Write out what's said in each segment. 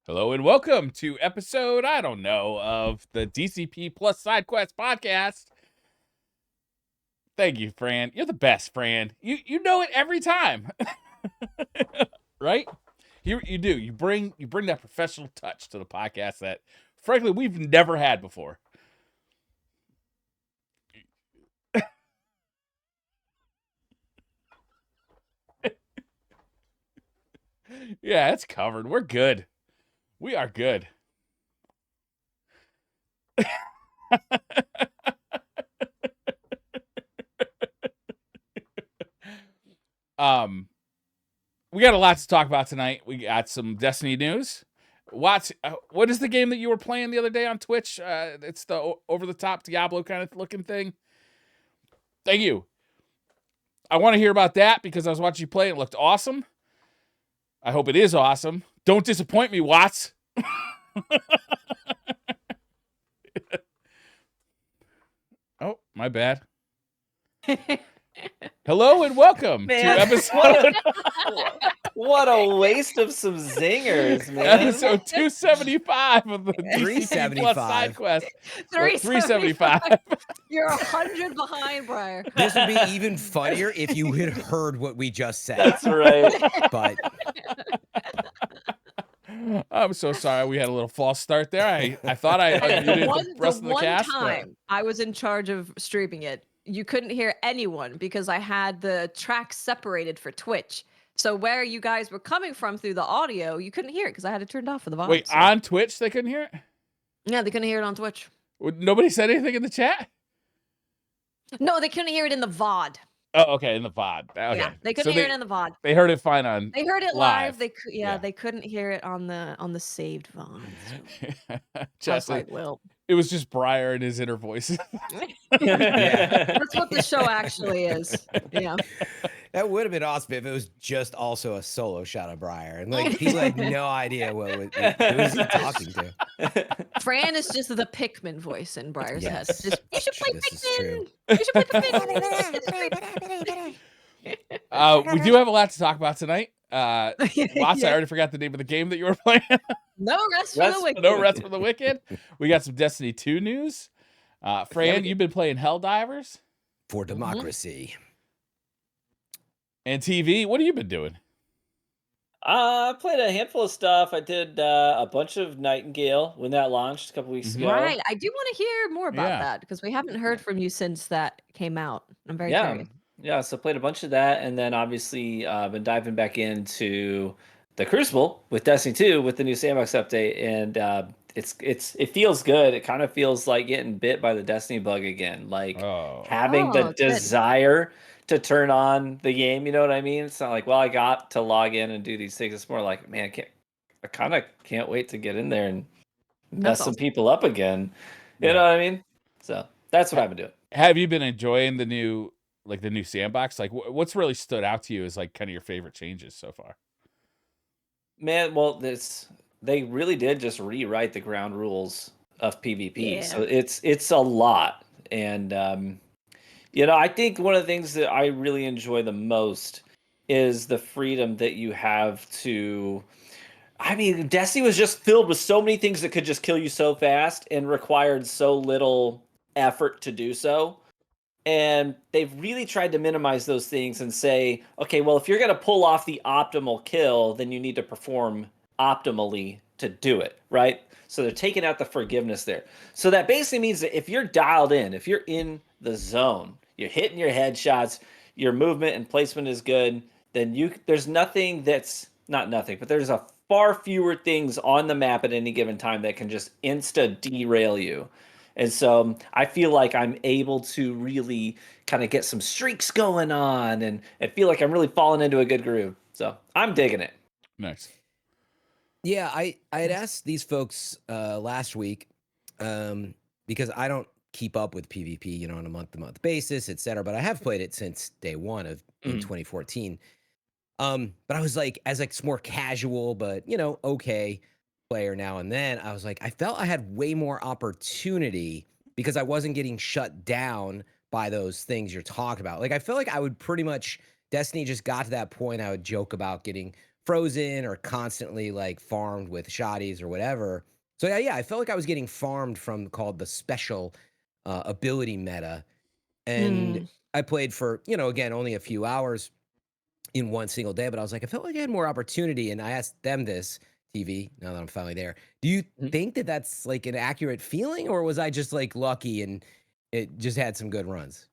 Hello and welcome to episode, I don't know, of the DCP plus SideQuest podcast. Thank you, Fran. You're the best, Fran. You know it every time. Right? You do. You bring that professional touch to the podcast that frankly we've never had before. Yeah, it's covered. We're good. We are good. We got a lot to talk about tonight. We got some Destiny news. What is the game that you were playing the other day on Twitch? It's the over-the-top Diablo kind of looking thing. Thank you. I want to hear about that because I was watching you play. It looked awesome. I hope it is awesome. Don't disappoint me, Watts. Oh, my bad. Hello and welcome to episode. What a waste of some zingers, man. Episode 275 of the DCP plus SideQuest. 375. You're 100 behind, Briar. This would be even funnier if you had heard what we just said. That's right. But I'm so sorry we had a little false start there. I thought I unmuted the rest of the cast. One time I was in charge of streaming it, you couldn't hear anyone because I had the tracks separated for Twitch. So where you guys were coming from through the audio, you couldn't hear it because I had it turned off for the volume. Wait, on Twitch they couldn't hear it? Yeah, they couldn't hear it on Twitch. Nobody said anything in the chat? No, they couldn't hear it in the VOD. Oh, okay, in the VOD. Okay. Yeah, they couldn't hear it in the VOD. They heard it fine on. They heard it live. They couldn't hear it on the saved VOD. Just like, well, it was just Briar and his inner voices. yeah, that's what the show actually is. Yeah. That would have been awesome if it was just also a solo shot of Briar. And like people had no idea who was he talking to. Fran is just the Pikmin voice in Briar's head. Yes. Just, you should play This is Pikmin. true. You should play Pikmin. We do have a lot to talk about tonight. Watts, I already forgot the name of the game that you were playing. No rest for the wicked. No rest for the wicked. We got some Destiny 2 news. Fran, you've been playing Helldivers. For democracy. And TV, what have you been doing? I played a handful of stuff. I did a bunch of Nightingale when that launched a couple weeks ago. Right. I do want to hear more about that because we haven't heard from you since that came out. I'm very curious. Yeah, so played a bunch of that, and then obviously been diving back into the Crucible with Destiny 2 with the new sandbox update, and it feels good. It kind of feels like getting bit by the Destiny bug again, like having the desire to turn on the game. You know what I mean? It's not like, well, I got to log in and do these things. It's more like, man, I kind of can't wait to get in there and mess some people up again. You know what I mean? So that's what I've been doing. Have you been enjoying the new sandbox? Like, what's really stood out to you as like kind of your favorite changes so far? Man, well, they really did just rewrite the ground rules of PvP. Yeah. So it's a lot. And I think one of the things that I really enjoy the most is the freedom that you have to. I mean, Destiny was just filled with so many things that could just kill you so fast and required so little effort to do so. And they've really tried to minimize those things and say, okay, well, if you're going to pull off the optimal kill, then you need to perform optimally to do it, right? So they're taking out the forgiveness there. So that basically means that if you're dialed in, if you're in the zone, you're hitting your headshots, your movement and placement is good, then there's nothing that's not nothing, but there's a far fewer things on the map at any given time that can just insta derail you. And so I feel like I'm able to really kind of get some streaks going on and feel like I'm really falling into a good groove. So I'm digging it. Nice. Yeah, I had asked these folks last week because I don't keep up with PvP, on a month-to-month basis, etc. But I have played it since day one in 2014. But I was like, as like more casual, but okay player now and then, I was like, I felt I had way more opportunity because I wasn't getting shut down by those things you're talking about. Like I felt like I would pretty much Destiny just got to that point I would joke about getting frozen or constantly like farmed with shotties or whatever. So yeah, I felt like I was getting farmed from called the special ability meta. And I played for, again, only a few hours in one single day, but I was like, I felt like I had more opportunity. And I asked them this, TV, now that I'm finally there. Do you think that that's like an accurate feeling, or was I just like lucky and it just had some good runs?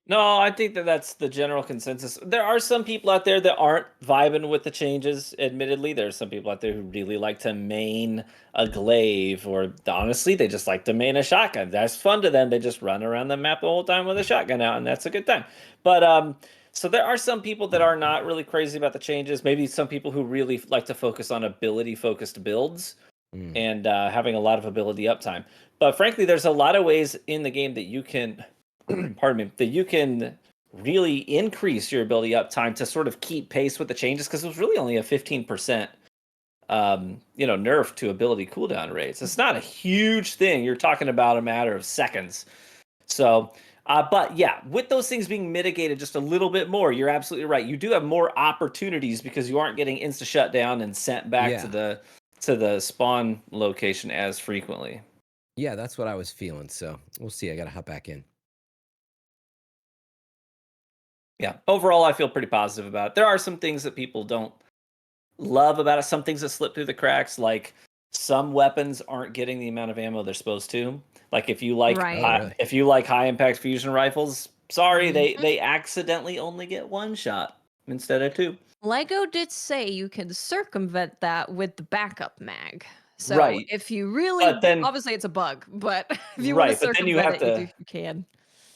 No, I think that that's the general consensus. There are some people out there that aren't vibing with the changes. Admittedly, there's some people out there who really like to main a glaive, or honestly, they just like to main a shotgun. That's fun to them. They just run around the map the whole time with a shotgun out, and that's a good time. But so there are some people that are not really crazy about the changes. Maybe some people who really like to focus on ability-focused builds and having a lot of ability uptime. But frankly, there's a lot of ways in the game that you can pardon me, that you can really increase your ability uptime to sort of keep pace with the changes, because it was really only a 15% nerf to ability cooldown rates. It's not a huge thing. You're talking about a matter of seconds. So but yeah, with those things being mitigated just a little bit more, you're absolutely right. You do have more opportunities because you aren't getting insta shutdown and sent back to the spawn location as frequently. Yeah, that's what I was feeling. So we'll see. I got to hop back in. Yeah, overall, I feel pretty positive about it. There are some things that people don't love about it. Some things that slip through the cracks, like some weapons aren't getting the amount of ammo they're supposed to. Like if you like if you like high impact fusion rifles, sorry, they accidentally only get one shot instead of two. Lego did say you can circumvent that with the backup mag. So if you really, obviously it's a bug, but if you want to circumvent it, you can.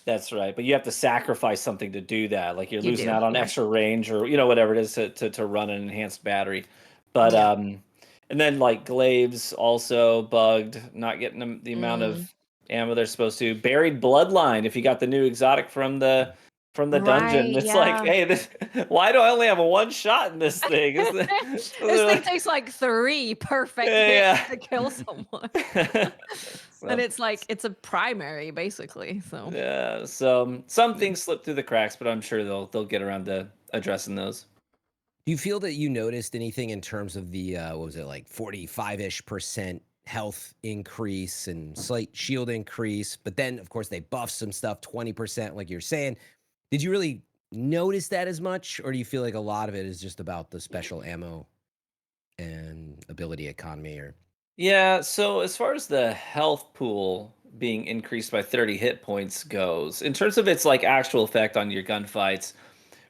That's right, but you have to sacrifice something to do that. Like you're losing out on extra range, or whatever it is to run an enhanced battery. But and then like glaives also bugged, not getting the amount of ammo they're supposed to. Buried bloodline, if you got the new exotic from the dungeon, it's like, hey, why do I only have a one shot in this thing? This thing takes like 3 perfect hits to kill someone. And it's like, it's a primary basically. So yeah, so some things slip through the cracks, but I'm sure they'll get around to addressing those. Do you feel that you noticed anything in terms of the what was it, like 45-ish% health increase and slight shield increase? But then of course they buffed some stuff 20%, like you're saying. Did you really notice that as much, or do you feel like a lot of it is just about the special ammo and ability economy? Or yeah, so as far as the health pool being increased by 30 hit points goes, in terms of its like actual effect on your gunfights,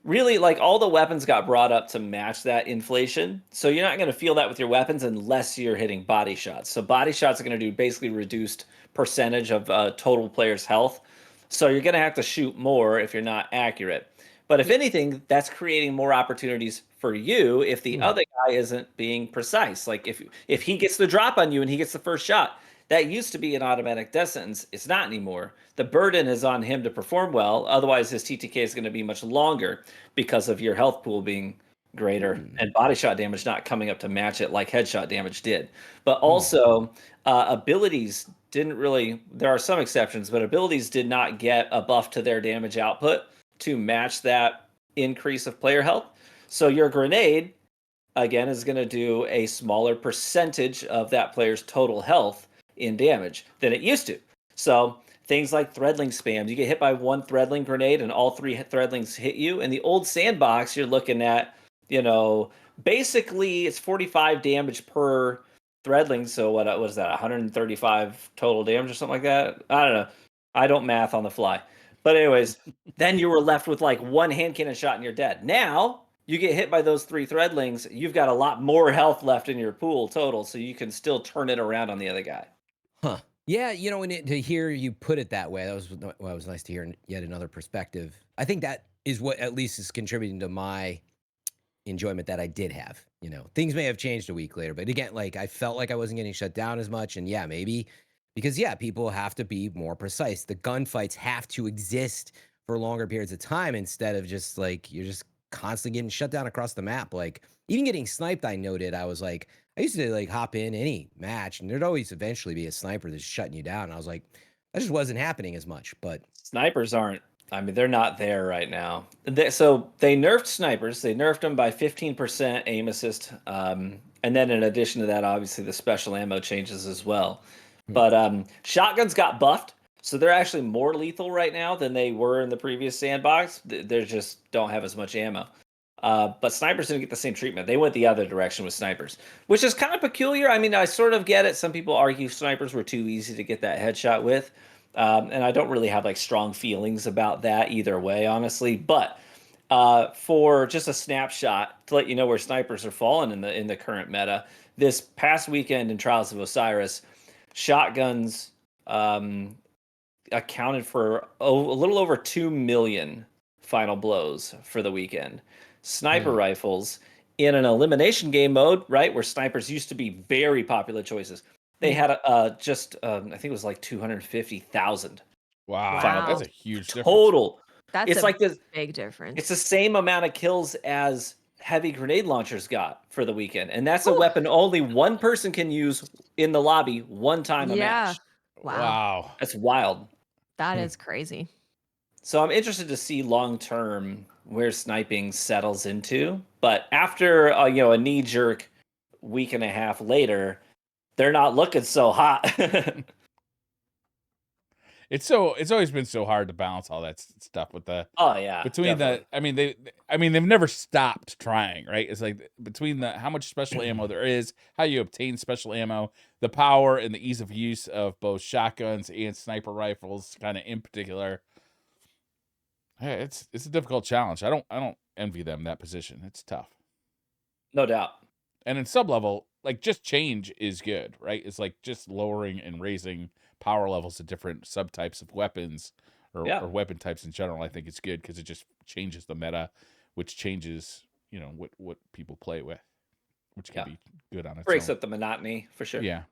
really like all the weapons got brought up to match that inflation. So you're not going to feel that with your weapons unless you're hitting body shots. So body shots are going to do basically reduced percentage of total player's health. So you're going to have to shoot more if you're not accurate. But if anything, that's creating more opportunities for you if the other guy isn't being precise. Like if he gets the drop on you and he gets the first shot, that used to be an automatic death sentence. It's not anymore. The burden is on him to perform well. Otherwise, his TTK is going to be much longer because of your health pool being greater and body shot damage not coming up to match it like headshot damage did. But also, abilities didn't really, there are some exceptions, but abilities did not get a buff to their damage output to match that increase of player health. So your grenade, again, is going to do a smaller percentage of that player's total health in damage than it used to. So things like threadling spams, you get hit by one threadling grenade and all 3 threadlings hit you. In the old sandbox, you're looking at, basically it's 45 damage per threadling. So what was that, 135 total damage or something like that? I don't know. I don't math on the fly. But anyways, then you were left with like 1 hand cannon shot and you're dead. Now, you get hit by those 3 threadlings, you've got a lot more health left in your pool total, so you can still turn it around on the other guy. Huh. Yeah, to hear you put it that way, that was nice to hear yet another perspective. I think that is what at least is contributing to my enjoyment that I did have. Things may have changed a week later, but again, like I felt like I wasn't getting shut down as much, and yeah, maybe because people have to be more precise. The gunfights have to exist for longer periods of time instead of just like you're just constantly getting shut down across the map. Like even getting sniped, I noted. I was like, I used to like hop in any match and there'd always eventually be a sniper that's shutting you down. And I was like, that just wasn't happening as much. But snipers aren't I mean, they're not there right now. So they nerfed snipers. They nerfed them by 15% aim assist. And then in addition to that, obviously the special ammo changes as well. But shotguns got buffed. So they're actually more lethal right now than they were in the previous sandbox. They just don't have as much ammo. But snipers didn't get the same treatment. They went the other direction with snipers, which is kind of peculiar. I mean, I sort of get it. Some people argue snipers were too easy to get that headshot with. And I don't really have like strong feelings about that either way, honestly. But for just a snapshot to let you know where snipers are falling in the current meta, this past weekend in Trials of Osiris, shotguns accounted for a little over 2 million final blows for the weekend. Sniper rifles in an elimination game mode, right, where snipers used to be very popular choices. They had I think it was like 250,000. Wow, Wow. that's a huge difference. Total. That's It's a like this. big difference. It's the same amount of kills as heavy grenade launchers got for the weekend, and that's a Whew. weapon only one person can use in the lobby one time a match. Wow. That's wild. That is crazy. So I'm interested to see long term where sniping settles into. But after a knee jerk week and a half later, they're not looking so hot. It's always been so hard to balance all that stuff with the Oh yeah, between definitely. they've never stopped trying, right? It's like between how much special ammo there is, how you obtain special ammo, the power and the ease of use of both shotguns and sniper rifles, kind of in particular. It's a difficult challenge. I don't envy them that position. It's tough. No doubt. And in sub level, like just change is good, right? It's like just lowering and raising power levels of different subtypes of weapons or weapon types in general. I think it's good because it just changes the meta, which changes, what people play with, which can be good on its Breaks own. up the monotony for sure. Yeah.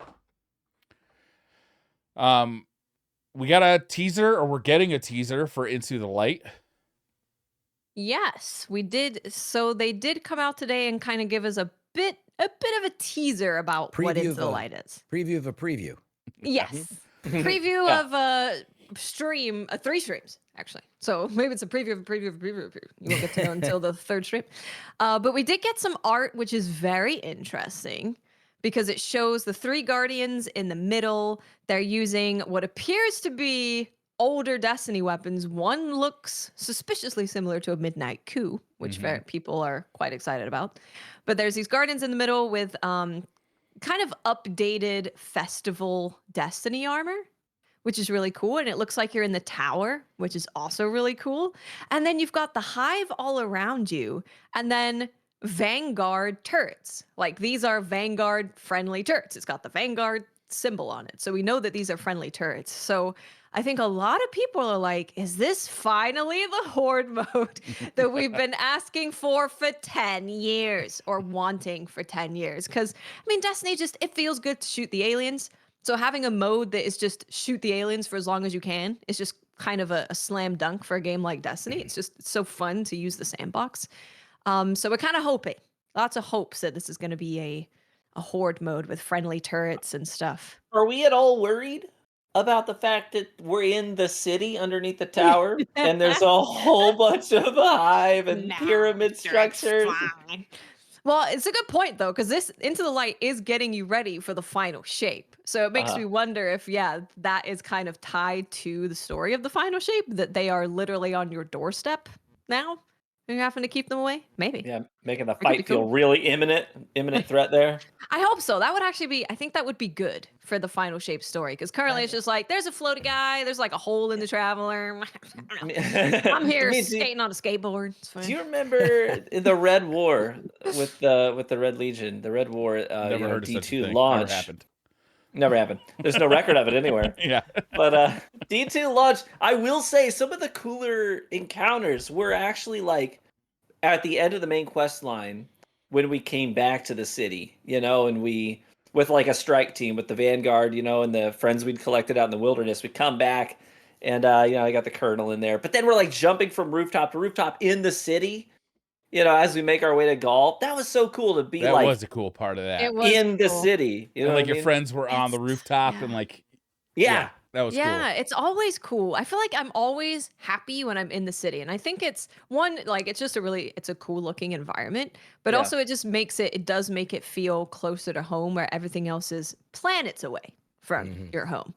We got a teaser, or we're getting a teaser for Into the Light. Yes, we did. So they did come out today and kind of give us a bit of a teaser about what Into the Light is. Preview of a preview. Yes. Preview of a stream, 3 streams, actually. So maybe it's a preview of a preview of a preview of a preview. You won't get to know until the 3rd stream. But we did get some art, which is very interesting because it shows the 3 guardians in the middle. They're using what appears to be older Destiny weapons. One looks suspiciously similar to a Midnight Coup, which people are quite excited about. But there's these guardians in the middle with kind of updated festival Destiny armor, which is really cool. And it looks like you're in the tower, which is also really cool. And then you've got the hive all around you. And then Vanguard turrets. Like these are Vanguard friendly turrets. It's got the Vanguard symbol on it. So we know that these are friendly turrets. So I think a lot of people are like, is this finally the Horde mode that we've been asking for 10 years or wanting for 10 years? Because, I mean, Destiny it feels good to shoot the aliens. So having a mode that is just shoot the aliens for as long as you can is just kind of a slam dunk for a game like Destiny. It's so fun to use the sandbox. So we're kind of hoping, lots of hopes that this is going to be a Horde mode with friendly turrets and stuff. Are we at all worried about the fact that we're in the city underneath the tower and there's a whole bunch of hive and pyramid structures? Well, it's a good point though, because this Into the Light is getting you ready for the final shape. So it makes me wonder if, that is kind of tied to the story of the final shape, that they are literally on your doorstep now. Are you having to keep them away? Maybe. Yeah, making the fight feel really imminent threat there. I hope so. That would actually I think that would be good for the final shape story. Because currently it's just like, there's a floaty guy, there's like a hole in the Traveler. I'm here skating on a skateboard. Do you remember the Red War with the Red Legion? The Red War Never heard of such a D2 thing. launch. Never happened. There's no record of it anywhere. Yeah. But D2 launch, I will say some of the cooler encounters were actually like at the end of the main quest line when we came back to the city, and we, with like a strike team with the Vanguard, and the friends we'd collected out in the wilderness, we come back and, I got the Colonel in there. But then we're like jumping from rooftop to rooftop in the city, as we make our way to Gaul. That was so cool to be that like. That was a cool part of that. It was in cool. the city. And like your friends were on the rooftop and like. Yeah. That was cool. Yeah, it's always cool. I feel like I'm always happy when I'm in the city. And I think it's one, like, it's just it's a cool looking environment, but Yeah. also it just it does make it feel closer to home where everything else is planets away from your home.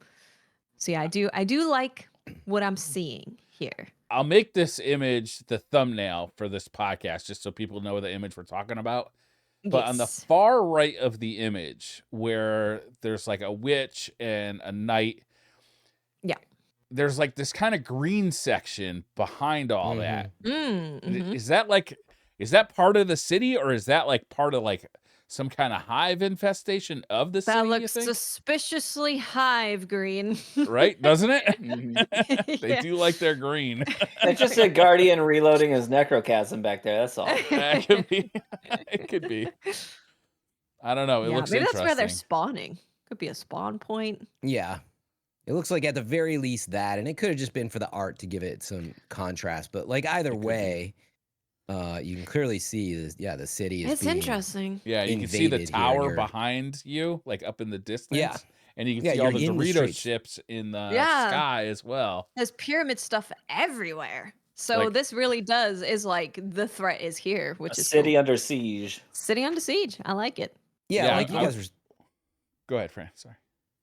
So yeah, I do like what I'm seeing here. I'll make this image the thumbnail for this podcast just so people know the image we're talking about. But on the Yes. far right of the image, where there's like a witch and a knight, Yeah. there's like this kind of green section behind all that. Mhm. Is that part of the city, or is that like part of like some kind of hive infestation of the That city? looks You think? suspiciously hive green. Right? Doesn't it? Mhm. They Yeah. do like their green. It's just a guardian reloading his necrochasm back there. That's all. That could be. It could be. I don't know. It Yeah, looks maybe that's interesting. where they're spawning. Could be a spawn point. Yeah. It looks like at the very least that, and it could have just been for the art to give it some contrast. But like either could be. way, you can clearly see the city is It's being interesting. Yeah, you can see the invaded here and tower you're- behind you, like up in the distance. Yeah. And you can Yeah, see all the you're in the Dorito streets. ships in the Yeah. sky as well. There's pyramid stuff everywhere. So Like- this really is like the threat is here, A which is city cool. under siege. City under siege. I like it. Yeah, Yeah, like you guys were. Go ahead, Fran. Sorry.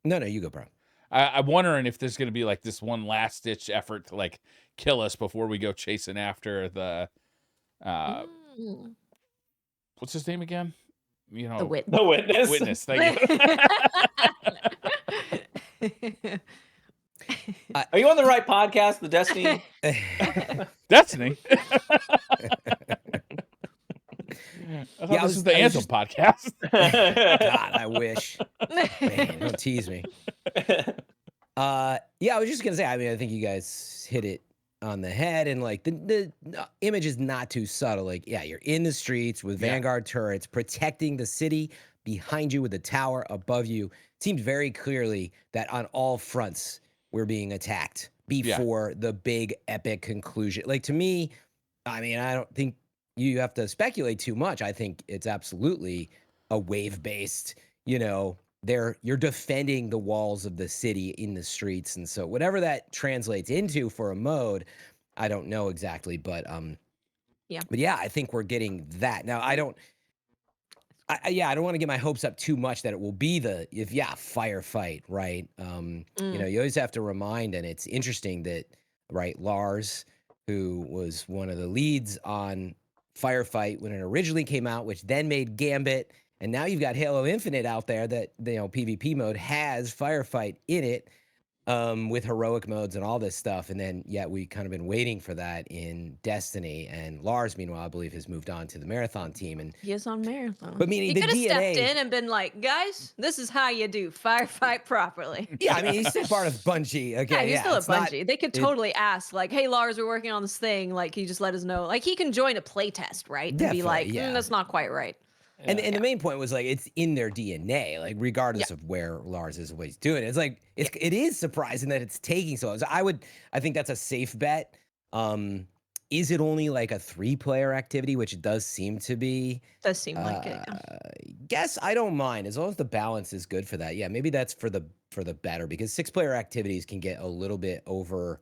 No, you go, bro. I'm wondering if there's going to be like this one last ditch effort to like kill us before we go chasing after the Mm. what's his name again? You know, The wit. The witness. Witness. Thank you. Are you on the right podcast, the Destiny? Destiny. I thought Yeah, I this was was- the I was Anthem just- podcast. God, I wish. Man, don't tease me. Yeah, I was just gonna say. I mean, I think you guys hit it on the head, and like the image is not too subtle. Like, yeah, you're in the streets with Yeah. Vanguard turrets protecting the city behind you with the tower above you. Seemed very clearly that on all fronts we're being attacked before the big epic conclusion. Like to me, I mean, I don't think you have to speculate too much. I think it's absolutely a wave-based, you're defending the walls of the city in the streets. And so whatever that translates into for a mode, I don't know exactly, but Yeah. But yeah, I think we're getting that. Now I don't want to get my hopes up too much that it will be firefight, right? You always have to remind, and it's interesting that, right, Lars, who was one of the leads on Firefight when it originally came out, which then made Gambit, and now you've got Halo Infinite out there that PvP mode has Firefight in it, with heroic modes and all this stuff, and then we kind of been waiting for that in Destiny. And Lars, meanwhile, I believe has moved on to the Marathon team, and He is on Marathon. But meaning he the could have stepped DNA in and been like, guys, this is how you do firefight properly. yeah, I mean, he's still part of Bungie. Okay, Yeah, he's still at it's not- Bungie. They could it- totally ask, like, hey, Lars, we're working on this thing. Like, can you just let us know? Like, he can join a playtest, right? And be Definitely, like, yeah. that's not quite right. And the main point was like it's in their DNA, like regardless of where Lars is, what he's doing. It's like it is surprising that it's taking so long. So I think that's a safe bet. Is it only like a 3-player activity, which it does seem to be? Does seem like it. Yeah. Guess I don't mind as long as the balance is good for that. Yeah, maybe that's for the better, because 6-player activities can get a little bit over,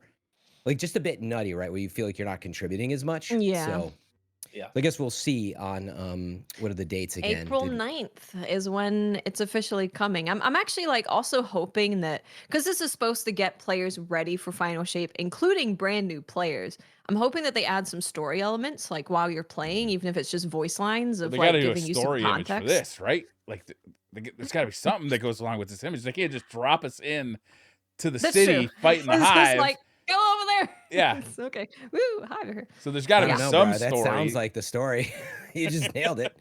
like just a bit nutty, right? Where you feel like you're not contributing as much. Yeah. So Yeah. I guess we'll see on what are the dates again? April 9th is when it's officially coming. I'm actually like also hoping that, because this is supposed to get players ready for Final Shape, including brand new players. I'm hoping that they add some story elements, like while you're playing, even if it's just voice lines of They like got to do a giving you some story image context. for this, right? Like, there's got to be something that goes along with this image. They can't just drop us in to the That's city true. fighting the It's just hive. like, go over there. Yeah. It's okay. Woo, hive. So there's got to I be don't know, some bro. story. That sounds like the story. You just nailed it.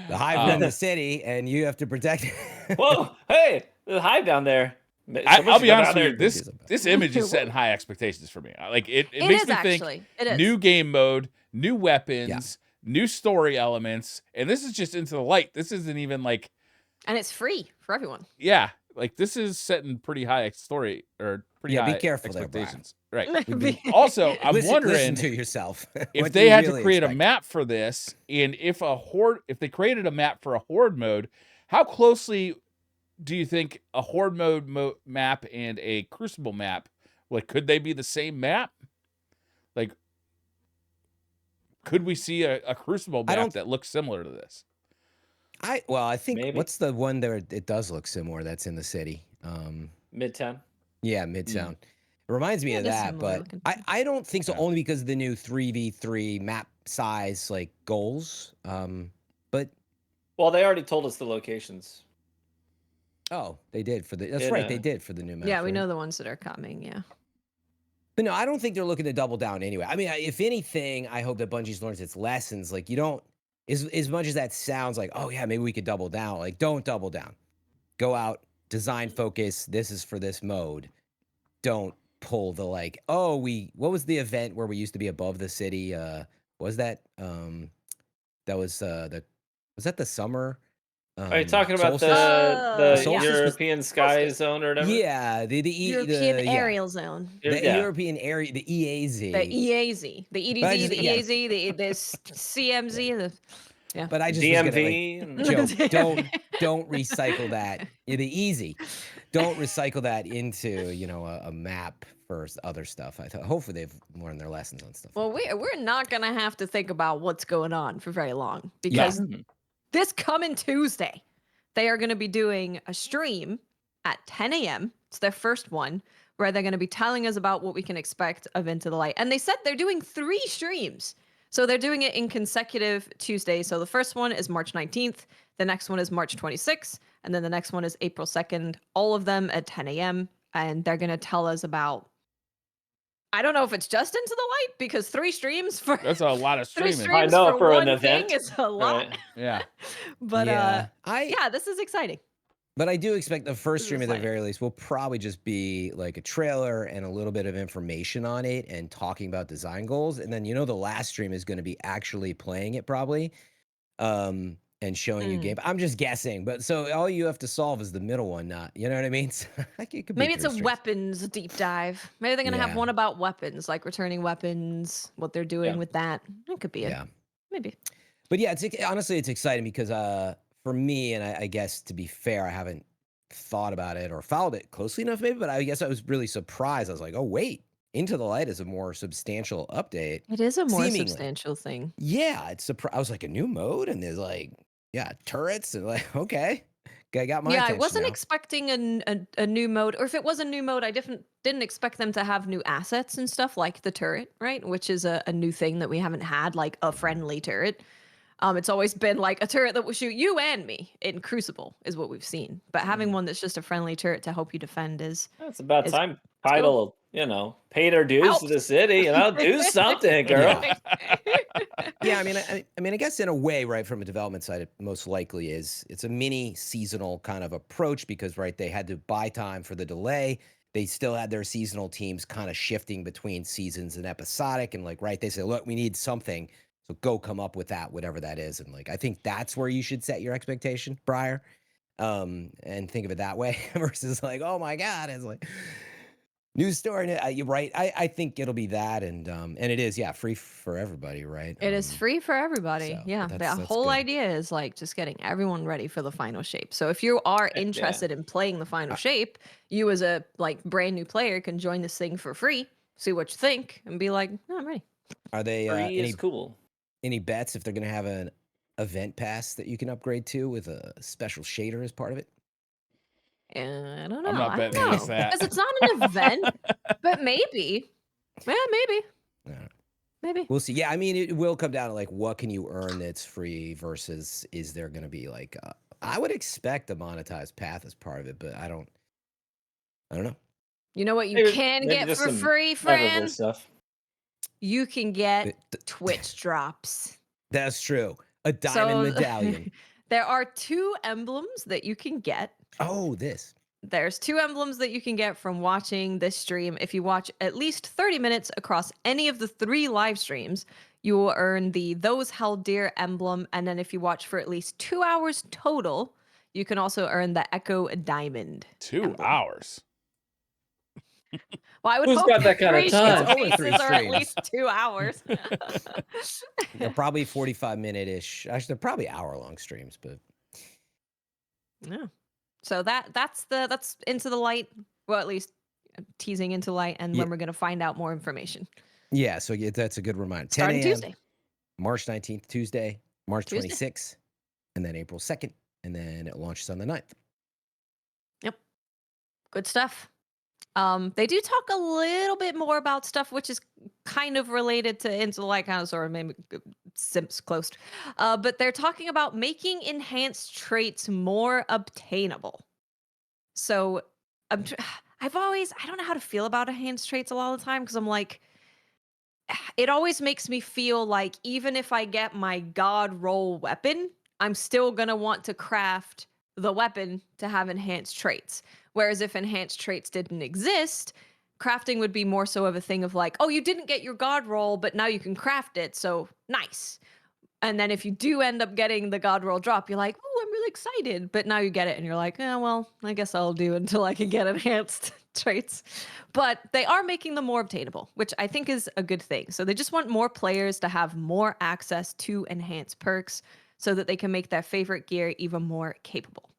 The hive run the city, and you have to protect it. Whoa! Hey, there's a hive down there. I'll be honest with you. you. This image is setting high expectations for me. Like it It makes is me actually. think It is. new game mode, new weapons, new story elements, and this is just into the light. This isn't even like, And it's free for everyone. yeah, like this is setting pretty high story or pretty Yeah, be high careful there, Brian. expectations. Right. Also, I'm listen wondering to yourself. if What do they you had to really create a expect? map for this, and if they created a map for a horde mode, how closely do you think a Horde mode map and a Crucible map, like, could they be the same map? Like, could we see a Crucible map that looks similar to this? I think Maybe. what's the one there? It does look similar. That's in the city. Midtown. Yeah, Midtown. It reminds me of it is that, similar but looking. I don't think so. Yeah. Only because of the new 3v3 map size like goals. But Well, they already told us the locations. oh, they did for the. That's In right, they a- did for the new map. Yeah, we right? know the ones that are coming. Yeah. But no, I don't think they're looking to double down anyway. I mean, if anything, I hope that Bungie's learns its lessons. Like, you don't, as much as that sounds like, oh yeah, maybe we could double down. Like, don't double down. Go out, design focus. This is for this mode. Don't pull the like, oh, what was the event where we used to be above the city? Was that that was that the summer? Are you talking about solstice? the solstice was- European Sky Zone or whatever? Yeah, the European yeah. aerial zone. The Yeah. European area, the EAZ. The EAZ, the But I EDZ, just- the yeah. EAZ, the CMZ, But I just was gonna, like, DMV. Joe, don't recycle that. The easy. Don't recycle that into, a map for other stuff. I thought hopefully they've learned their lessons on stuff. Well, like that. we're not gonna have to think about what's going on for very long because this coming Tuesday, they are going to be doing a stream at 10 a.m. It's their first one where they're going to be telling us about what we can expect of Into the Light. And they said they're doing 3 streams. So they're doing it in consecutive Tuesdays. So the first one is March 19th. The next one is March 26th. And then the next one is April 2nd. All of them at 10 a.m. And they're going to tell us about, I don't know if it's just Into the Light because 3 streams for That's a lot of 3 streaming. streams I know, for an one event, thing is a lot. right. Yeah. But yeah, yeah, this is exciting. but I do expect the first This is stream at the exciting. very least will probably just be like a trailer and a little bit of information on it and talking about design goals. And then, the last stream is going to be actually playing it probably. And showing you game. I'm just guessing, but so all you have to solve is the middle one, not, you know what I mean? So, like, it could be Maybe it's 3 a streams. weapons deep dive. Maybe they're gonna have Yeah. one about weapons, like returning weapons, what they're doing with that. It could be it. Yeah. Maybe. But yeah, honestly, it's exciting because for me, and I guess to be fair, I haven't thought about it or followed it closely enough, maybe. But I guess I was really surprised. I was like, oh wait, Into the Light is a more substantial update. It is a more Seemingly. substantial thing. Yeah, it's I was like, a new mode, and there's like, turrets, and like, okay, I got my Yeah, I attention wasn't now. expecting a new mode, or if it was a new mode, I didn't expect them to have new assets and stuff like the turret, right? Which is a new thing that we haven't had, like a friendly turret. It's always been like a turret that will shoot you and me in Crucible is what we've seen. But having one that's just a friendly turret to help you defend is It's about It's time Title, paid our dues to the city, do something, girl. Yeah, I mean, I guess in a way, right, from a development side, it most likely is. It's a mini seasonal kind of approach because, right, they had to buy time for the delay. They still had their seasonal teams kind of shifting between seasons and episodic, and like, right, they say, look, we need something, so go come up with that, whatever that is, and like, I think that's where you should set your expectation, Briar, and think of it that way versus like, oh my God, it's like. New story. You're right. I think it'll be that, and it is, free for everybody, right? It is free for everybody. so, Yeah. but The that's whole good. idea is like just getting everyone ready for the final shape. So if you are interested in playing the final shape, you as a like brand new player can join this thing for free, see what you think, and be like, oh, I'm ready. Are they Free is cool. any bets if they're gonna have an event pass that you can upgrade to with a special shader as part of it? I don't know. I'm not I don't betting know. against that. Because it's not an event, but maybe. Yeah, maybe. Yeah. Maybe. We'll see. Yeah, I mean, it will come down to like what can you earn that's free versus is there going to be like I would expect a monetized path as part of it, but I don't know. You know what you Maybe- can maybe get just for some free, Eververse friend? stuff. You can get Th- Twitch drops. That's true. A diamond medallion. There are 2 emblems that you can get. Oh, this. There's 2 emblems that you can get from watching this stream. If you watch at least 30 minutes across any of the 3 live streams, you will earn the Those Held Dear emblem. And then if you watch for at least 2 hours total, you can also earn the Echo Diamond. 2 emblem. hours. Well, I would Who's hope got that kind of 3 time? It's only 3 showcases are at streams. least 2 hours. They're probably 45-minute-ish. Actually, they're probably hour-long streams, but Yeah. So that's Into the Light. Well, at least teasing Into the Light, and Yeah. when we're gonna find out more information. Yeah, so that's a good reminder. 10 Starting a.m. Tuesday. March 19th, Tuesday, March Tuesday. 26th, and then April 2nd, and then it launches on the 9th. Yep. Good stuff. They do talk a little bit more about stuff which is kind of related to Into the Light, kind of sort of maybe Sims close. But they're talking about making enhanced traits more obtainable. So I don't know how to feel about enhanced traits a lot of the time because I'm like, it always makes me feel like even if I get my god roll weapon, I'm still gonna want to craft the weapon to have enhanced traits. Whereas if enhanced traits didn't exist, crafting would be more so of a thing of like, oh, you didn't get your god roll, but now you can craft it, so nice. And then if you do end up getting the god roll drop, you're like, oh, I'm really excited. But now you get it and you're like, oh, well, I guess I'll do until I can get enhanced traits. But they are making them more obtainable, which I think is a good thing. So they just want more players to have more access to enhanced perks so that they can make their favorite gear even more capable.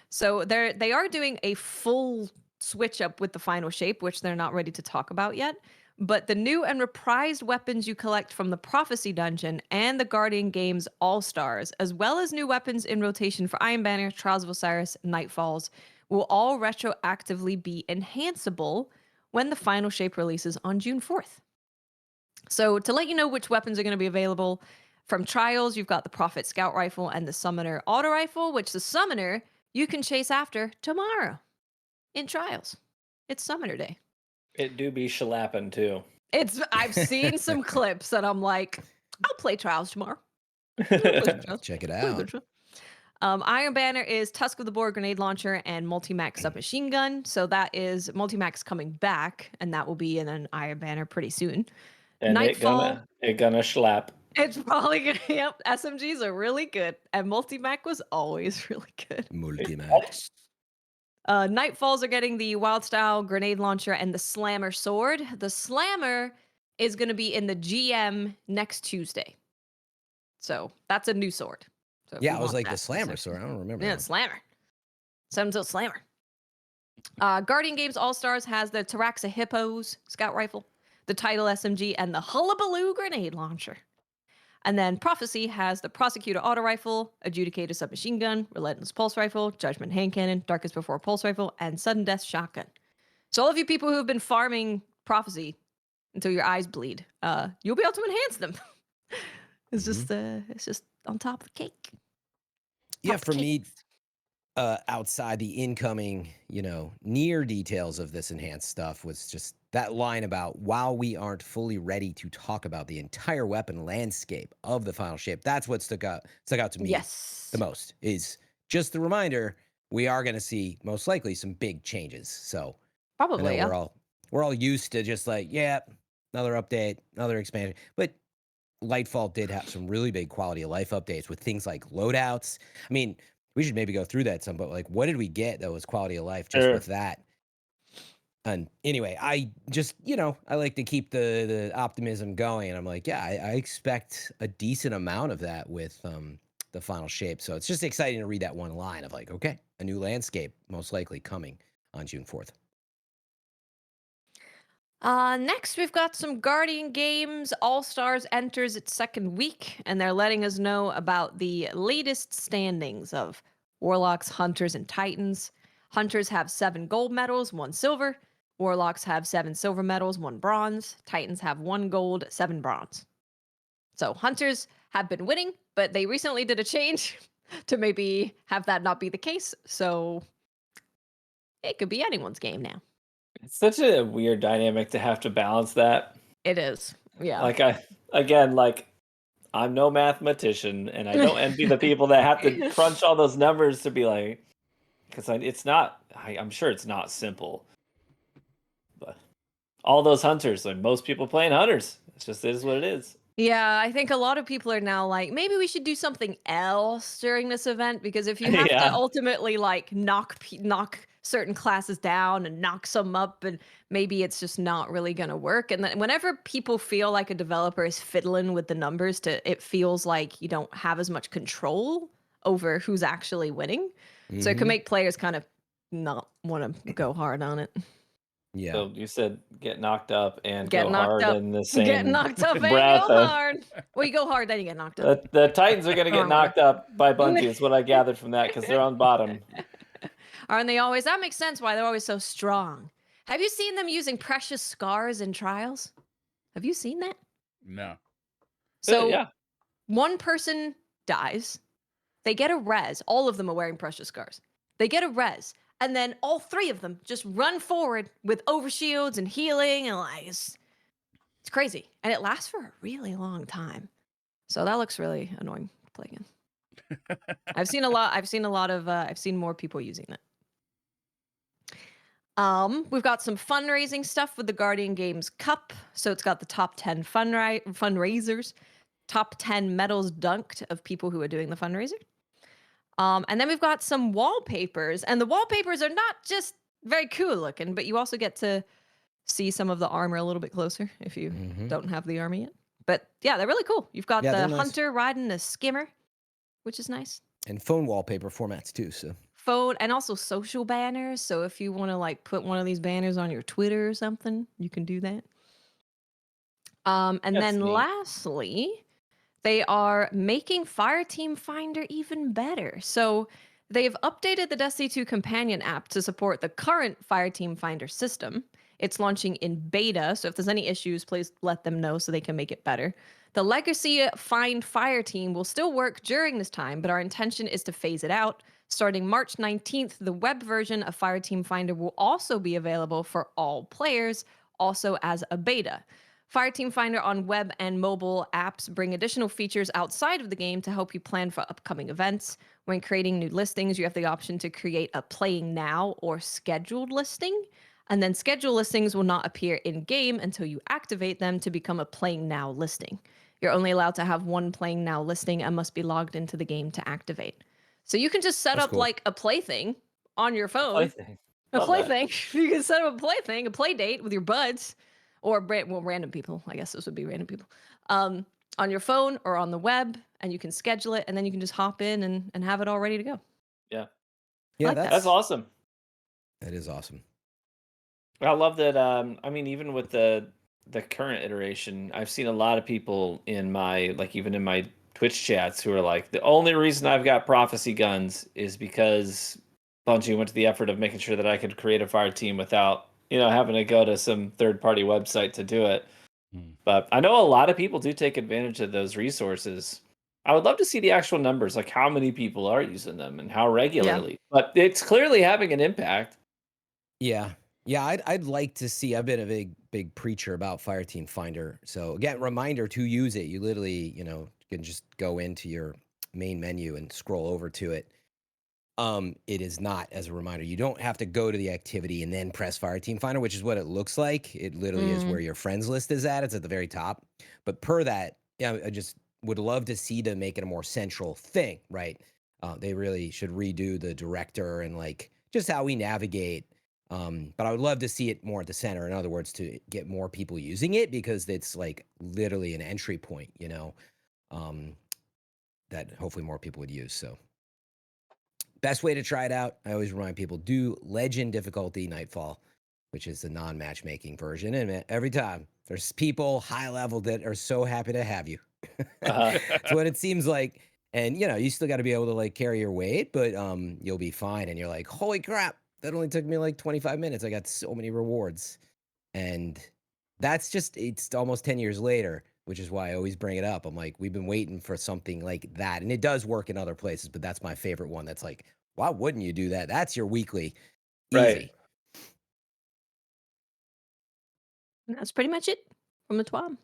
So they are doing a full switch up with the final shape, which they're not ready to talk about yet. But the new and reprised weapons you collect from the Prophecy Dungeon and the Guardian Games All-Stars, as well as new weapons in rotation for Iron Banner, Trials of Osiris, Nightfalls, will all retroactively be enhanceable when the final shape releases on June 4th. So to let you know which weapons are going to be available, from Trials, you've got the Prophet Scout Rifle and the Summoner Auto Rifle, which the Summoner you can chase after tomorrow in Trials. It's Summoner Day. It do be shellapping too. I've seen some clips and I'm like, I'll play Trials tomorrow. Check it out. Iron Banner is Tusk of the Boar grenade launcher and multi-max submachine gun. So that is multi-max coming back, and that will be in an Iron Banner pretty soon. And Nightfall. it gonna schlap. It's probably gonna. Yep, SMGs are really good, and multi-mac was always really good. Multi-max. Nightfalls are getting the wild style grenade launcher and the slammer sword. The slammer is going to be in the GM next Tuesday. So that's a new sword. So Yeah, I was like the slammer sword. I don't remember. Yeah, slammer. Seven slammer. Guardian Games All-Stars has the Taraxa Hippos scout rifle, the Title SMG, and the Hullabaloo grenade launcher. And then Prophecy has the Prosecutor Auto Rifle, Adjudicator Submachine Gun, Relentless Pulse Rifle, Judgment Hand Cannon, Darkest Before Pulse Rifle, and Sudden Death Shotgun. So all of you people who have been farming Prophecy until your eyes bleed, you'll be able to enhance them. It's just on top of the cake. Yeah, for me, outside the incoming, near details of this enhanced stuff was just that line about while we aren't fully ready to talk about the entire weapon landscape of the final shape. That's what stuck out to me the most, is just the reminder we are going to see most likely some big changes. So probably we're all used to just like, yeah, another update, another expansion. But Lightfall did have some really big quality of life updates with things like loadouts. I mean, we should maybe go through that some, but like, what did we get that was quality of life just with that? And anyway, I just, I like to keep the optimism going. And I'm like, yeah, I expect a decent amount of that with the final shape. So it's just exciting to read that one line of like, okay, a new landscape most likely coming on June 4th. Next, we've got some Guardian Games. All-Stars enters its second week, and they're letting us know about the latest standings of Warlocks, Hunters, and Titans. Hunters have 7 gold medals, 1 silver. Warlocks have 7 silver medals, 1 bronze. Titans have 1 gold, 7 bronze. So Hunters have been winning, but they recently did a change to maybe have that not be the case. So it could be anyone's game now. It's such a weird dynamic to have to balance that. It is. Yeah. I'm no mathematician, and I don't envy the people that have to crunch all those numbers to be like, because it's not. I'm sure it's not simple. But all those hunters, like most people playing hunters, it is what it is. Yeah, I think a lot of people are now like, maybe we should do something else during this event, because if you have to ultimately like knock certain classes down and knock some up, and maybe it's just not really going to work. And then whenever people feel like a developer is fiddling with the numbers, it feels like you don't have as much control over who's actually winning. So it can Mhm. make players kind of not want to go hard on it. Yeah. So you said get knocked up and Get go knocked hard up. in the Get same knocked up and breath. go hard. Well, you go hard, then you get knocked up. The Titans are going to get Wrong order. knocked up by Bungie, is what I gathered from that, because they're on bottom. Aren't they always? That makes sense why they're always so strong. Have you seen them using precious scars in trials? Have you seen that? No. So yeah. one person dies. They get a res. All of them are wearing precious scars. They get a res. And then all three of them just run forward with overshields and healing, and like it's crazy. And it lasts for a really long time. So that looks really annoying to play again. I've seen more people using that. We've got some fundraising stuff with the Guardian Games Cup. So it's got the top 10 fundraisers, top 10 medals dunked of people who are doing the fundraiser. And then we've got some wallpapers, and the wallpapers are not just very cool looking, but you also get to see some of the armor a little bit closer if you don't have the armor yet. But yeah, they're really cool. You've got the hunter riding a skimmer, which is nice. And phone wallpaper formats too. So Phone and also social banners. So if you want to like put one of these banners on your Twitter or something, you can do that. And That's then neat. lastly, they are making Fireteam Finder even better. So they've updated the Destiny 2 companion app to support the current Fireteam Finder system. It's launching in beta, so if there's any issues, please let them know so they can make it better. The legacy Find Fireteam will still work during this time, but our intention is to phase it out. Starting March 19th, the web version of Fireteam Finder will also be available for all players, also as a beta. Fireteam Finder on web and mobile apps bring additional features outside of the game to help you plan for upcoming events. When creating new listings, you have the option to create a playing now or scheduled listing. And then scheduled listings will not appear in-game until you activate them to become a playing now listing. You're only allowed to have one playing now listing and must be logged into the game to activate. So you can just set up cool. like a plaything on your phone. Plaything. A Love that. plaything. You can set up a plaything, a play date with your buds, or random people. I guess this would be random people. On your phone or on the web, and you can schedule it, and then you can just hop in and have it all ready to go. Yeah. yeah, like that. That's awesome. that is awesome. I love that. I mean, even with the current iteration, I've seen a lot of people in my, like, even in my Twitch chats who are like, the only reason I've got prophecy guns is because Bungie went to the effort of making sure that I could create a fire team without, having to go to some third-party website to do it. But I know a lot of people do take advantage of those resources. I would love to see the actual numbers, like how many people are using them and how regularly. But it's clearly having an impact. Yeah. Yeah, I'd like to see. I've been a big preacher about Fireteam Finder. So again, reminder to use it. You literally, can just go into your main menu and scroll over to it. It is not as a reminder. You don't have to go to the activity and then press Fireteam Finder, which is what it looks like. It literally is where your friends list is at. It's at the very top. But per that, I just would love to see them make it a more central thing, right? They really should redo the director and like just how we navigate. But I would love to see it more at the center. In other words, to get more people using it, because it's like literally an entry point, that hopefully more people would use. So best way to try it out, I always remind people, do Legend difficulty Nightfall, which is the non-matchmaking version. And every time there's people high level that are so happy to have you. That's what it seems like. And you still got to be able to like carry your weight, but you'll be fine. And you're like, holy crap, that only took me like 25 minutes. I got so many rewards. And that's just, it's almost 10 years later, which is why I always bring it up. I'm like, we've been waiting for something like that. And it does work in other places, but that's my favorite one. That's like, why wouldn't you do that? That's your weekly. Easy. Right. That's pretty much it from the TWAB.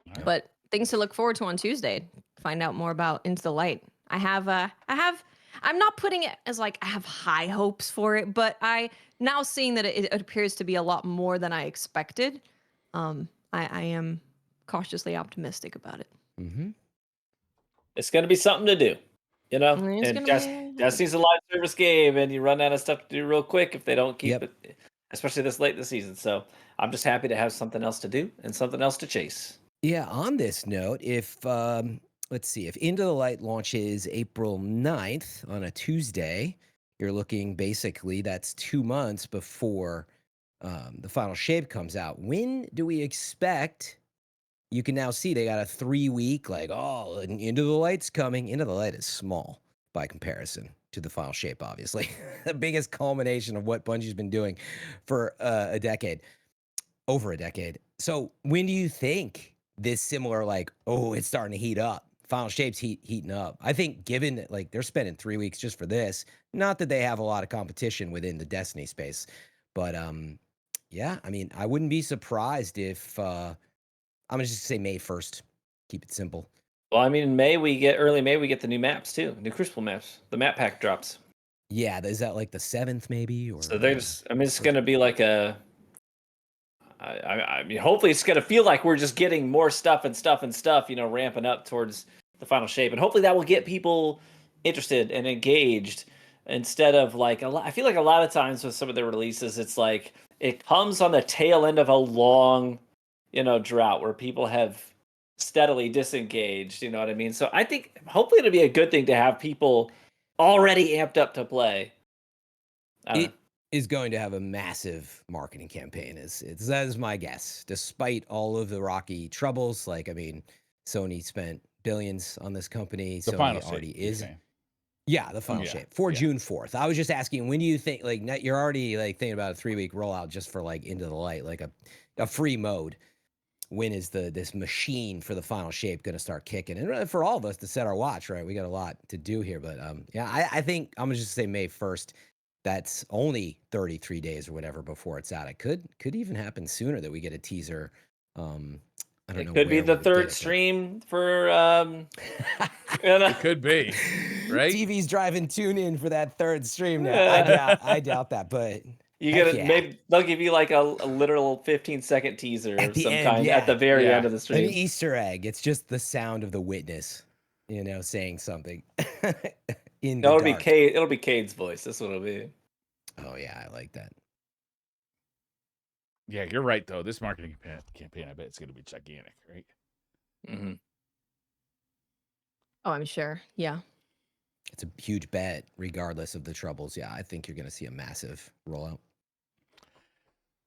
Right. But things to look forward to on Tuesday. Find out more about Into the Light. I'm not putting it as like I have high hopes for it, but I now seeing that it appears to be a lot more than I expected. I am cautiously optimistic about it. Mm-hmm. It's going to be something to do, It's and gonna be- Destiny's a live service game, and you run out of stuff to do real quick if they don't keep Yep. it, especially this late in the season. So I'm just happy to have something else to do and something else to chase. Yeah, on this note, if let's see, if Into the Light launches April 9th on a Tuesday, you're looking basically that's 2 months before the final shape comes out. When do we expect? You can now see they got a 3-week, like, oh, Into the Light's coming. Into the Light is small by comparison to the final shape, obviously. The biggest culmination of what Bungie's been doing for a decade, over a decade. So when do you think this similar, like, oh, it's starting to heat up? Final shape's heating up. I think given that, like, they're spending 3 weeks just for this, not that they have a lot of competition within the Destiny space, but yeah, I mean, I wouldn't be surprised if I'm gonna just say May 1st. Keep it simple. Well, I mean, early May we get the new maps too, new Crucible maps. The map pack drops. Yeah, is that like the 7th maybe? Or So they're just, I mean, it's gonna be like a. I mean, hopefully it's gonna feel like we're just getting more stuff and stuff and stuff, ramping up towards the final shape, and hopefully that will get people interested and engaged instead of like I feel like a lot of times with some of the releases, it's like it comes on the tail end of a long, drought where people have steadily disengaged. You know what I mean? So I think hopefully it'll be a good thing to have people already amped up to play. It is going to have a massive marketing campaign. That is my guess. Despite all of the rocky troubles, like, I mean, Sony spent billions on this company. The Sony final already shape, is. you're saying. Yeah, the final shape for June 4th. I was just asking, when do you think, like, you're already like thinking about a 3-week rollout just for like Into the Light, like a free mode. When is this machine for the final shape going to start kicking? And for all of us to set our watch, right? We got a lot to do here, but yeah, I think I'm gonna just say May 1st. That's only 33 days or whatever before it's out. It could even happen sooner that we get a teaser. I don't know. It could be the third stream for. It could be, right? TV's driving tune in for that third stream now. I doubt that, but. You get it. Maybe they'll give you like a literal 15-second teaser of some kind at the very end of the stream. An Easter egg. It's just the sound of the witness, saying something. It'll be Cade's voice. That's what it'll be. Oh yeah, I like that. Yeah, you're right though. This marketing campaign, I bet it's going to be gigantic, right? Mm-hmm. Oh, I'm sure. Yeah. It's a huge bet, regardless of the troubles. Yeah, I think you're going to see a massive rollout.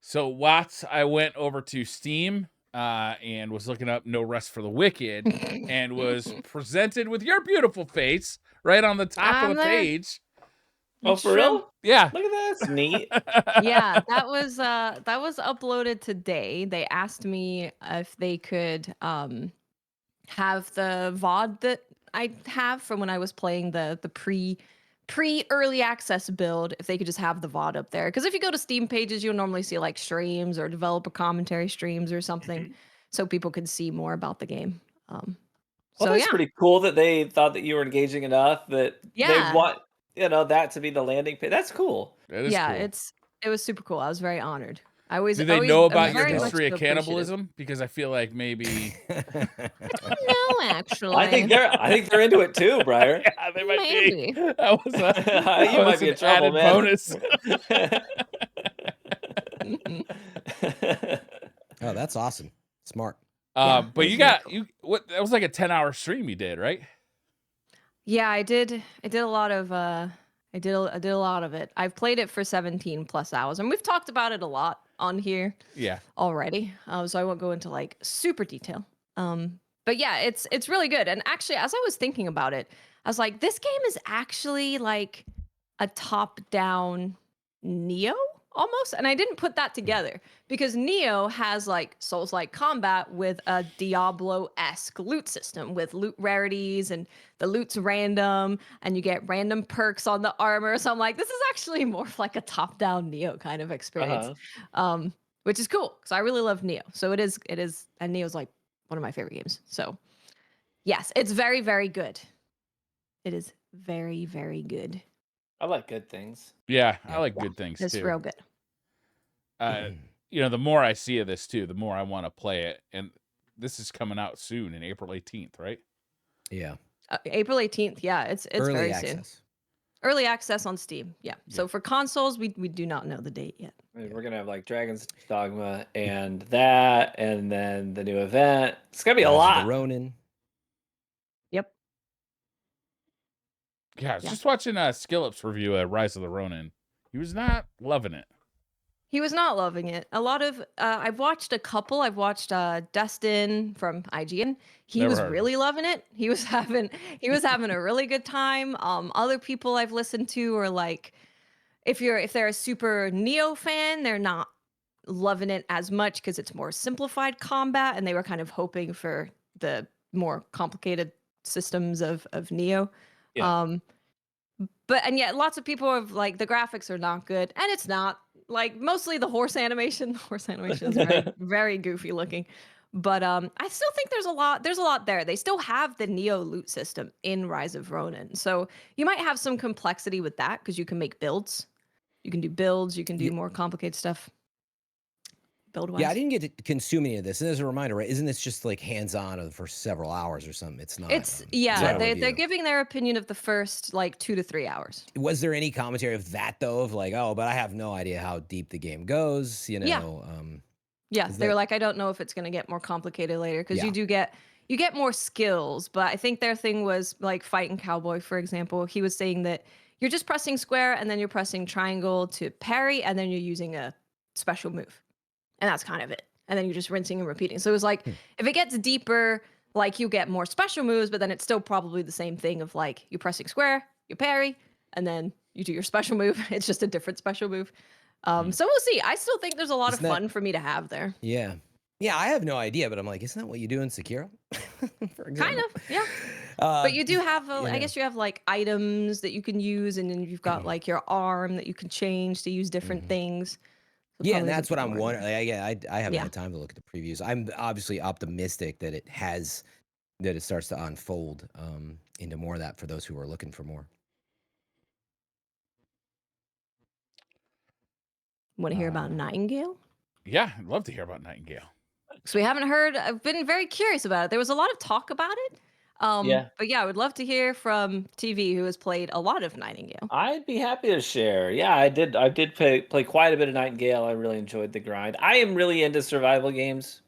So, Watts, I went over to Steam and was looking up No Rest for the Wicked and was presented with your beautiful face right on the top of the page. Oh, for real? Yeah. Look at that. That's neat. Yeah, that was uploaded today. They asked me if they could have the VOD that I have from when I was playing the pre-early access build, if they could just have the VOD up there. Because if you go to Steam pages, you'll normally see like streams or developer commentary streams or something, so people could see more about the game. That's pretty cool that they thought that you were engaging enough that they want that to be the landing page. That's cool. That is cool. It was super cool. I was very honored. Do they know about your history of cannibalism? Because I feel like maybe. No, actually. I think they're into it too, Briar. Yeah, they might Maybe. be. That was you might be in trouble, man. Bonus. Oh, that's awesome. Smart. But that was like a 10-hour stream you did, right? Yeah, I did a lot of I did a lot of it. I've played it for 17 plus hours, and we've talked about it a lot on here. Yeah. Already. So I won't go into like super detail. But yeah, it's really good. And actually, as I was thinking about it, I was like, this game is actually like a top-down Neo almost. And I didn't put that together because Neo has like Souls-like combat with a Diablo-esque loot system with loot rarities, and the loot's random and you get random perks on the armor. So I'm like, this is actually more of like a top-down Neo kind of experience. Which is cool because I really love Neo. So it is, and Neo's like one of my favorite games. So yes, it's very, very good. It is very, very good. I like good things. Yeah, I like good things it's too. It's real good. The more I see of this too, the more I want to play it. And this is coming out soon in April 18th, right? Yeah. April 18th. Yeah, it's early very access. soon. Early access on Steam. Yeah. So for consoles, we do not know the date yet. We're gonna have like Dragon's Dogma and that, and then the new event. It's gonna be a lot. The Ronin. Yep. Yeah, I was Yeah. just watching Skillup's review of Rise of the Ronin. He was not loving it. He was not loving it. A lot of I've watched a couple. I've watched Destin from IGN. He Never was heard of him. really loving it. He was having a really good time. Other people I've listened to are like, if they're a super Neo fan, they're not loving it as much because it's more simplified combat, and they were kind of hoping for the more complicated systems of Neo. Yeah. And yet lots of people have like the graphics are not good, and it's not like mostly the horse animation. The horse animation is very very goofy looking, but I still think there's a lot there. They still have the Neo loot system in Rise of Ronin, so you might have some complexity with that because you can make builds. You can do builds. You can do more complicated stuff. Build-wise. Yeah, I didn't get to consume any of this. And as a reminder, right, isn't this just like hands-on for several hours or something? It's not. It's it's not a they're review. giving their opinion of the first like 2 to 3 hours. Was there any commentary of that though? Of like, oh, but I have no idea how deep the game goes. You know. Yeah, Is they're that- like, I don't know if it's going to get more complicated later because Yeah. you get more skills. But I think their thing was like fighting Cowboy, for example. He was saying that you're just pressing square and then you're pressing triangle to parry and then you're using a special move, and that's kind of it. And then you're just rinsing and repeating. So it was like, if it gets deeper, like you get more special moves, but then it's still probably the same thing of like you're pressing square, you parry, and then you do your special move. It's just a different special move. So we'll see. I still think there's a lot Isn't of that- fun for me to have there. Yeah. Yeah, I have no idea, but I'm like, isn't that what you do in Sekiro? For Kind example? of, yeah. Uh, But you do have, you I know. guess you have like items that you can use, and then you've got like your arm that you can change to use different things. So Yeah, probably and there's a that's what bit I'm more wondering. there. Like, I haven't Yeah. had time to look at the previews. I'm obviously optimistic that it starts to unfold into more of that for those who are looking for more. Want to hear about Uh, Nightingale? Yeah, I'd love to hear about Nightingale. So we haven't heard. I've been very curious about it. There was a lot of talk about it. Yeah. But yeah, I would love to hear from TV, who has played a lot of Nightingale. I'd be happy to share. Yeah, I did play quite a bit of Nightingale. I really enjoyed the grind. I am really into survival games.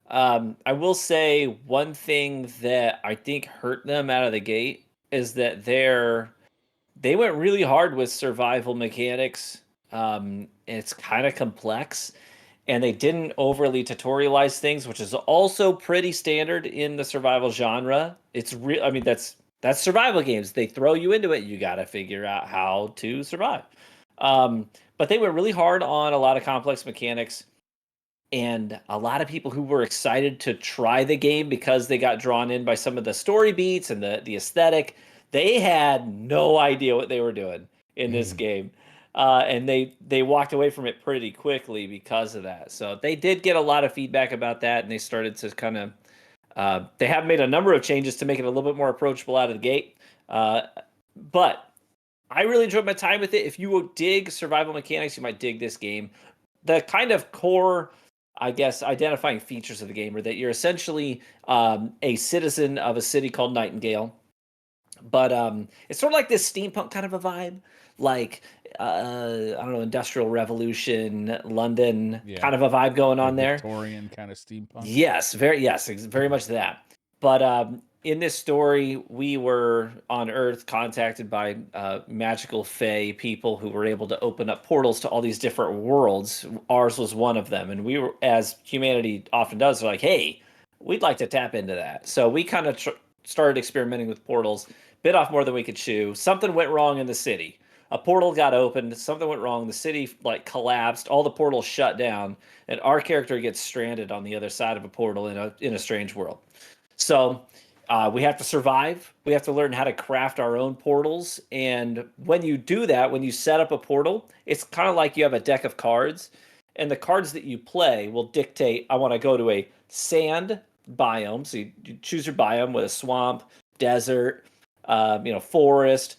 I will say one thing that I think hurt them out of the gate is that they went really hard with survival mechanics. It's kind of complex, and they didn't overly tutorialize things, which is also pretty standard in the survival genre. It's real. I mean, that's survival games. They throw you into it. You got to figure out how to survive. But they went really hard on a lot of complex mechanics, and a lot of people who were excited to try the game because they got drawn in by some of the story beats and the aesthetic. They had no idea what they were doing in this game. And they walked away from it pretty quickly because of that. So they did get a lot of feedback about that, and they started to kind of they have made a number of changes to make it a little bit more approachable out of the gate. But I really enjoyed my time with it. If you dig survival mechanics, you might dig this game. The kind of core, I guess, identifying features of the game are that you're essentially a citizen of a city called Nightingale. But it's sort of like this steampunk kind of a vibe, like I don't know, Industrial Revolution, London kind of a vibe going on there. Victorian kind of steampunk. Yes, very much that. But in this story, we were on Earth contacted by magical fae people who were able to open up portals to all these different worlds. Ours was one of them, and we were, as humanity often does, like, hey, we'd like to tap into that. So we kind of started experimenting with portals. Bit off more than we could chew. Something went wrong in the city. A portal got opened. Something went wrong. The city like collapsed. All the portals shut down, and our character gets stranded on the other side of a portal in a strange world. So we have to survive. We have to learn how to craft our own portals. And when you do that, when you set up a portal, it's kind of like you have a deck of cards, and the cards that you play will dictate. I want to go to a sand biome. So you choose your biome with a swamp, desert, forest.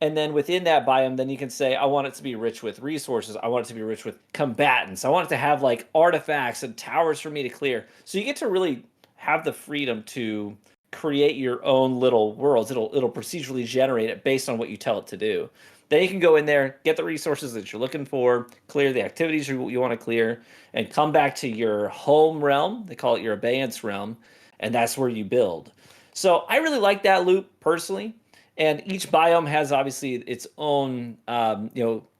And then within that biome, then you can say, I want it to be rich with resources. I want it to be rich with combatants. I want it to have like artifacts and towers for me to clear. So you get to really have the freedom to create your own little worlds. It'll procedurally generate it based on what you tell it to do. Then you can go in there, get the resources that you're looking for, clear the activities you want to clear, and come back to your home realm. They call it your abeyance realm, and that's where you build. So I really like that loop personally. And each biome has obviously its own,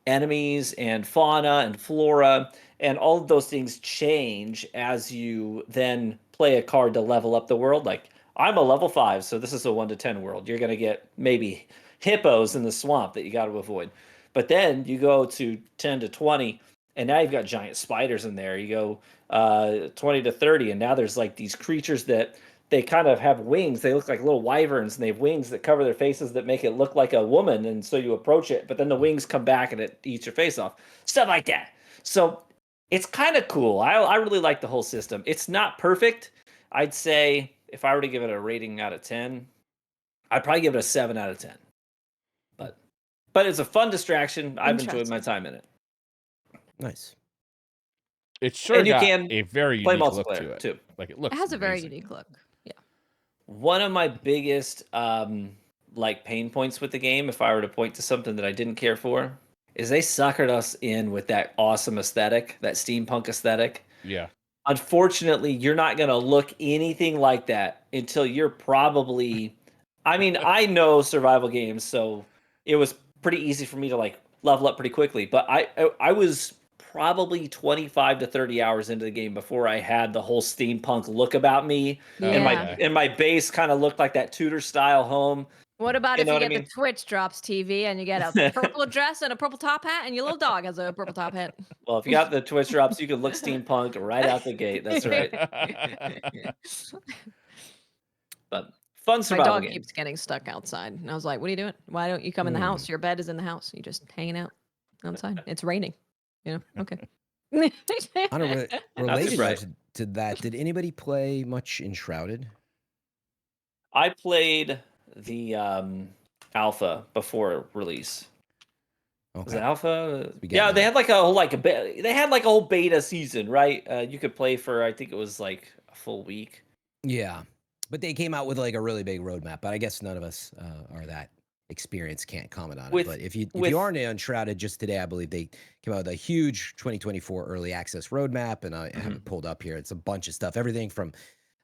enemies and fauna and flora, and all of those things change as you then play a card to level up the world. Like I'm a level 5, so this is a 1 to 10 world. You're gonna get maybe hippos in the swamp that you got to avoid, but then you go to 10 to 20, and now you've got giant spiders in there. You go 20 to 30, and now there's like these creatures that they kind of have wings. They look like little wyverns, and they have wings that cover their faces that make it look like a woman. And so you approach it, but then the wings come back and it eats your face off. Stuff like that. So it's kind of cool. I really like the whole system. It's not perfect. I'd say if I were to give it a rating out of 10, I'd probably give it a 7 out of 10. But it's a fun distraction. I've enjoyed my time in it. Nice. It sure And you got can a very play unique look multiplayer to it. too. Like it looks. It has a very amazing. unique look. Yeah. One of my biggest like pain points with the game, if I were to point to something that I didn't care for, is they suckered us in with that awesome aesthetic, that steampunk aesthetic. Yeah. Unfortunately, you're not going to look anything like that until you're probably, I mean, I know survival games, so it was pretty easy for me to like level up pretty quickly, but I was probably 25 to 30 hours into the game before I had the whole steampunk look about me. Yeah. And my base kind of looked like that Tudor style home. What about if know you what I get mean? the Twitch drops TV and you get a purple dress and a purple top hat, and your little dog has a purple top hat? Well, if you got the Twitch drops, you can look steampunk right out the gate. That's right. But fun My survival dog game. keeps getting stuck outside, and I was like, "What are you doing? Why don't you come in the house? Your bed is in the house. You just hanging out outside. It's raining. You know? Okay." On a related right. note to that, did anybody play much Enshrouded? I played the alpha before release. Was it Okay. alpha? We get Yeah, they that. had like a whole they had like a whole beta season, right? You could play for I think it was like a full week. Yeah, but they came out with like a really big roadmap. But I guess none of us are that experienced, can't comment on it. But if you are Unshrouded, just today, I believe they came out with a huge 2024 early access roadmap, and I have it pulled up here. It's a bunch of stuff, everything from,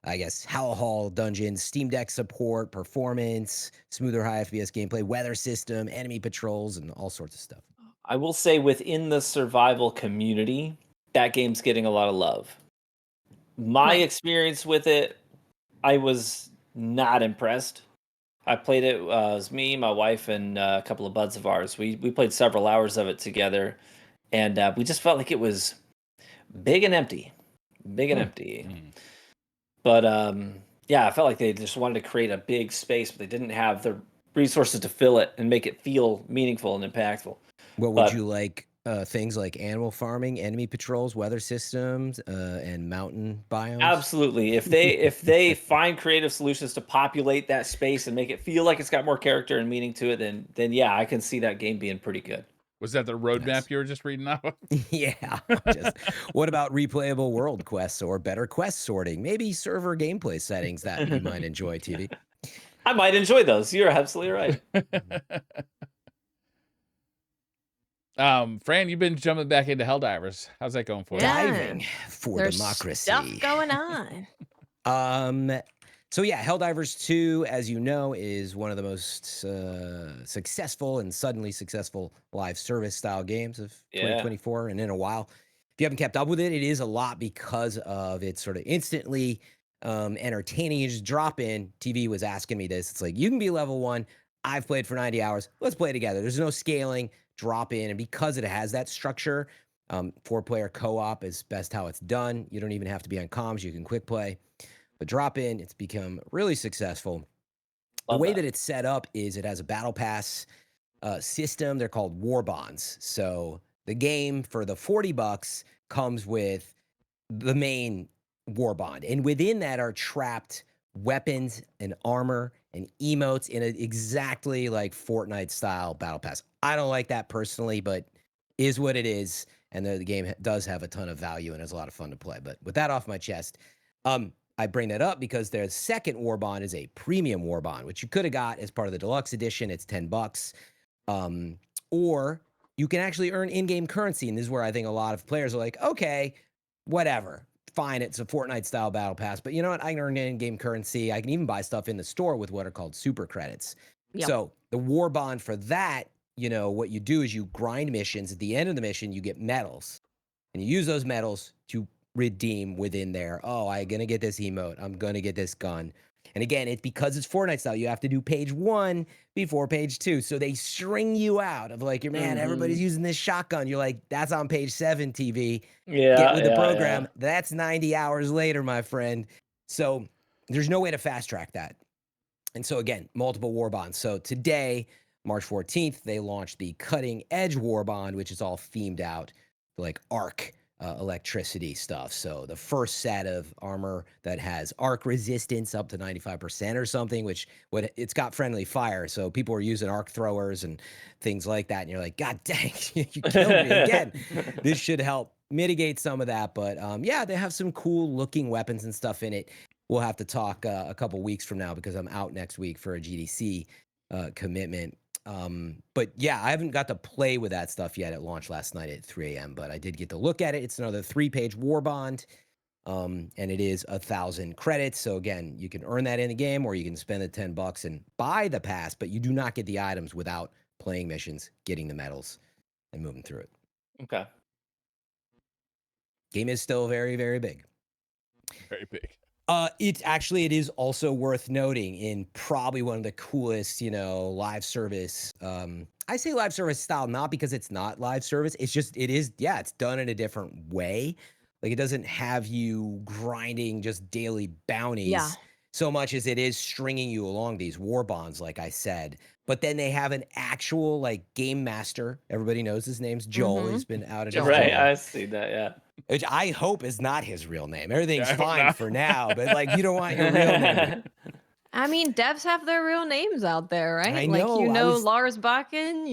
I guess, Howl Hall dungeons, Steam Deck support, performance, smoother high FPS gameplay, weather system, enemy patrols, and all sorts of stuff. I will say within the survival community, that game's getting a lot of love. My experience with it, I was not impressed. I played it, it was me, my wife, and a couple of buds of ours. We played several hours of it together, and we just felt like it was big and empty. Big and empty. But yeah, I felt like they just wanted to create a big space, but they didn't have the resources to fill it and make it feel meaningful and impactful. What would you like? Things like animal farming, enemy patrols, weather systems, and mountain biomes. Absolutely. If they find creative solutions to populate that space and make it feel like it's got more character and meaning to it, then yeah, I can see that game being pretty good. Was that the roadmap you were just reading out? Yeah. What about replayable world quests or better quest sorting? Maybe server gameplay settings that you might enjoy, TV. I might enjoy those. You're absolutely right. Fran, you've been jumping back into Helldivers. How's that going for you? Diving for There's democracy. stuff going on. So yeah, Helldivers 2, as you know, is one of the most successful and suddenly successful live service style games of 2024 and in a while. If you haven't kept up with it, it is a lot because of its sort of instantly entertaining. You just drop in. TV was asking me this. It's like, you can be level 1. I've played for 90 hours. Let's play together. There's no scaling. Drop in. And because it has that structure, 4-player co-op is best how it's done. You don't even have to be on comms. You can quick play. But drop in, it's become really successful. The way that it's set up is it has a battle pass system. They're called Warbonds. So the game for the $40 comes with the main Warbond. And within that are trapped weapons and armor and emotes in an exactly like Fortnite style battle pass. I don't like that personally, but is what it is. And the game does have a ton of value and is a lot of fun to play. But with that off my chest, I bring that up because their second Warbond is a premium Warbond, which you could have got as part of the deluxe edition. It's $10. Or you can actually earn in-game currency. And this is where I think a lot of players are like, okay, whatever. Fine, it's a Fortnite style battle pass, but you know what? I can earn in-game currency. I can even buy stuff in the store with what are called super credits. Yep. So the war bond for that, what you do is you grind missions. At the end of the mission, you get medals, and you use those medals to redeem within there. Oh, I'm gonna get this emote. I'm gonna get this gun. And again, it's because it's Fortnite style. You have to do page 1 before page 2. So they string you out of like, man, everybody's using this shotgun. You're like, that's on page 7, TV. Get with the program. That's 90 hours later, my friend. So there's no way to fast track that. And so again, multiple war bonds. So today, March 14th, they launched the Cutting Edge War Bond, which is all themed out like arc electricity stuff. So the first set of armor that has arc resistance up to 95% or something, which it's got friendly fire. So people are using arc throwers and things like that. And you're like, God dang, you killed me again. This should help mitigate some of that. But yeah, they have some cool looking weapons and stuff in it. We'll have to talk a couple weeks from now because I'm out next week for a GDC commitment. But yeah, I haven't got to play with that stuff yet. It launched last night at 3 a.m., but I did get to look at it. It's another 3-page war bond, and it is 1,000 credits. So again, you can earn that in the game, or you can spend the $10 and buy the pass, but you do not get the items without playing missions, getting the medals, and moving through it. Okay. Game is still very, very big. Very big. It is also worth noting in probably one of the coolest, live service. I say live service style, not because it's not live service. It's just, it's done in a different way. Like it doesn't have you grinding just daily bounties so much as it is stringing you along these war bonds, like I said. But then they have an actual game master. Everybody knows his name's Joel. He's been outed. Right, I see that, yeah. Which I hope is not his real name. Everything's fine for now, but you don't want your real name. I mean, devs have their real names out there, right? I know. Lars Bakken,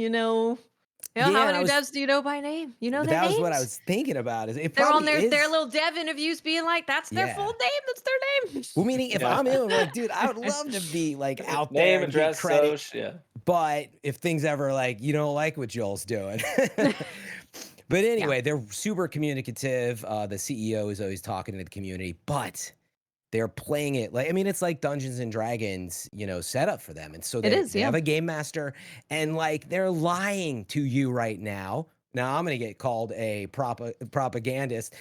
how many devs do you know by name? You know their names? That was what I was thinking about. They're on their little dev interviews being like, that's their full name, that's their name. Well, meaning if I'm in, like, dude, I would love to be out there. Name, address, credit. Yeah. But if things ever you don't like what Joel's doing. But anyway, they're super communicative. The CEO is always talking to the community, but they're playing it it's like Dungeons and Dragons, set up for them. And so they have a game master, and they're lying to you right now. Now I'm going to get called a propagandist.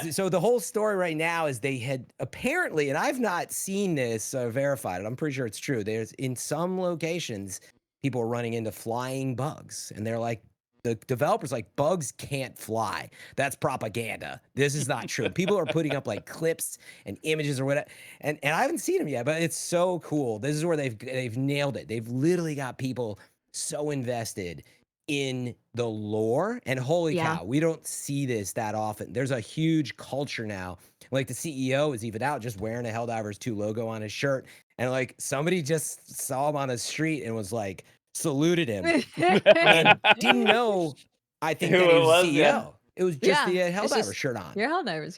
So the whole story right now is they had apparently, and I've not seen this verified, I'm pretty sure it's true. There's in some locations, people are running into flying bugs, and they're like, the developer's like, bugs can't fly. That's propaganda. This is not true. People are putting up clips and images or whatever. And I haven't seen them yet, but it's so cool. This is where they've nailed it. They've literally got people so invested in the lore, and holy cow, we don't see this that often. There's a huge culture now. The CEO is even out just wearing a Helldivers 2 logo on his shirt. And somebody just saw him on the street and was like, saluted him and didn't know, I think, that he was the CEO. Yeah. It was just the Helldivers shirt on. Your Helldivers,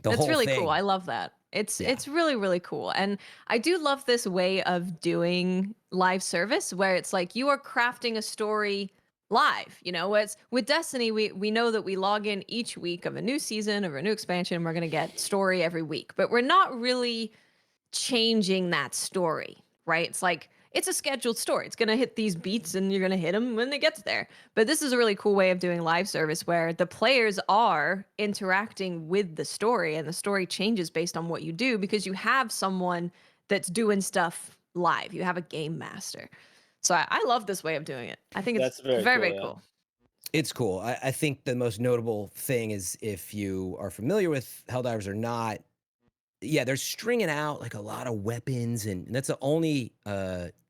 That's really cool. I love that. It's really, really cool. And I do love this way of doing live service where it's you are crafting a story live. It's with Destiny, we know that we log in each week of a new season, of a new expansion, and we're going to get story every week. But we're not really changing that story, right? It's a scheduled story. It's going to hit these beats and you're going to hit them when it gets there. But this is a really cool way of doing live service where the players are interacting with the story, and the story changes based on what you do because you have someone that's doing stuff live. You have a game master. So I love this way of doing it. I think it's very cool. It's cool. I think the most notable thing is, if you are familiar with Helldivers or not, they're stringing out a lot of weapons, and that's the only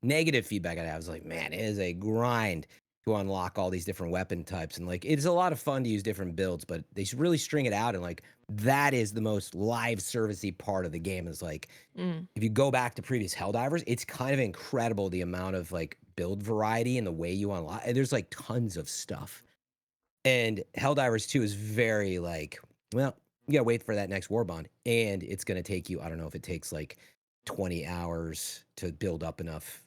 negative feedback I have. Is man, it is a grind to unlock all these different weapon types, and it's a lot of fun to use different builds, but they really string it out, and that is the most live servicey part of the game. Is if you go back to previous Helldivers, it's kind of incredible the amount of build variety and the way you unlock. There's tons of stuff, and Helldivers 2 is very well, you gotta wait for that next war bond, and it's gonna take you, I don't know if it takes 20 hours to build up enough.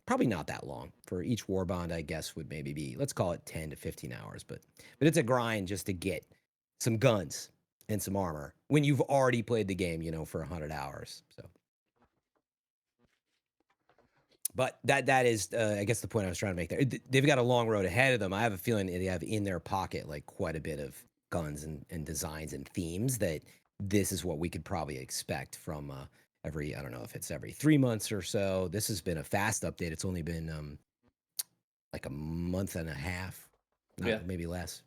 Probably not that long. For each war bond, I guess would maybe be, let's call it 10 to 15 hours, but it's a grind just to get some guns and some armor when you've already played the game, for 100 hours. So but that is, I guess, the point I was trying to make there. They've got a long road ahead of them. I have a feeling they have in their pocket like quite a bit of guns and designs and themes that this is what we could probably expect from every, I don't know if it's every 3 months or so. This has been a fast update. It's only been like a month and a half, maybe less.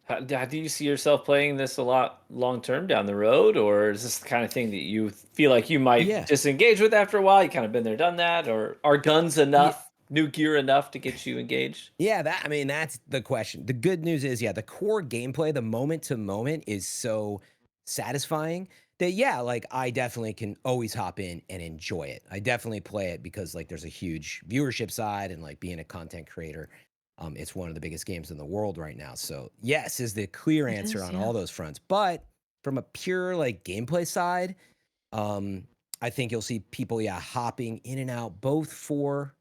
How do you see yourself playing this a lot long term down the road, or is this the kind of thing that you feel like you might disengage with after a while? You kind of been there, done that, or are guns enough, new gear enough to get you engaged? Yeah, that's the question. The good news is, the core gameplay, the moment to moment is so satisfying that like I definitely can always hop in and enjoy it. I definitely play it because like there's a huge viewership side and like being a content creator. It's one of the biggest games in the world right now. So yes is the clear answer on all those fronts. But from a pure like gameplay side, I think you'll see people hopping in and out both for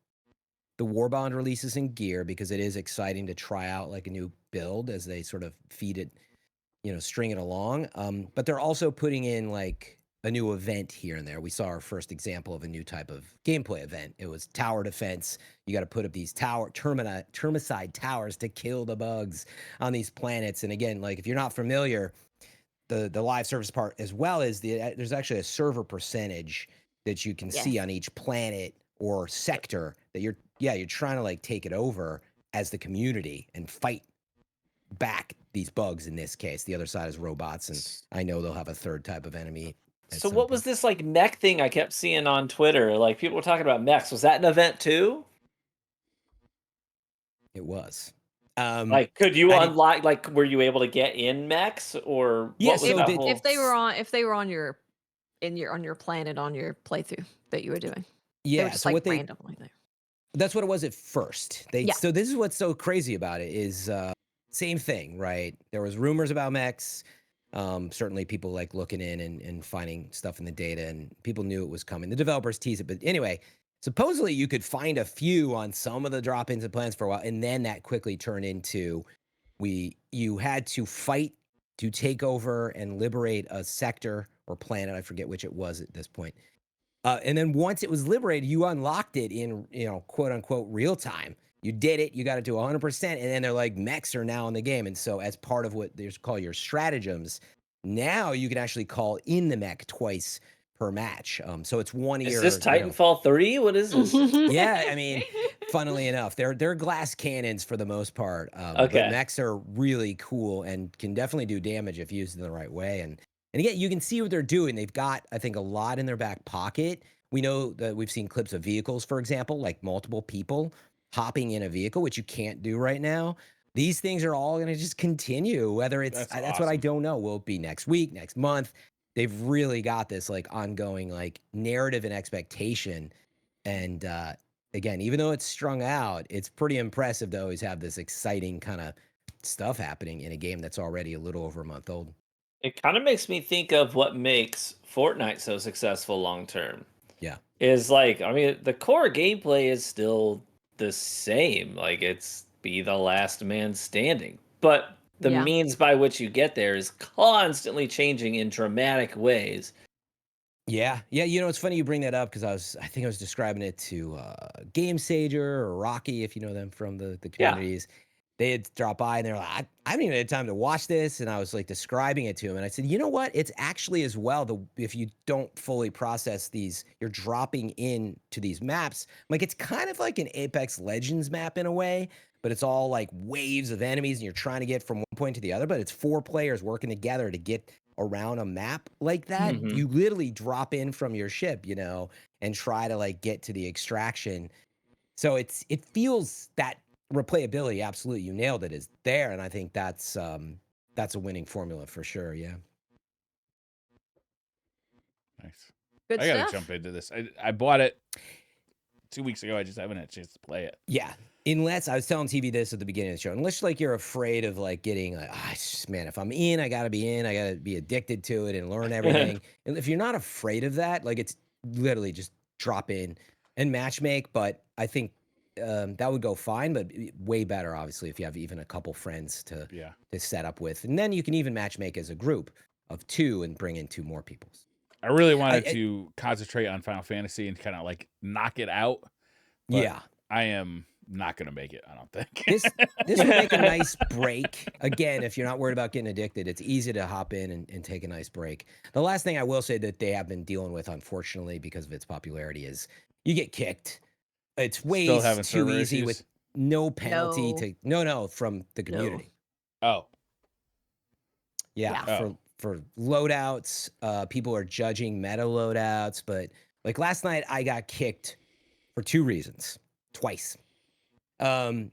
the Warbond releases and gear, because it is exciting to try out like a new build as they sort of feed it, string it along. But they're also putting in like a new event here and there. We saw our first example of a new type of gameplay event. It was tower defense. You got to put up these termicide towers to kill the bugs on these planets. And again, like if you're not familiar, the live service part as well is there's actually a server percentage that you can see on each planet or sector that you're trying to like take it over as the community and fight back these bugs. In this case, the other side is robots, and I know they'll have a third type of enemy. So what was this like mech thing I kept seeing on Twitter? Like people were talking about mechs. Was that an event too? It was. Like, could you unlock? Like, were you able to get in mechs, or if they were on your planet on your playthrough that you were doing? Yeah. Just, so like, what they randomly there. That's what it was at first. So this is what's so crazy about it is same thing, right? There was rumors about mechs. Certainly people like looking in and finding stuff in the data, and people knew it was coming. The developers teased it, but anyway, supposedly you could find a few on some of the drop-ins and plans for a while, and then that quickly turned into you had to fight to take over and liberate a sector or planet. I forget which it was at this point. And then once it was liberated, you unlocked it in, quote unquote, real time. You did it. You got it to 100%. And then they're like, mechs are now in the game. And so as part of what they call your stratagems, now you can actually call in the mech twice per match. So it's 1 year. Is this Titanfall 3? What is this? Yeah, I mean, funnily enough, they're glass cannons for the most part. But mechs are really cool and can definitely do damage if used in the right way. And again, you can see what they're doing. They've got, I think, a lot in their back pocket. We know that we've seen clips of vehicles, for example, like multiple people hopping in a vehicle, which you can't do right now. These things are all going to just continue, whether it's, that's what I don't know. Will it be next week, next month? They've really got this like ongoing like narrative and expectation. And again, even though it's strung out, it's pretty impressive to always have this exciting kind of stuff happening in a game that's already a little over a month old. It kind of makes me think of what makes Fortnite so successful long term. Yeah. Is like, I mean, the core gameplay is still the same. Like, it's be the last man standing. But the means by which you get there is constantly changing in dramatic ways. Yeah. It's funny you bring that up because I think I was describing it to Game Sager or Rocky, if you know them from the communities. Yeah. They had dropped by and they're like, I haven't even had time to watch this. And I was like describing it to him. And I said, you know what? It's actually as well, if you don't fully process these, you're dropping into these maps. Like, it's kind of like an Apex Legends map in a way, but it's all like waves of enemies and you're trying to get from one point to the other, but it's 4 players working together to get around a map like that. Mm-hmm. You literally drop in from your ship, and try to like get to the extraction. So it feels that replayability, absolutely, you nailed it, is there, and I think that's a winning formula for sure. Yeah. Nice. Good I gotta stuff. jump into this. I bought it 2 weeks ago. I just haven't had a chance to play it. Yeah. Unless I was telling TV this at the beginning of the show, unless like you're afraid of like getting like, man, if I'm in, I gotta be addicted to it and learn everything. And if you're not afraid of that, like, it's literally just drop in and matchmake. But I think that would go fine, but way better, obviously, if you have even a couple friends to set up with. And then you can even matchmake as a group of 2 and bring in 2 more people. I really wanted to concentrate on Final Fantasy and kind of like knock it out but Yeah. I am not going to make it, I don't think. This would make a nice break. Again, if you're not worried about getting addicted, it's easy to hop in and take a nice break. The last thing I will say that they have been dealing with, unfortunately, because of its popularity, is you get kicked. It's way Still having too server easy issues? with no penalty No. to from the community. Oh, Yeah, Yeah. for loadouts, people are judging meta loadouts, but like last night I got kicked for 2 reasons, twice. The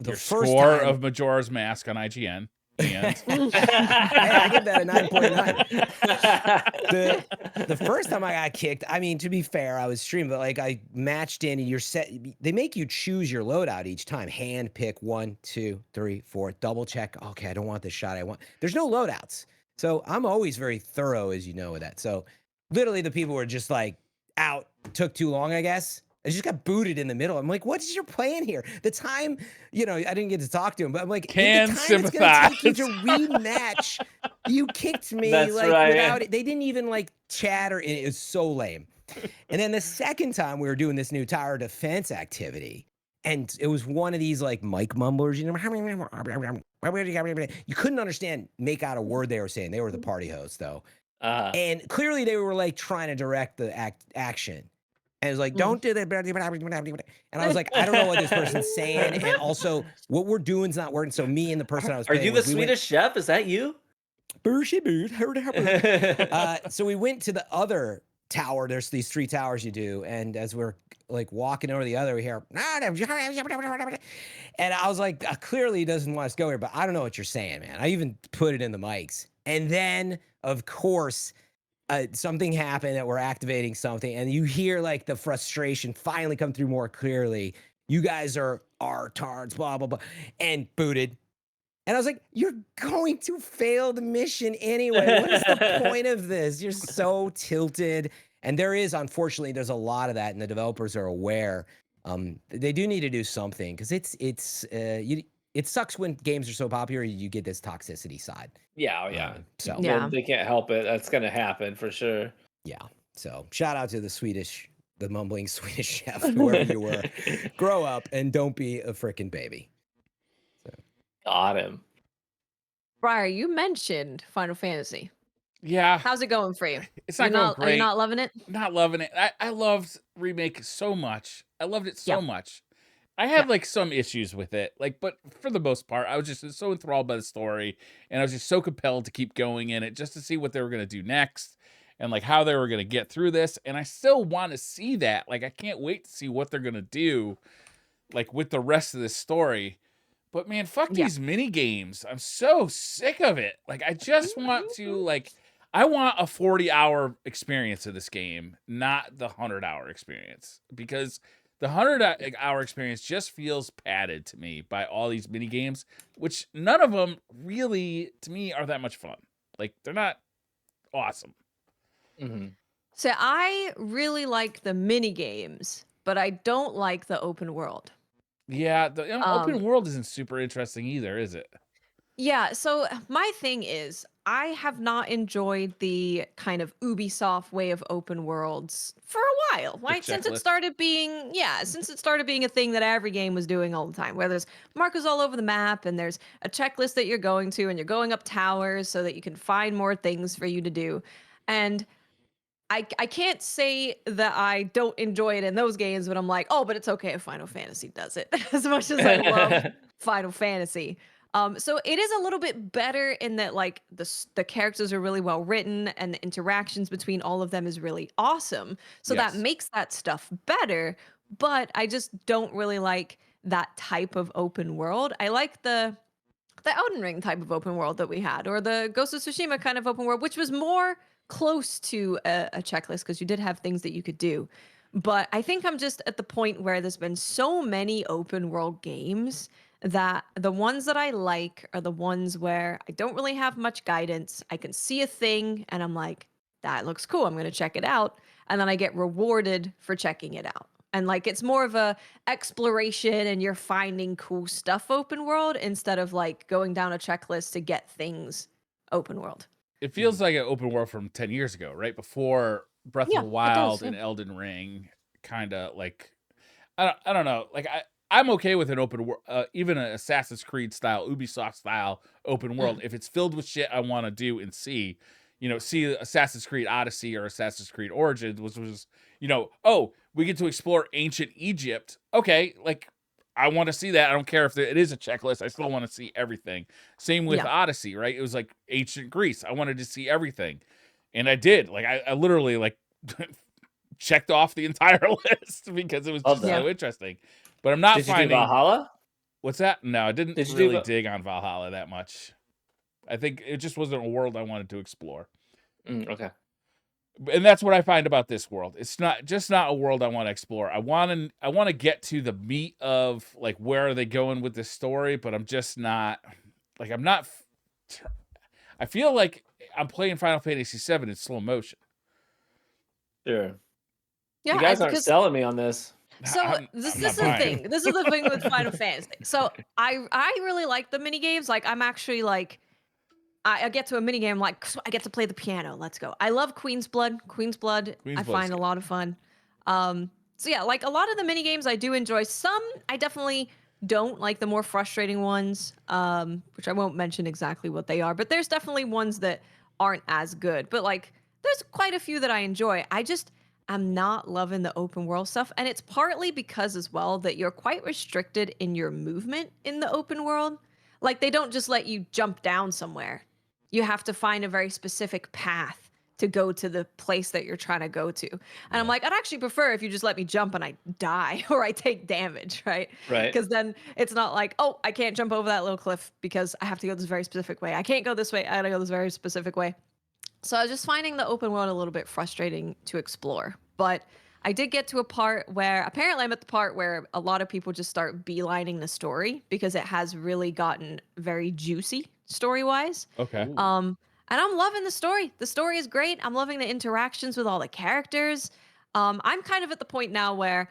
your first score time, of Majora's Mask on IGN. And hey, I give that a 9.9. The first time I got kicked, I mean, to be fair, I was streaming, but like I matched in and you're set. They make you choose your loadout each time. Hand pick 1, 2, 3, 4, double check. Okay, I don't want this shot. There's no loadouts. So I'm always very thorough, as you know, with that. So literally the people were just like out, took too long, I guess. I just got booted in the middle. I'm like, what is your plan here? The time, I didn't get to talk to him, but I'm like, Can the time it's gonna take you to sympathize. rematch, you kicked me. That's like right. without it. They didn't even like chat or it was so lame. And then the second time we were doing this new tower defense activity, and it was one of these like mic mumblers, you couldn't make out a word they were saying. They were the party host though. And clearly they were like trying to direct the action. And it was like, don't do that. And I was like, I don't know what this person's saying. And also, what we're doing is not working. So me and the person I was Are playing you the with, Swedish chef? Is that you? So we went to the other tower. There's these 3 towers you do. And as we're like walking over the other, we hear, and I was like, clearly he doesn't want us to go here, but I don't know what you're saying, man. I even put it in the mics. And then, of course, something happened that we're activating something, and you hear like the frustration finally come through more clearly. You guys are tards, blah, blah, blah, and booted. And I was like, you're going to fail the mission anyway. What is the point of this? You're so tilted. And unfortunately, there's a lot of that, and the developers are aware. They do need to do something, because it sucks when games are so popular, you get this toxicity side. Yeah. So Yeah. They can't help it. That's going to happen for sure. yeah. So shout out to the mumbling Swedish chef, whoever you were. Grow up and don't be a freaking baby. Got him. Briar, you mentioned Final Fantasy. yeah, How's it going for you? it's not going great. Are you not loving it? Not loving it. I loved Remake so much. I loved it so Yeah. much. I had like some issues with it, but for the most part, I was just so enthralled by the story, and I was just so compelled to keep going in it just to see what they were going to do next, and like how they were going to get through this. And I still want to see that. Like, I can't wait to see what they're going to do, like with the rest of this story. But man, fuck these mini games. I'm so sick of it. Like, I just want to I want a 40-hour experience of this game, not the 100-hour experience, because the 100-hour experience just feels padded to me by all these mini games, which none of them really, to me, are that much fun. Like, they're not awesome. Mm-hmm. So I really like the mini games, but I don't like the open world. Yeah, the open world isn't super interesting either, is it? Yeah, so my thing is, I have not enjoyed the kind of Ubisoft way of open worlds for a while, right? Since it checklist. started being, since it started being a thing that every game was doing all the time, where there's markers all over the map and there's a checklist that you're going to, and you're going up towers so that you can find more things for you to do. And I can't say that I don't enjoy it in those games, but I'm like, oh, but it's okay if Final Fantasy does it, as much as I love Final Fantasy. So it is a little bit better in that, like, the characters are really well written and the interactions between all of them is really awesome. So Yes. that makes that stuff better, but I just don't really like that type of open world. I like the Elden Ring type of open world that we had, or the Ghost of Tsushima kind of open world, which was more close to a checklist because you did have things that you could do. But I think I'm just at the point where there's been so many open world games that the ones that I like are the ones where I don't really have much guidance. I can see a thing and I'm like, that looks cool. I'm going to check it out. And then I get rewarded for checking it out. And like, it's more of a exploration and you're finding cool stuff open world instead of like going down a checklist to get things open world. It feels like an open world from 10 years ago, right? Before Breath of the Wild and Elden Ring, kind of like, I don't know. Like I'm okay with an open world, even an Assassin's Creed style, Ubisoft style open world, if it's filled with shit I want to do and see. You know, see Assassin's Creed Odyssey or Assassin's Creed Origins, which was, you know, oh, we get to explore ancient Egypt. Okay, like I want to see that. I don't care if it is a checklist. I still want to see everything. Same with Odyssey, right? It was like ancient Greece. I wanted to see everything, and I did. Like I literally like checked off the entire list because it was just so interesting. But I'm not Did finding you do Valhalla? What's that? No, I didn't Did you really dig on Valhalla that much. I think it just wasn't a world I wanted to explore. Okay. And that's what I find about this world. It's not a world I want to explore. I want to get to the meat of like where are they going with this story, but I'm just not like I feel like I'm playing Final Fantasy VII in slow motion. Sure. Yeah, you guys aren't selling me on this. So this is the thing. This is the thing with Final Fantasy. So I really like the mini games. Like I'm actually like I get to a mini game like I get to play the piano. Let's go. I love Queen's Blood. I find a lot of fun. So yeah, like a lot of the mini games I do enjoy. Some I definitely don't like, the more frustrating ones, which I won't mention exactly what they are, but there's definitely ones that aren't as good. But like there's quite a few that I enjoy. I'm not loving the open world stuff. And it's partly because as well that you're quite restricted in your movement in the open world. Like they don't just let you jump down somewhere. You have to find a very specific path to go to the place that you're trying to go to. And I'm like, I'd actually prefer if you just let me jump and I die or I take damage, right? Right. Because then it's not like, oh, I can't jump over that little cliff because I have to go this very specific way. I can't go this way. I gotta go this very specific way. So I was just finding the open world a little bit frustrating to explore. But I did get to a part where apparently I'm at the part where a lot of people just start beelining the story because it has really gotten very juicy story-wise. Okay. And I'm loving the story. The story is great. I'm loving the interactions with all the characters. I'm kind of at the point now where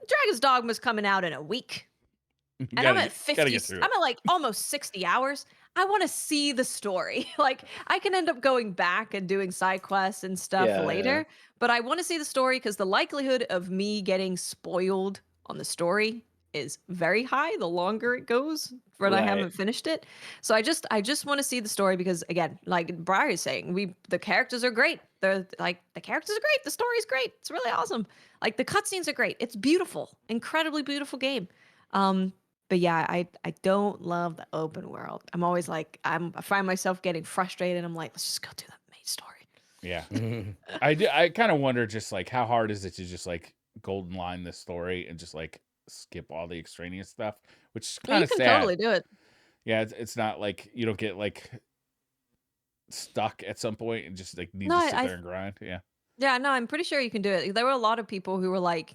Dragon's Dogma is coming out in a week. And I'm at 50. I'm at like almost 60 hours. I want to see the story. Like I can end up going back and doing side quests and stuff later, but I want to see the story because the likelihood of me getting spoiled on the story is very high the longer it goes when I haven't finished it. So I just want to see the story because again, like Briar is saying, the characters are great. The characters are great. The story's great. It's really awesome. Like the cutscenes are great. It's beautiful, incredibly beautiful game. But yeah, I don't love the open world. I'm always like, I find myself getting frustrated. I'm like, let's just go do the main story. Yeah. I kind of wonder just like how hard is it to just like golden line this story and just like skip all the extraneous stuff, which is kind of sad. You can totally do it. Yeah, it's not like you don't get like stuck at some point and just like need to sit there and grind. Yeah. Yeah, no, I'm pretty sure you can do it. There were a lot of people who were like,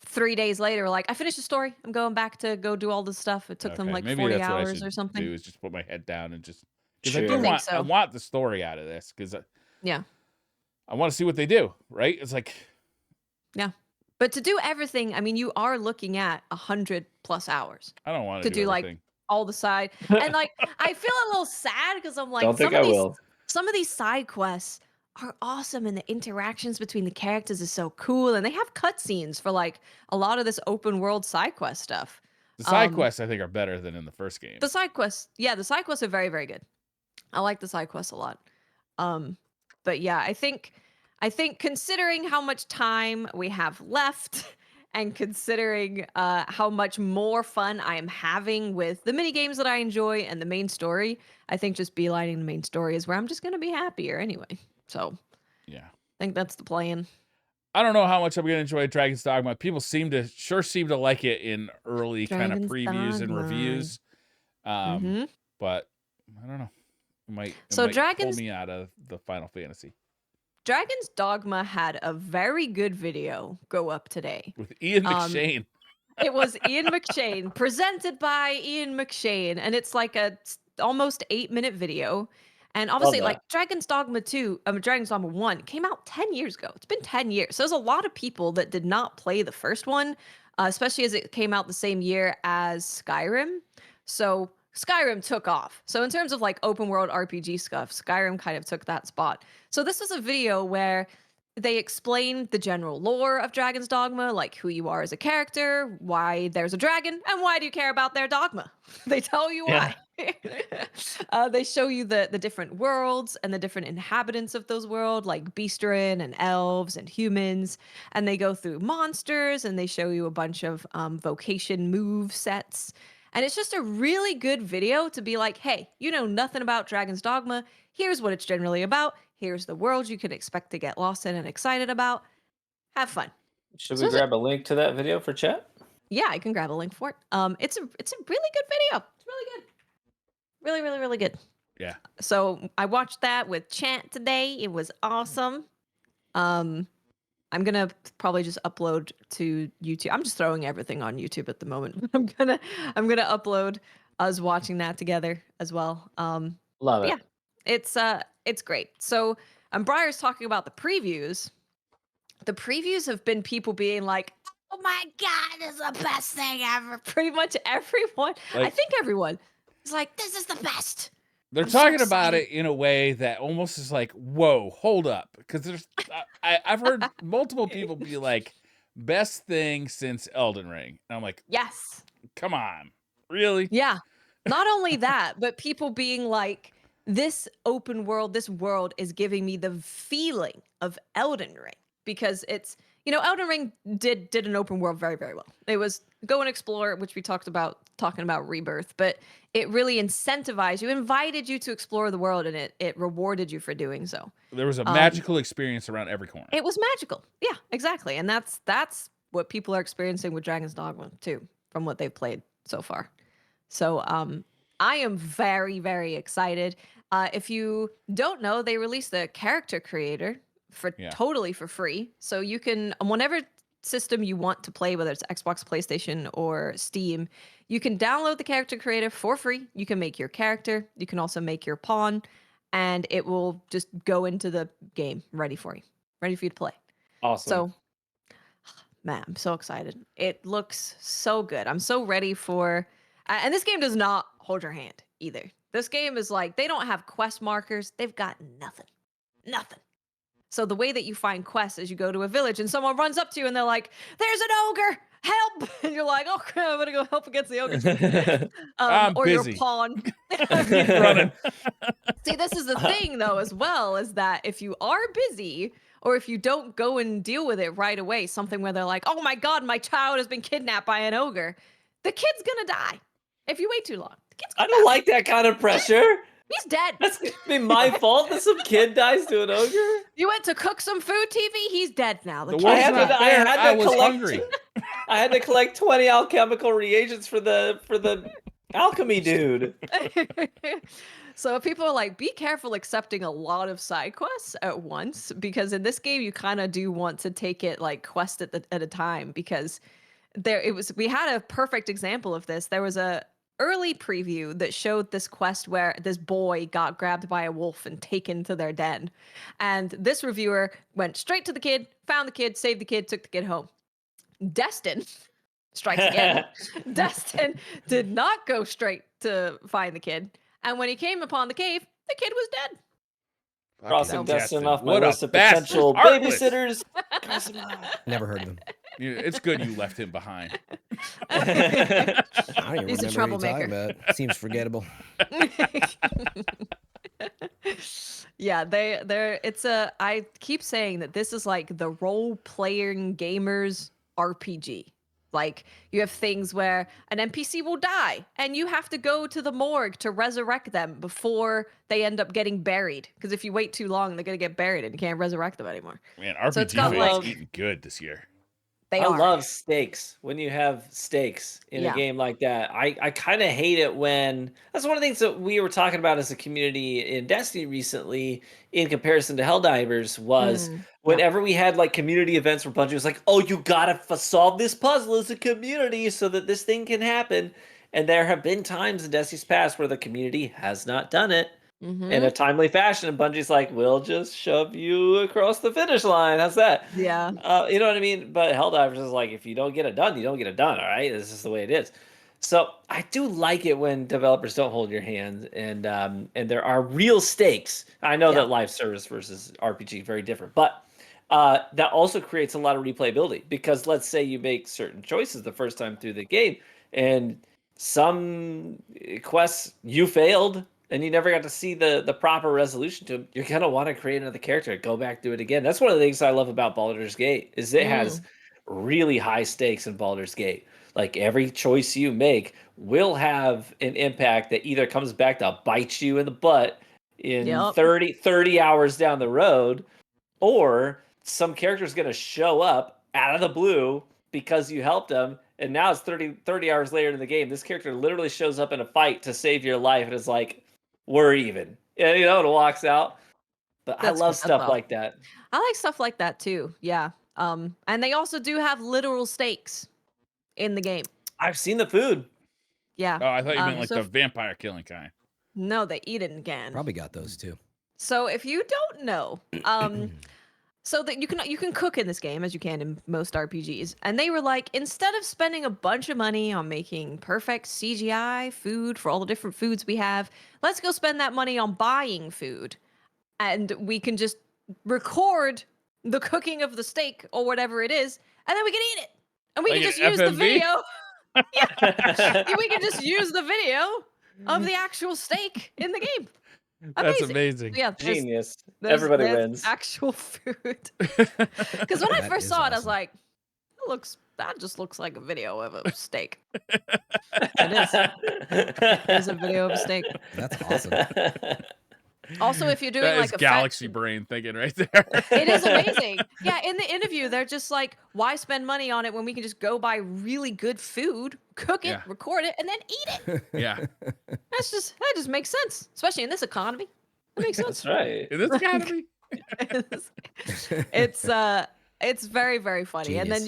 3 days later, were like, I finished the story. I'm going back to go do all this stuff. It took them like 40 hours or something. Do is just put my head down and just I want the story out of this because I want to see what they do. Right? It's like but to do everything, I mean, you are looking at 100+ hours. I don't want to do like all the side and like I feel a little sad because I'm like, some of these side quests are awesome and the interactions between the characters is so cool and they have cutscenes for like a lot of this open world side quest stuff. The side quests I think are better than in the first game. The side quests are very, very good. I like the side quests a lot. But yeah, I think considering how much time we have left and considering how much more fun I am having with the mini games that I enjoy and the main story, I think just beelining the main story is where I'm just going to be happier anyway. So, yeah, I think that's the plan. I don't know how much I'm going to enjoy Dragon's Dogma. People seem to like it in early kind of previews and reviews. But I don't know. It might pull me out of the Final Fantasy. Dragon's Dogma had a very good video go up today. With Ian McShane. It was Ian McShane, presented by Ian McShane. And it's like a almost 8-minute video. And obviously, like Dragon's Dogma 2, Dragon's Dogma 1 came out 10 years ago. It's been 10 years. So there's a lot of people that did not play the first one, especially as it came out the same year as Skyrim. So Skyrim took off. So in terms of like open world RPG stuff, Skyrim kind of took that spot. So this was a video where they explain the general lore of Dragon's Dogma, like who you are as a character, why there's a dragon, and why do you care about their dogma. They tell you Yeah. why. They show you the different worlds and the different inhabitants of those worlds, like Beastren and elves and humans. And they go through monsters and they show you a bunch of vocation move sets. And it's just a really good video to be like, hey, you know nothing about Dragon's Dogma. Here's what it's generally about. Here's the world you can expect to get lost in and excited about. Have fun. Should So we grab a link to that video for chat? Yeah, I can grab a link for it. It's a really good video. It's really good. Really, really, really good. Yeah. So I watched that with Chant today. It was awesome. I'm gonna probably just upload to YouTube. I'm just throwing everything on YouTube at the moment. I'm gonna upload us watching that together as well. Love it. Yeah, it's great. So Briar's talking about the previews. The previews have been people being like, "Oh my god, this is the best thing ever!" Pretty much everyone. I Like- think everyone is like, "This is the best." They're I'm so talking about excited. it in a way that almost is like, whoa, hold up. Because there's, I've heard multiple people be like, best thing since Elden Ring. And I'm like, Yes. come on, really? Yeah. Not only that, but people being like, this open world, this world is giving me the feeling of Elden Ring because it's, Elden Ring did an open world very, very well. It was go and explore, which we talking about Rebirth, but it really incentivized you, invited you to explore the world, and it rewarded you for doing so. There was a magical experience around every corner. It was magical. Yeah, exactly. And that's what people are experiencing with Dragon's Dogma too, from what they've played so far. So I am very, very excited. If you don't know, they released the character creator totally for free. So you can, on whatever system you want to play, whether it's Xbox, PlayStation, or Steam, you can download the character creator for free. You can make your character. You can also make your pawn, and it will just go into the game ready for you to play. Awesome. So, man, I'm so excited. It looks so good. I'm so ready for, and this game does not hold your hand either. This game is like, they don't have quest markers. They've got nothing. So the way that you find quests is you go to a village and someone runs up to you and they're like, "There's an ogre, help!" And you're like, "Oh crap, I'm gonna go help against the ogre." I'm or busy. your pawn. Keep running. See, this is the thing though, as well, is that if you are busy or if you don't go and deal with it right away, something where they're like, "Oh my god, my child has been kidnapped by an ogre," the kid's gonna die if you wait too long. The kid's I gonna don't die. like that kind of pressure. He's dead. That's gonna be my fault that some kid dies to an ogre. You went to cook some food, TV. He's dead now. The kid's world's had dead. not to- I fair. had to I was collect- hungry. I had to collect 20 alchemical reagents for the alchemy dude. So people are like, be careful accepting a lot of side quests at once, because in this game you kind of do want to take it like quest at a time, because we had a perfect example of this. There was a early preview that showed this quest where this boy got grabbed by a wolf and taken to their den. And this reviewer went straight to the kid, found the kid, saved the kid, took the kid home. Destin strikes again. Destin did not go straight to find the kid. And when he came upon the cave, the kid was dead. Crossing Fucking Destin off my What a list of bastard. potential Heartless. babysitters. Never heard of him. It's good you left him behind. I don't even He's a remember what you're troublemaker. talking about. Seems forgettable. Yeah, I keep saying that this is like the role-playing gamers RPG. Like, you have things where an NPC will die and you have to go to the morgue to resurrect them before they end up getting buried. Because if you wait too long, they're going to get buried and you can't resurrect them anymore. Man, So it's RPG got, Fate's like- eating good this year. They I are. love stakes. When you have stakes in Yeah. a game like that, I kind of hate it when that's one of the things that we were talking about as a community in Destiny recently in comparison to Helldivers was whenever we had like community events where Bungie was like, "Oh, you gotta solve this puzzle as a community so that this thing can happen." And there have been times in Destiny's past where the community has not done it Mhm. in a timely fashion, and Bungie's like, "We'll just shove you across the finish line." How's that? Yeah. You know what I mean? But Helldivers is like, if you don't get it done, you don't get it done. All right, this is the way it is. So I do like it when developers don't hold your hand, and there are real stakes. I know Yeah. that live service versus RPG very different, but that also creates a lot of replayability, because let's say you make certain choices the first time through the game, and some quests you failed and you never got to see the proper resolution to them, you're going to want to create another character, go back, do it again. That's one of the things I love about Baldur's Gate, is it has really high stakes in Baldur's Gate. Like, every choice you make will have an impact that either comes back to bite you in the butt in 30 hours down the road, or some character is going to show up out of the blue because you helped them, and now it's 30 hours later in the game. This character literally shows up in a fight to save your life and is like, we're even. Yeah, and walks out. But I love stuff like that. I like stuff like that too. Yeah. And they also do have literal stakes in the game. I've seen the food. Yeah. Oh, I thought you meant like the vampire killing kind. No, the eat-in again. Probably got those too. So if you don't know, so that you can cook in this game as you can in most RPGs. And they were like, instead of spending a bunch of money on making perfect CGI food for all the different foods we have, let's go spend that money on buying food. And we can just record the cooking of the steak or whatever it is, and then we can eat it. And we can just use the video. Yeah. We can just use the video of the actual steak in the game. That's amazing. Yeah, genius. Everybody wins. Actual food. Because when I first saw it, I was like, that just looks like a video of a steak. It is. It is a video of a steak. That's awesome. Also, if you're doing that like is a galaxy brain thinking right there. It is amazing. Yeah, in the interview, they're just like, why spend money on it when we can just go buy really good food, cook it, record it, and then eat it? Yeah. That just makes sense, especially in this economy. It makes sense. That's right. In this economy. It's very, very funny. Genius.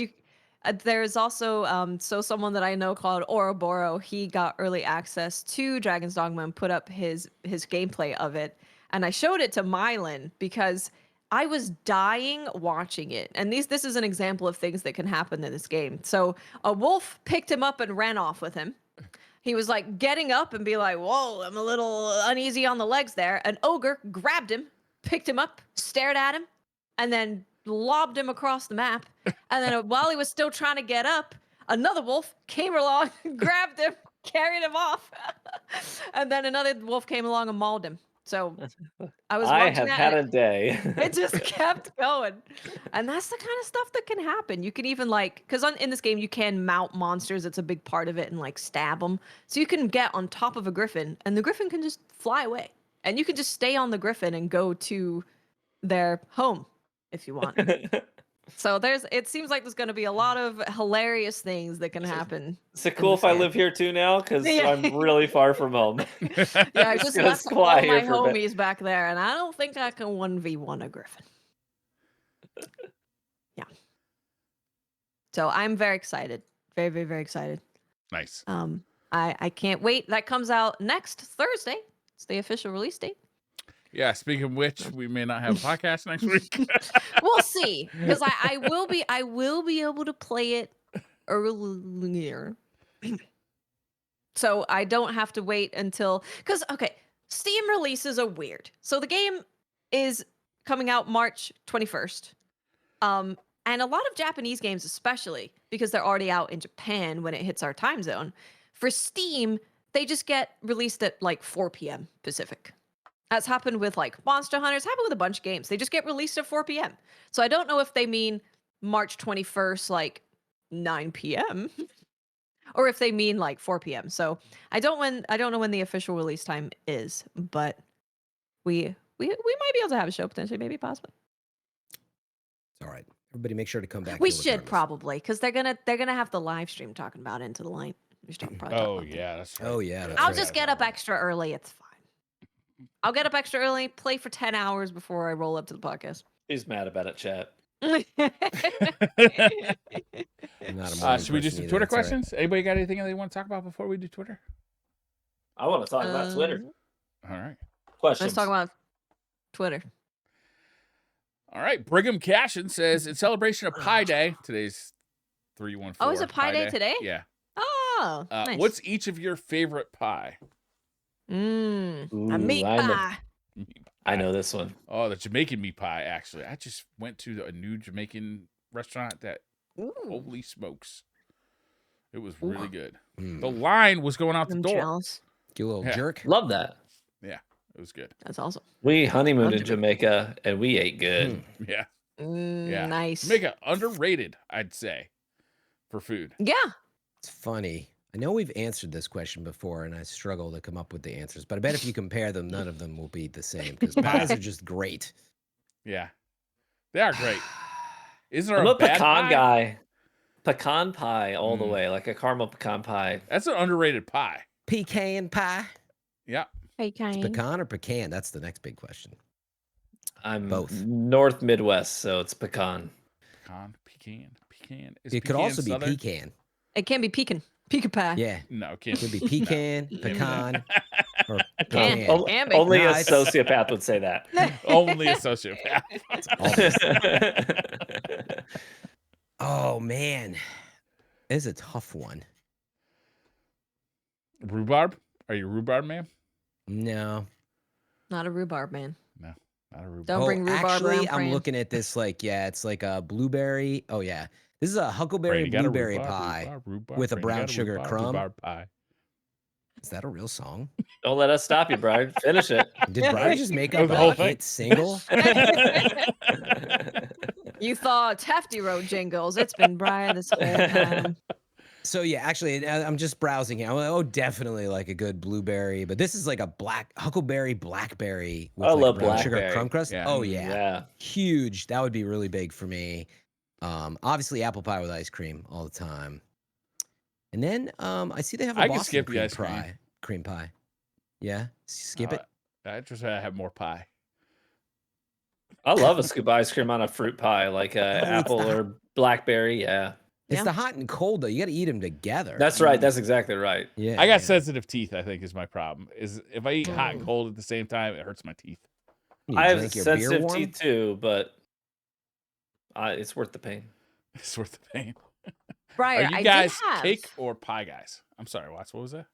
And then there's also someone that I know called Ouroboros. He got early access to Dragon's Dogma and put up his gameplay of it. And I showed it to Mylan because I was dying watching it. And this is an example of things that can happen in this game. So a wolf picked him up and ran off with him. He was like getting up and be like, whoa, I'm a little uneasy on the legs there. An ogre grabbed him, picked him up, stared at him, and then lobbed him across the map. And then while he was still trying to get up, another wolf came along, grabbed him, carried him off. And then another wolf came along and mauled him. So I have had a day. It just kept going. And that's the kind of stuff that can happen. You can even because in this game, you can mount monsters. It's a big part of it, and stab them. So you can get on top of a griffin and the griffin can just fly away. And you can just stay on the griffin and go to their home if you want. So it seems like there's going to be a lot of hilarious things that can happen. Is it cool if I live here too now? Because I'm really far from home. Yeah, I just left all my homies back there, and I don't think I can 1v1 a griffin. Yeah. So I'm very excited. Very, very, very excited. Nice. I can't wait. That comes out next Thursday. It's the official release date. Yeah, speaking of which, we may not have a podcast next week. We'll see, because I will be able to play it earlier, so I don't have to wait until Steam releases are weird. So the game is coming out March 21st, and a lot of Japanese games, especially because they're already out in Japan when it hits our time zone. For Steam, they just get released at 4 p.m. Pacific. That's happened with Monster Hunters, happened with a bunch of games. They just get released at 4 p.m. So I don't know if they mean March 21st, 9 p.m. or if they mean 4 p.m. So I don't know when the official release time is, but we might be able to have a show potentially, maybe possibly. It's all right. Everybody make sure to come back. We should probably, because they're gonna have the live stream talking about Into the Light. Oh yeah, that's right. Oh yeah. I'll just get up extra early. It's fine. I'll get up extra early, play for 10 hours before I roll up to the podcast. He's mad about it, chat. Should we do some Twitter questions? Right. Anybody got anything they want to talk about before we do Twitter? I want to talk about Twitter. All right. Questions. Let's talk about Twitter. All right. Brigham Cashin says, in celebration of Pi Day, today's 314. Oh, is it Pi Day today? Yeah. Oh, nice. What's each of your favorite pie? A meat pie. I know this one. Oh, the Jamaican meat pie. Actually, I just went to a new Jamaican restaurant that Ooh, holy smokes, it was really good. Mm. The line was going out the I'm door. jealous. Give a little Yeah. jerk. Love that. Yeah, it was good. That's awesome. We honeymooned Love in Jamaica and we ate good. Yeah, yeah. Nice. Jamaica underrated, I'd say, for food. Yeah. It's funny. I know we've answered this question before, and I struggle to come up with the answers. But I bet if you compare them, none of them will be the same because pies are just great. Yeah, they are great. Isn't there I'm a a bad pecan pie? guy. Pecan pie all the Mm. way, like a caramel pecan pie. That's an underrated pie. Pecan pie. Yeah. Hey, Kane. Pecan or pecan? That's the next big question. I'm Both. North Midwest, so it's pecan. Pecan. Is It could pecan also Southern? be pecan. It can be pecan. Pecan pie. Yeah. No, it It can't. could be pecan, pecan, or Can. pecan. O- Can be. only a Nice. sociopath would say that. Only a sociopath. Oh, man. This is a tough one. Rhubarb? Are you a rhubarb man? No. Not a rhubarb man. No, not a rhubarb. Don't bring rhubarb actually, around I'm Fran. looking at this like, yeah, it's like a blueberry. Oh, yeah. This is a huckleberry Fran, you got a blueberry rhubarb, pie. rhubarb, with a Fran, you brown got sugar crumb. Rhubarb pie. Is that a real song? Don't let us stop you, Brian. Finish it. Did Briar just make That up was the a whole thing. hit single? You thought Tefty wrote jingles. It's been Briar this whole time. So yeah, actually, I'm just browsing here. I'm like, oh, definitely like a good blueberry, but this is like a huckleberry blackberry with I like love brown sugar blackberry. crumb crust. Yeah. Oh yeah. Yeah. Huge. That would be really big for me. Obviously apple pie with ice cream all the time. And then I see they have a I could Boston skip the cream ice cream. cream pie. Yeah, skip it. I just rather have more pie. I love a scoop of ice cream on a fruit pie, like it's apple the- or blackberry. Yeah. It's Yeah. the hot and cold though. You got to eat them together. That's right. That's exactly right. yeah. I got yeah. sensitive teeth, I think is my problem. Is if I eat hot and cold at the same time, it hurts my teeth. You I have drink your beer sensitive warm? teeth too, but it's worth the pain. It's worth the pain. Briar, Are you I guys did have. cake or pie guys? I'm sorry, Watts. What was that?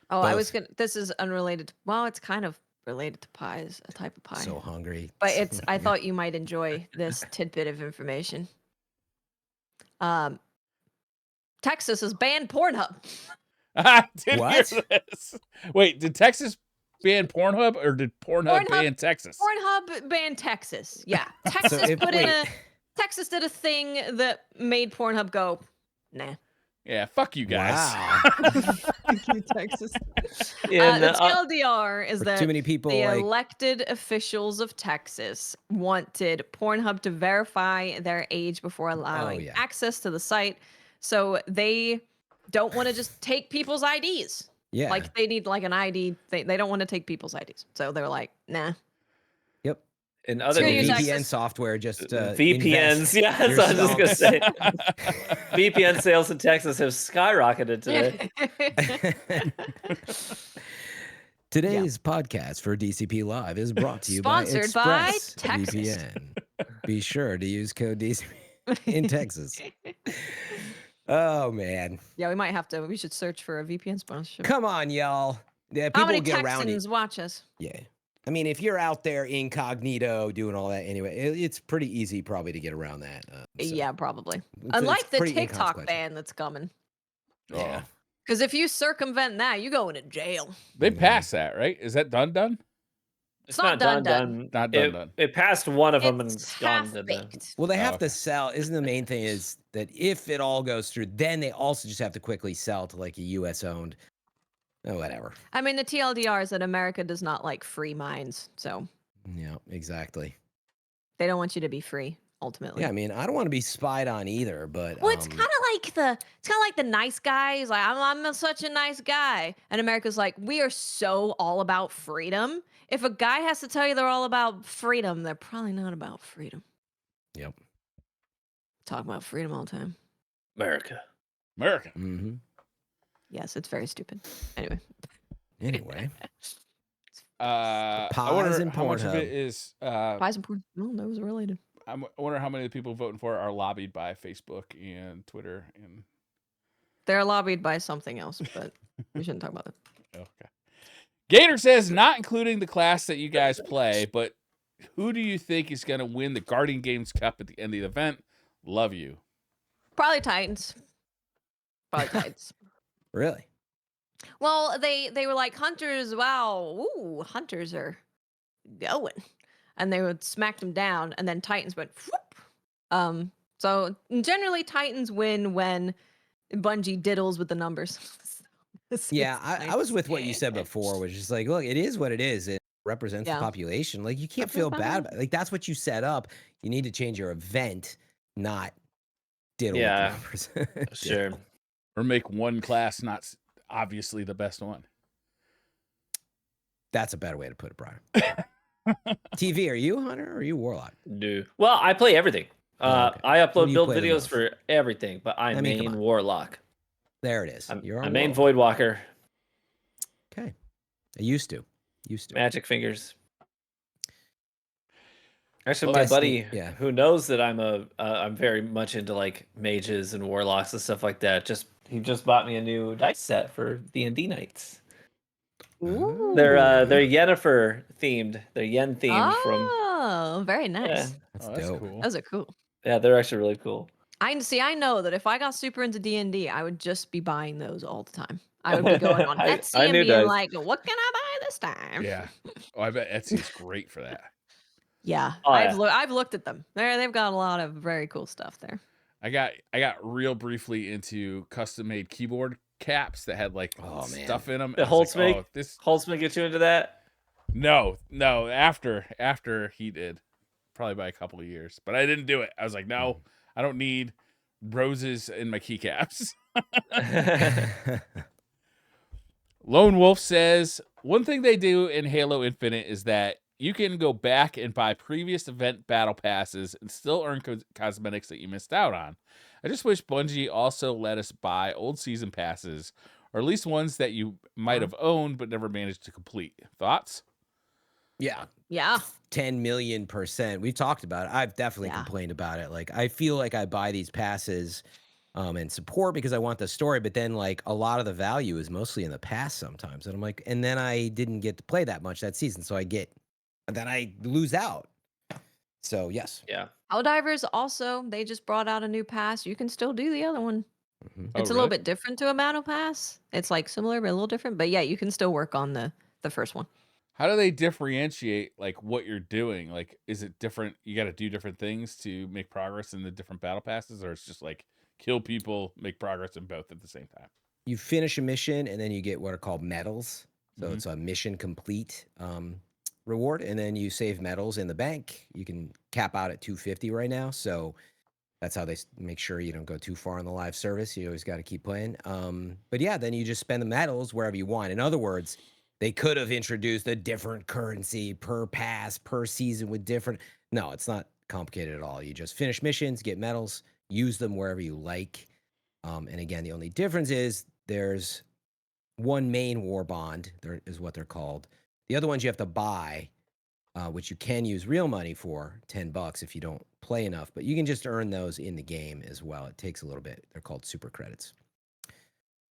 Oh, I Both. was gonna. This is unrelated. Well, it's kind of related to pies, a type of pie. So hungry. But it's. I thought you might enjoy this tidbit of information. Texas has banned Pornhub. I did What? hear this. Wait, did Texas ban Pornhub or did Pornhub ban Texas? Pornhub banned Texas. Yeah, Texas if- put in wait. a. Texas did a thing that made Pornhub go, nah. Yeah, fuck you guys. Wow. Thank you, Texas. And, The TLDR is For that too many people the like elected officials of Texas wanted Pornhub to verify their age before allowing yeah. access to the site. So they don't want to just take people's IDs. yeah. Like they need like an ID. They don't want to take people's IDs. So they're like, nah. Yep. in So other Screw the you, news, Texas. VPN software just VPNs. invest Yeah, that's what I was just gonna say. yourself. VPN sales in Texas have skyrocketed today. Today's podcast for DCP Live is brought to you by Sponsored by Express Texas. VPN. Be sure to use code DCP in Texas. Oh man, Yeah, we might have to. We should search for a VPN sponsorship. come on, y'all. Yeah, How people many get around it. Texans watch us? Yeah, I mean, if you're out there incognito doing all that anyway, it's pretty easy probably to get around that. So Yeah, probably. it's Unlike the pretty TikTok inconsequential. ban that's coming. Yeah. Because if you circumvent that, you going to jail. They passed that, right? Is that done? It's not done. Not It, done. it passed one of them and It's it's gone to the. half-baked. Well, they have okay. to sell. Isn't the main thing is that if it all goes through, then they also just have to quickly sell to like a U.S. owned, whatever. I mean, the TLDR is that America does not like free minds. So Yeah, exactly. they don't want you to be free, ultimately. Yeah, I mean, I don't want to be spied on either, but Well, it's kind of like the nice guys. Like I'm such a nice guy, and America's like, we are so all about freedom. If a guy has to tell you they're all about freedom, they're probably not about freedom. Yep. Talk about freedom all the time. America. America. Mm-hmm. Yes, it's very stupid. Anyway, Anyway, I pies wonder and how much of Pornhub. it is. pies and porn. No, those are related. I wonder how many of the people voting for it are lobbied by Facebook and Twitter and. They're lobbied by something else, but we shouldn't talk about that. Okay. Gator says, not including the class that you guys play, but who do you think is going to win the Guardian Games Cup at the end of the event? Love you. Probably Titans. Really? Well, they were like hunters. Wow, ooh, hunters are going, and they would smack them down, and then Titans went. Whoop. So generally Titans win when Bungie diddles with the numbers. Yeah, I was with what you said before, which is like, look, it is what it is. It represents the population. Like, you can't feel bad about it. Like, that's what you set up. You need to change your event, not diddle with the numbers. Sure. Or make one class not obviously the best one. That's a better way to put it, Briar. TV, are you a hunter or are you a warlock? No. Well, I play everything. Okay. I What do upload you build play the videos most? for everything, but I I mean, come main on. warlock. There it is. I'm You're a a main warlock. voidwalker. Okay. I used to. Magic fingers. Actually, Well, my buddy, yeah. who knows that I'm very much into like mages and warlocks and stuff like that. He just bought me a new dice set for D&D nights. Ooh. They're Yennefer themed. They're Yen themed from. Oh, very nice. That's Oh, that's dope. cool. Those are cool. Yeah, they're actually really cool. I know that if I got super into D&D, I would just be buying those all the time. I would be going on I Etsy and knew being dice. like, "What can I buy this time?" Yeah. Oh, I bet Etsy's great for that. Yeah, Oh, I've looked at them. They've got a lot of very cool stuff there. I got real briefly into custom made keyboard caps that had like stuff in them. The Holtzmig? Holtzmig get you into that? No. After he did, probably by a couple of years, but I didn't do it. I was like, no, I don't need roses in my keycaps. Lone Wolf says, one thing they do in Halo Infinite is that you can go back and buy previous event battle passes and still earn cosmetics that you missed out on. I just wish Bungie also let us buy old season passes, or at least ones that you might have owned but never managed to complete. Thoughts? Yeah. 10 million%. We've talked about it. I've definitely complained about it. Like, I feel like I buy these passes and support because I want the story, but then like a lot of the value is mostly in the past sometimes. And I'm like, and then I didn't get to play that much that season. So then I lose out. So yes. Yeah. Helldivers also, they just brought out a new pass. You can still do the other one. It's a little bit different to a battle pass. It's like similar, but a little different. But yeah, you can still work on the first one. How do they differentiate like what you're doing? Like, is it different? You got to do different things to make progress in the different battle passes, or it's just like kill people, make progress in both at the same time? You finish a mission and then you get what are called medals. So it's a mission complete reward, and then you save medals in the bank. You can cap out at 250 right now. So that's how they make sure you don't go too far in the live service. You always got to keep playing. But yeah, then you just spend the medals wherever you want. In other words, they could have introduced a different currency per pass, per season with different. No, it's not complicated at all. You just finish missions, get medals, use them wherever you like. And again, the only difference is there's one main Warbond, there is what they're called. The other ones you have to buy, which you can use real money for, $10 if you don't play enough. But you can just earn those in the game as well. It takes a little bit. They're called super credits.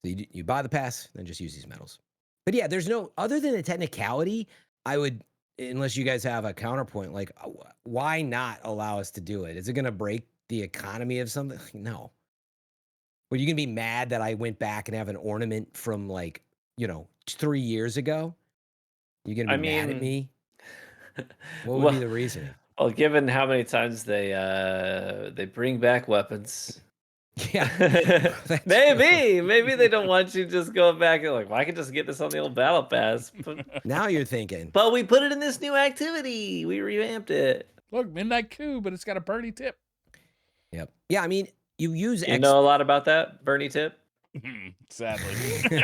So you buy the pass, then just use these medals. But yeah, there's no, other than the technicality, I would, unless you guys have a counterpoint, like, why not allow us to do it? Is it going to break the economy of something? No. Were you going to be mad that I went back and have an ornament from 3 years ago? You going to be mad at me? What would be the reasoning? Well, given how many times they bring back weapons. Yeah. maybe they don't want you just going back and like, well, I can just get this on the old battle pass. Now you're thinking. But we put it in this new activity. We revamped it. Look, Midnight Coup, but it's got a birdie tip. Yep. Yeah, I mean, you use You know a lot about that, Bernie tip? Sadly.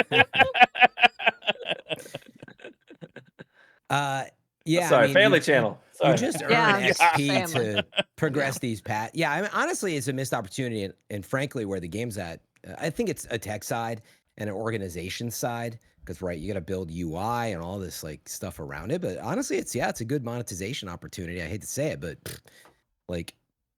Yeah. Sorry, I mean, Family Channel. Sorry. You just earn XP to progress these paths. Yeah, I mean, honestly, it's a missed opportunity. And frankly, where the game's at, I think it's a tech side and an organization side. Because, right, you got to build UI and all this like stuff around it. But honestly, it's a good monetization opportunity. I hate to say it, but like,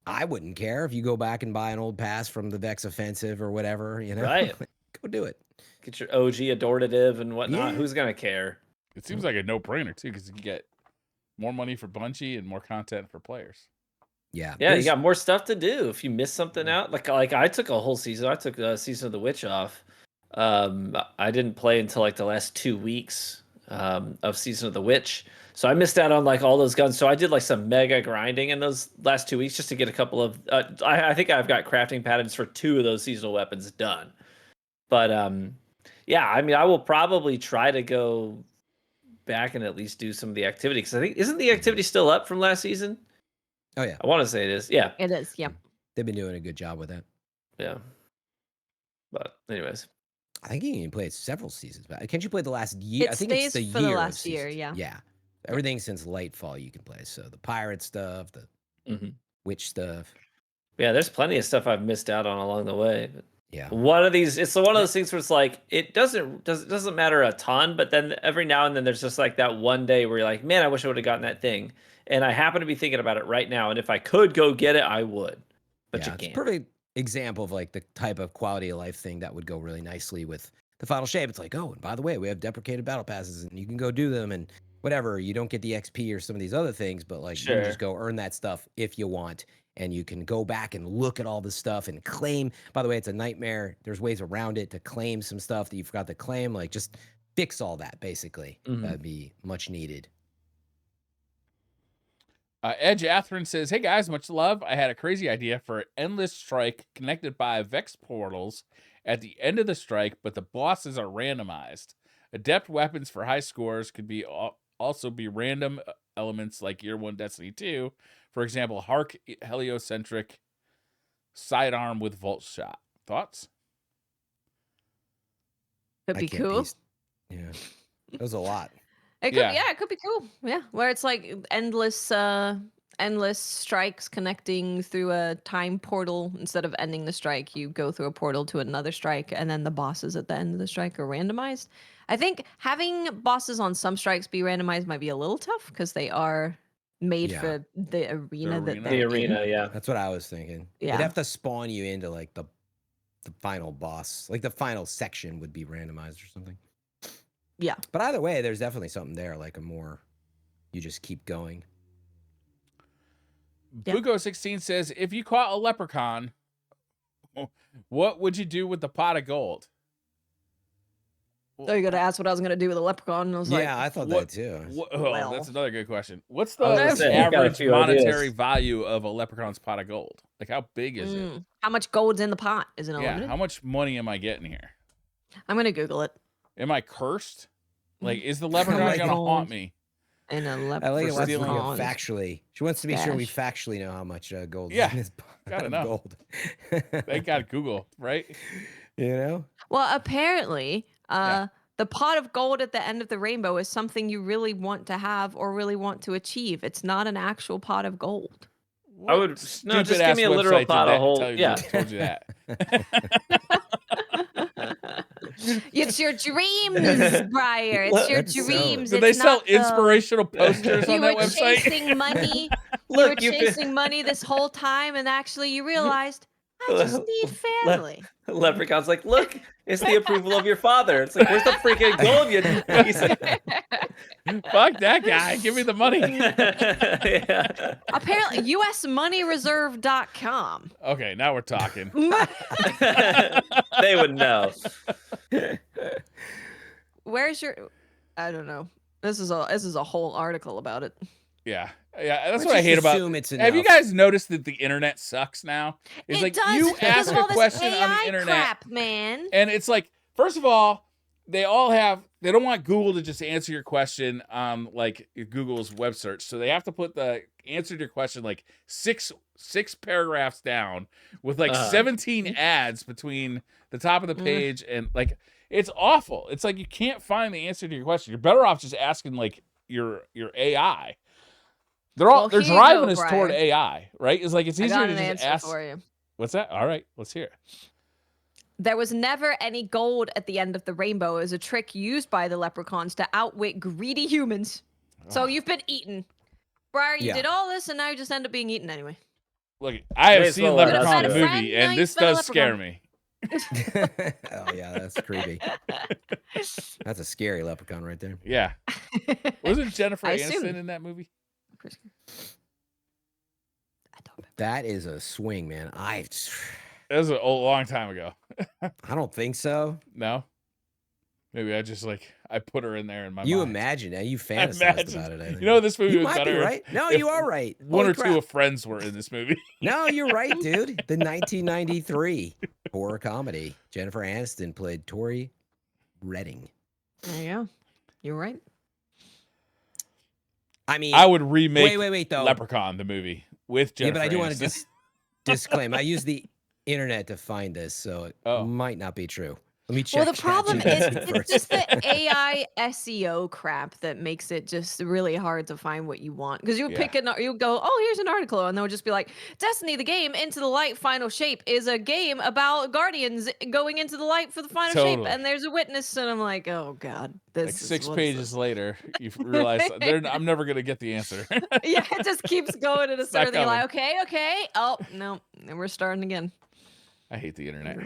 I wouldn't care if you go back and buy an old pass from the Vex Offensive or whatever, Right. Go do it. Get your OG Adorative and whatnot. Yeah. Who's going to care? It seems like a no-brainer too, because you can get more money for Bungie and more content for players. Yeah. Yeah, you got more stuff to do if you miss something out. Like I took a whole season. I took a season of The Witch off. I didn't play until like the last 2 weeks of Season of the Witch. So I missed out on like all those guns. So I did like some mega grinding in those last 2 weeks just to get a couple of. I think I've got crafting patterns for 2 of those seasonal weapons done. But yeah, I mean, I will probably try to go back and at least do some of the activity, because I think, isn't the activity still up from last season? Oh yeah, I want to say it is. Yeah, It is. Yeah. they've been doing a good job with that. yeah. But anyways, I think you can play it several seasons back. Can't you play the last year? It I think it's stays the for the year of last year, seasons. yeah. Yeah. Everything since Lightfall you can play. So the pirate stuff, the witch stuff. yeah, there's plenty of stuff I've missed out on along the way. But Yeah. one of these, it's one of those things where it's like it doesn't matter a ton, but then every now and then there's just like that one day where you're like, man, I wish I would have gotten that thing, and I happen to be thinking about it right now, and if I could go get it, I would, but Yeah, you it's a can't. perfect example of like the type of quality of life thing that would go really nicely with the final shape. It's like, oh, and by the way, we have deprecated battle passes and you can go do them and whatever. You don't get the XP or some of these other things, but like you can just go earn that stuff if you want. And you can go back and look at all this stuff and claim. By the way, it's a nightmare. There's ways around it to claim some stuff that you forgot to claim. Like just fix all that basically. That'd be much needed. Edge Atherin says, "Hey guys, much love. I had a crazy idea for an endless strike connected by Vex portals at the end of the strike, but the bosses are randomized. Adept weapons for high scores could be also be random elements like Year 1 Destiny 2. For example, Hark heliocentric sidearm with Volt Shot. Thoughts?" Could I be can't cool. Yeah. That was a lot. It could, yeah, it could be cool. Yeah, where it's like endless strikes connecting through a time portal. Instead of ending the strike, you go through a portal to another strike, and then the bosses at the end of the strike are randomized. I think having bosses on some strikes be randomized might be a little tough because they are made for the arena that they're The in. arena, yeah. That's what I was thinking. Yeah. They'd have to spawn you into like the final boss. Like the final section would be randomized or something. Yeah. But either way, there's definitely something there, like a more you just keep going. Yeah. Buko16 says, "If you caught a leprechaun, what would you do with the pot of gold?" So you're gonna ask what I was gonna do with a leprechaun? And I was like, I thought what- that too. Well. That's another good question. What's I was the gonna say, you got a average few monetary ideas. value of a leprechaun's pot of gold? Like, how big is it? how much gold's in the pot? Is it unlimited? Yeah, how much money am I getting here? I'm gonna Google it. Am I cursed? Like, is the leprechaun like gonna gold. haunt me? And a I like leprechaun. it wants to know stealing factually. She wants to be sure we Dash. factually know how much gold Yeah, is in this gotta pot of know. gold. Thank God Google, right? You know? Well, apparently, Yeah. the pot of gold at the end of the rainbow is something you really want to have or really want to achieve. It's not an actual pot of gold. I would- no, Stupid just give ass me a literal website did pot of that- whole- told you- yeah. told you that. It's your dreams, Briar. It's your That's so- dreams. Did they It's sell not the- inspirational posters You on were that website? chasing money. Look, you you were chasing money this whole time, and actually you realized I just need family. Leprechaun's like, look, it's the approval of your father. It's like, where's the freaking gold, you piece of... Fuck that guy. Give me the money. Yeah. Apparently, usmoneyreserve.com. Okay, now we're talking. They would know. Where's your? I don't know. This is a whole article about it. Yeah. Yeah, that's Let's what I just hate about. assume it's Have you enough. guys noticed that the internet sucks now? It's It like does, you because ask of a all this question on the AI internet, crap, man. and it's like, first of all, they don't want Google to just answer your question on like Google's web search, so they have to put the answer to your question like six paragraphs down with like 17 ads between the top of the page, and like it's awful. It's like you can't find the answer to your question. You're better off just asking like your AI. They're Here you driving go, us toward Briar. AI, right? It's like it's I easier got to an just answer ask. for you. What's that? All right, let's hear it. There was never any gold at the end of the rainbow as a trick used by the leprechauns to outwit greedy humans. So you've been eaten. Briar, you Yeah. did all this, and now you just end up being eaten anyway. Look, I have May as seen well let us Leprechaun the do it. movie, Now and you've this been a does scare leprechaun. me. Oh yeah, that's creepy. That's a scary leprechaun right there. Yeah. Wasn't Jennifer I Aniston assumed. in that movie? I don't remember. That is a swing, man. That was a long time ago. I don't think so. No? Maybe I just I put her in there in my You mind. imagine it. You I fantasized imagine. about it. I think. You know, this movie You was might be better right. No, if you are right. one Holy or two crap. of friends were in this movie. No, you're right, dude. The 1993 horror comedy. Jennifer Aniston played Tori Redding. There you go. You're right. I mean, I would remake wait, though. Leprechaun, the movie, with Jennifer Yeah, but I do want to Aniston. disclaim. I use the internet to find this, so it might not be true. Let me check. Well, the problem is ChatGPT it's just first. the AI SEO crap that makes it just really hard to find what you want. Because you pick you go, oh, here's an article, and they'll just be like, Destiny, the game Into the Light Final Shape is a game about Guardians going into the light for the final shape, and there's a witness, and I'm like, oh god, this Like is 6 what's pages later, you realize I'm never gonna get the answer. yeah, it just keeps going in a It's not certain. You're like, coming. okay, oh no, and we're starting again. I hate the internet.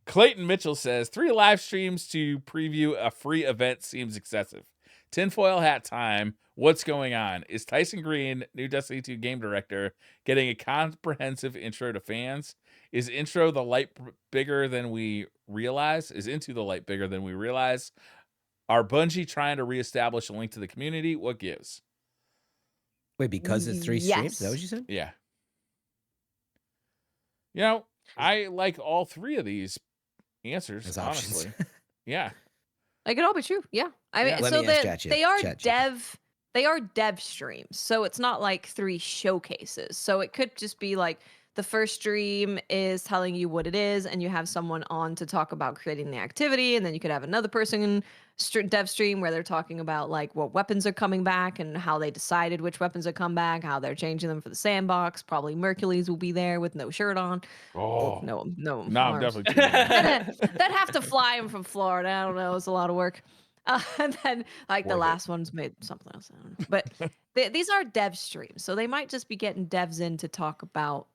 Clayton Mitchell says 3 live streams to preview a free event seems excessive. Tinfoil hat time. What's going on? Is Tyson Green, new Destiny 2 game director, getting a comprehensive intro to fans? Is Intro the light bigger than we realize? Is Into the Light bigger than we realize? Are Bungie trying to reestablish a link to the community? What gives? Wait, because it's 3 streams? Is that what you said? Yeah. You know, I like all 3 of these answers, As honestly. options. Yeah. It could all be true. Yeah. I mean, Let so me ask they are ChatGPT. they are dev streams. So it's not like 3 showcases. So it could just be like the first stream is telling you what it is, and you have someone on to talk about creating the activity, and then you could have another person dev stream where they're talking about like what weapons are coming back and how they decided which weapons are come back, how they're changing them for the sandbox. Probably Mercules will be there with no shirt on. Oh, no I'm arms. definitely tuning in. They'd have to fly him from Florida. I don't know. It's a lot of work. And then like the Worth it. last one's made something else. I don't know. But these are dev streams, so they might just be getting devs in to talk about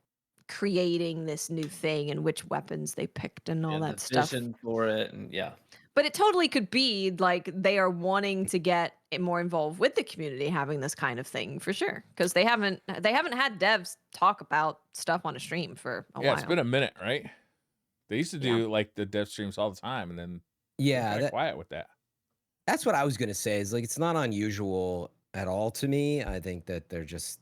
creating this new thing and which weapons they picked and all that the stuff. vision for it, and But it totally could be like they are wanting to get more involved with the community, having this kind of thing for sure. Because they haven't had devs talk about stuff on a stream for a while. It's been a minute, right? They used to do like the dev streams all the time, and then Yeah, quiet with that. that's what I was gonna say. Is like it's not unusual at all to me. I think that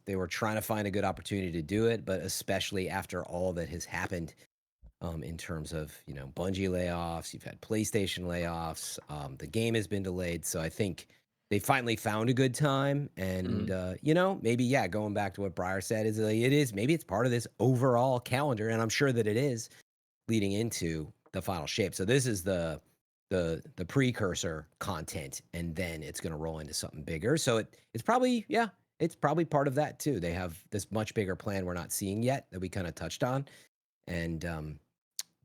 they were trying to find a good opportunity to do it, but especially after all that has happened, in terms of Bungie layoffs, you've had PlayStation layoffs, the game has been delayed, so I think they finally found a good time, and maybe going back to what Briar said is maybe it's part of this overall calendar, and I'm sure that it is leading into the final shape. So this is the precursor content, and then it's going to roll into something bigger. So it's probably part of that too. They have this much bigger plan we're not seeing yet that we kind of touched on, and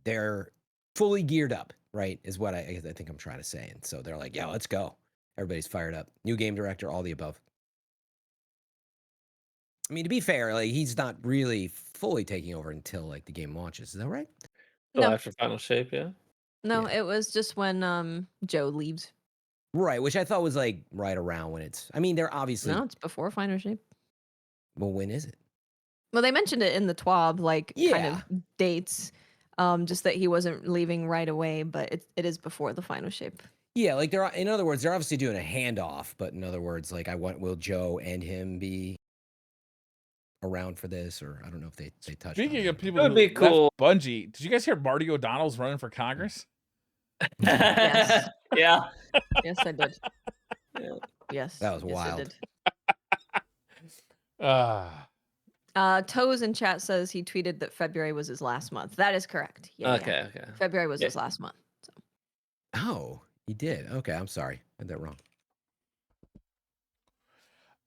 they're fully geared up, right? Is what I think I'm trying to say. And so they're like, yeah, let's go. Everybody's fired up. New game director, all the above. I mean, to be fair, like he's not really fully taking over until like the game launches. Is that right? No. after Final Shape, No, it was just when Joe leaves. Right, which I thought was like right around when it's. I mean, they're obviously. No, it's before Final Shape. Well, when is it? Well, they mentioned it in the TWAB, like kind of dates. Just that he wasn't leaving right away, but it is before the Final Shape. Yeah, like in other words, they're obviously doing a handoff, but in other words, like will Joe and him be around for this, or I don't know if they touched. Speaking of people That who would be cool. left Bungie, did you guys hear Marty O'Donnell's running for Congress? Yes. Yeah. Yes, I did. Yeah. Yes. That was yes, wild. I did. Toes in chat says he tweeted that February was his last month. That is correct. Yeah. Okay. February was his last month. So. Oh, he did. Okay, I'm sorry. I had that wrong.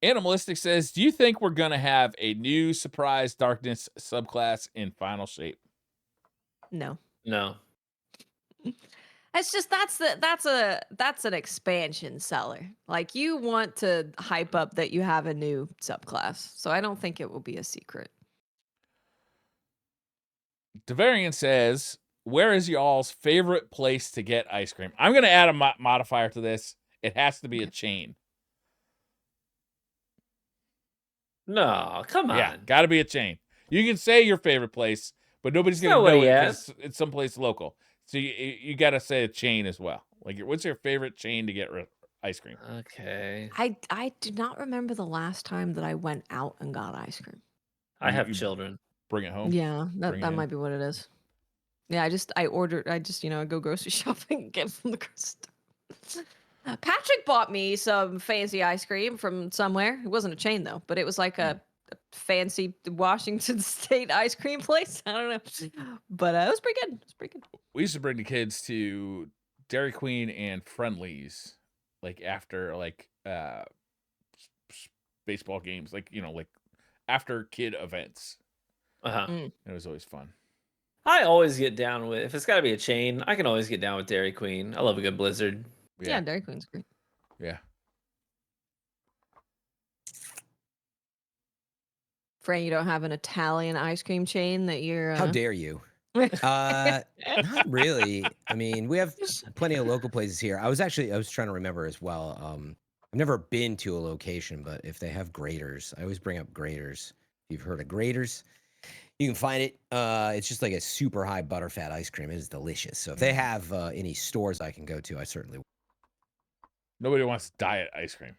Animalistic says, do you think we're going to have a new surprise darkness subclass in Final Shape? No. It's just that's an expansion seller. Like you want to hype up that you have a new subclass. So I don't think it will be a secret. Devarian says, where is y'all's favorite place to get ice cream? I'm going to add a modifier to this. It has to be a chain. No, come on. Yeah, got to be a chain. You can say your favorite place, but nobody's going to No know way, it yeah. because it's someplace local. So you got to say a chain as well. Like, what's your favorite chain to get ice cream? Okay. I do not remember the last time that I went out and got ice cream. I have You children. Bring it home. Yeah, Bring it that in. might be what it is. Yeah, I just I go grocery shopping and get from the grocery store. Patrick bought me some fancy ice cream from somewhere. It wasn't a chain though, but it was like a fancy Washington State ice cream place. I don't know, but it was pretty good. It was pretty good. We used to bring the kids to Dairy Queen and Friendlies, like after baseball games, like after kid events. Uh-huh. It was always fun. I always get down with, if it's got to be a chain, I can always get down with Dairy Queen. I love a good Blizzard. Yeah, Dairy Queen's great. Yeah. Fran, you don't have an Italian ice cream chain that you're. How dare you? Not really. I mean, we have plenty of local places here. I was trying to remember as well. I've never been to a location, but if they have graters, I always bring up graters. If you've heard of graters, you can find it. It's just like a super high butterfat ice cream. It is delicious. So if they have any stores I can go to, I certainly will. Nobody wants diet ice cream.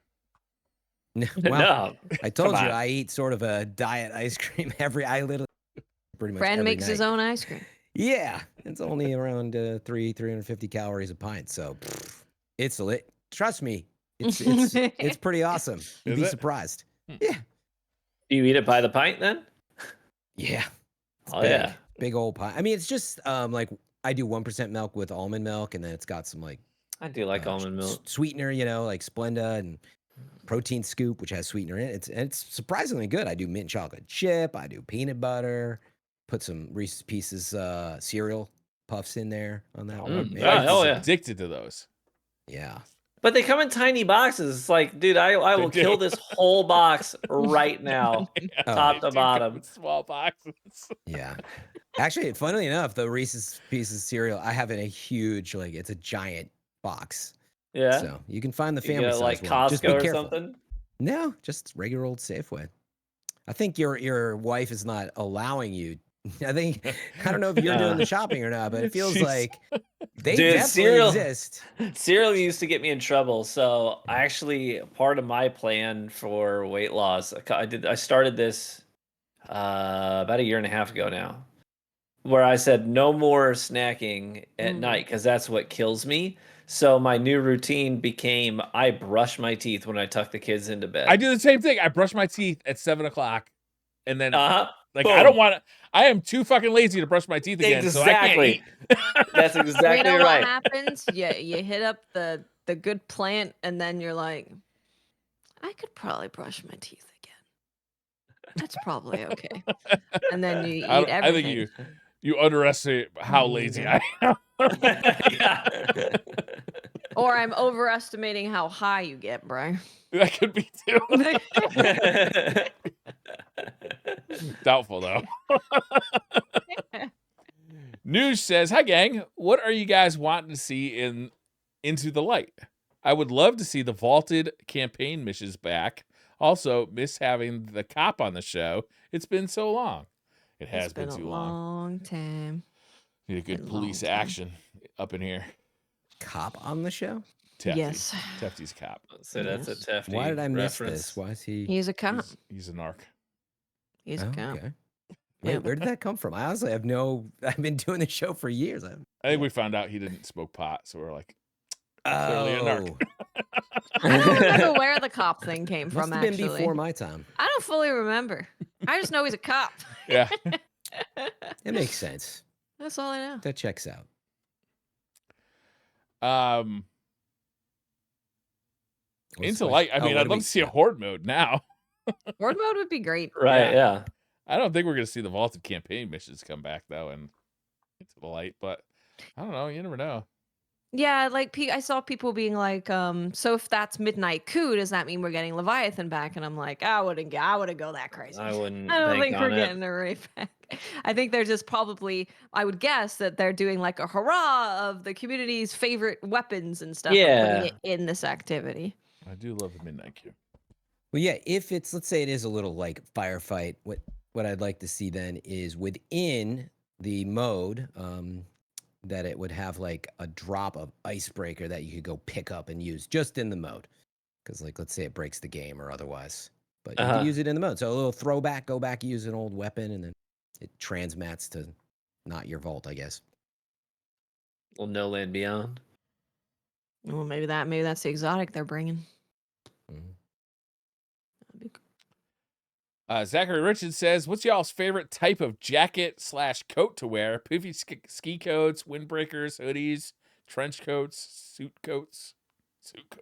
Well, No. I told Come you on. I eat sort of a diet ice cream I literally pretty much Fran every makes his night. own ice cream. Yeah, it's only around 350 calories a pint, so it's lit. Trust me, it's pretty awesome. You'd Is be it? surprised. Yeah, Do you eat it by the pint then? yeah. It's Oh, big, yeah. big old pint. I mean, it's just like I do 1% milk with almond milk, and then it's got some like I do like almond milk. sweetener, like Splenda and protein scoop, which has sweetener in it. It's surprisingly good. I do mint chocolate chip. I do peanut butter. Put some Reese's Pieces cereal puffs in there on that one. Mm, Man, oh, I'm yeah. addicted to those. yeah. But they come in tiny boxes. It's like, dude, I will do. kill this whole box right now, top They to do come bottom. in small boxes. Yeah. Actually, funnily enough, the Reese's Pieces cereal, I have in a huge, it's a giant box. Yeah. So you can find the You family go size like one. Just be Costco or careful. something. No, just regular old Safeway. I think your wife is not allowing you. I don't know if you're doing the shopping or not, but it feels She's- like they Dude, definitely cereal- exist. Cereal used to get me in trouble. So I actually, part of my plan for weight loss, I started this about a year and a half ago now, where I said no more snacking at night because that's what kills me. So my new routine became I brush my teeth when I tuck the kids into bed. I do the same thing. I brush my teeth at 7:00, and then Uh-huh. I Boom. don't want to. I am too fucking lazy to brush my teeth again. So I can't Exactly. eat. That's You exactly know right. what happens? You hit up the good plant, and then you're like, I could probably brush my teeth again. That's probably okay. And then you eat I everything. think you underestimate how lazy I am. Yeah. Or I'm overestimating how high you get, Brian. That could be too. Doubtful though. News says, "Hi gang, what are you guys wanting to see in Into the Light? I would love to see the vaulted campaign missions back. Also, miss having the cop on the show. It's been so long. It has It's been been a too long. long time. Need a good been a police long time. action up in here. Cop on the show? Tefty. Yes. Tefty's cop. So that's a Tefty Why did I miss reference. this? Why is he? He's a cop. He's a narc. He's a Oh, cop. okay. Wait, Yeah. where did that come from? I honestly have I've been doing the show for years. I think we found out he didn't smoke pot, so we're like, Oh, Clearly a narc. I don't remember where the cop thing came must from, have been actually. before my time. I don't fully remember. I just know he's a cop. yeah. It makes sense. That's all I know. That checks out. What's Into the Light. I question? mean, What I'd do love we- to see a Horde mode now. Horde mode would be great. Right, yeah. I don't think we're gonna see the vaulted campaign missions come back though, and Into the Light. But I don't know. You never know. Yeah, like I saw people being like, so if that's Midnight Coup, does that mean we're getting Leviathan back? And I'm like, I wouldn't go that crazy. I wouldn't I don't bank think we're on it. getting a Wraith back. I think they're just probably, I would guess that they're doing like a hurrah of the community's favorite weapons and stuff and putting Yeah. it in this activity. I do love the Midnight Queue. Well, yeah, if it's, let's say it is a little like firefight, what I'd like to see then is within the mode, that it would have like a drop of icebreaker that you could go pick up and use just in the mode. Because like, let's say it breaks the game or otherwise, but you Uh-huh. could use it in the mode. So a little throwback, go back, use an old weapon, and then it transmats to not your vault, I guess. Well, No Land Beyond. Well, maybe that's the exotic they're bringing. Mhm. That'd be cool. Zachary Richards says, "What's y'all's favorite type of jacket/coat to wear? Poofy ski coats, windbreakers, hoodies, trench coats, suit coats."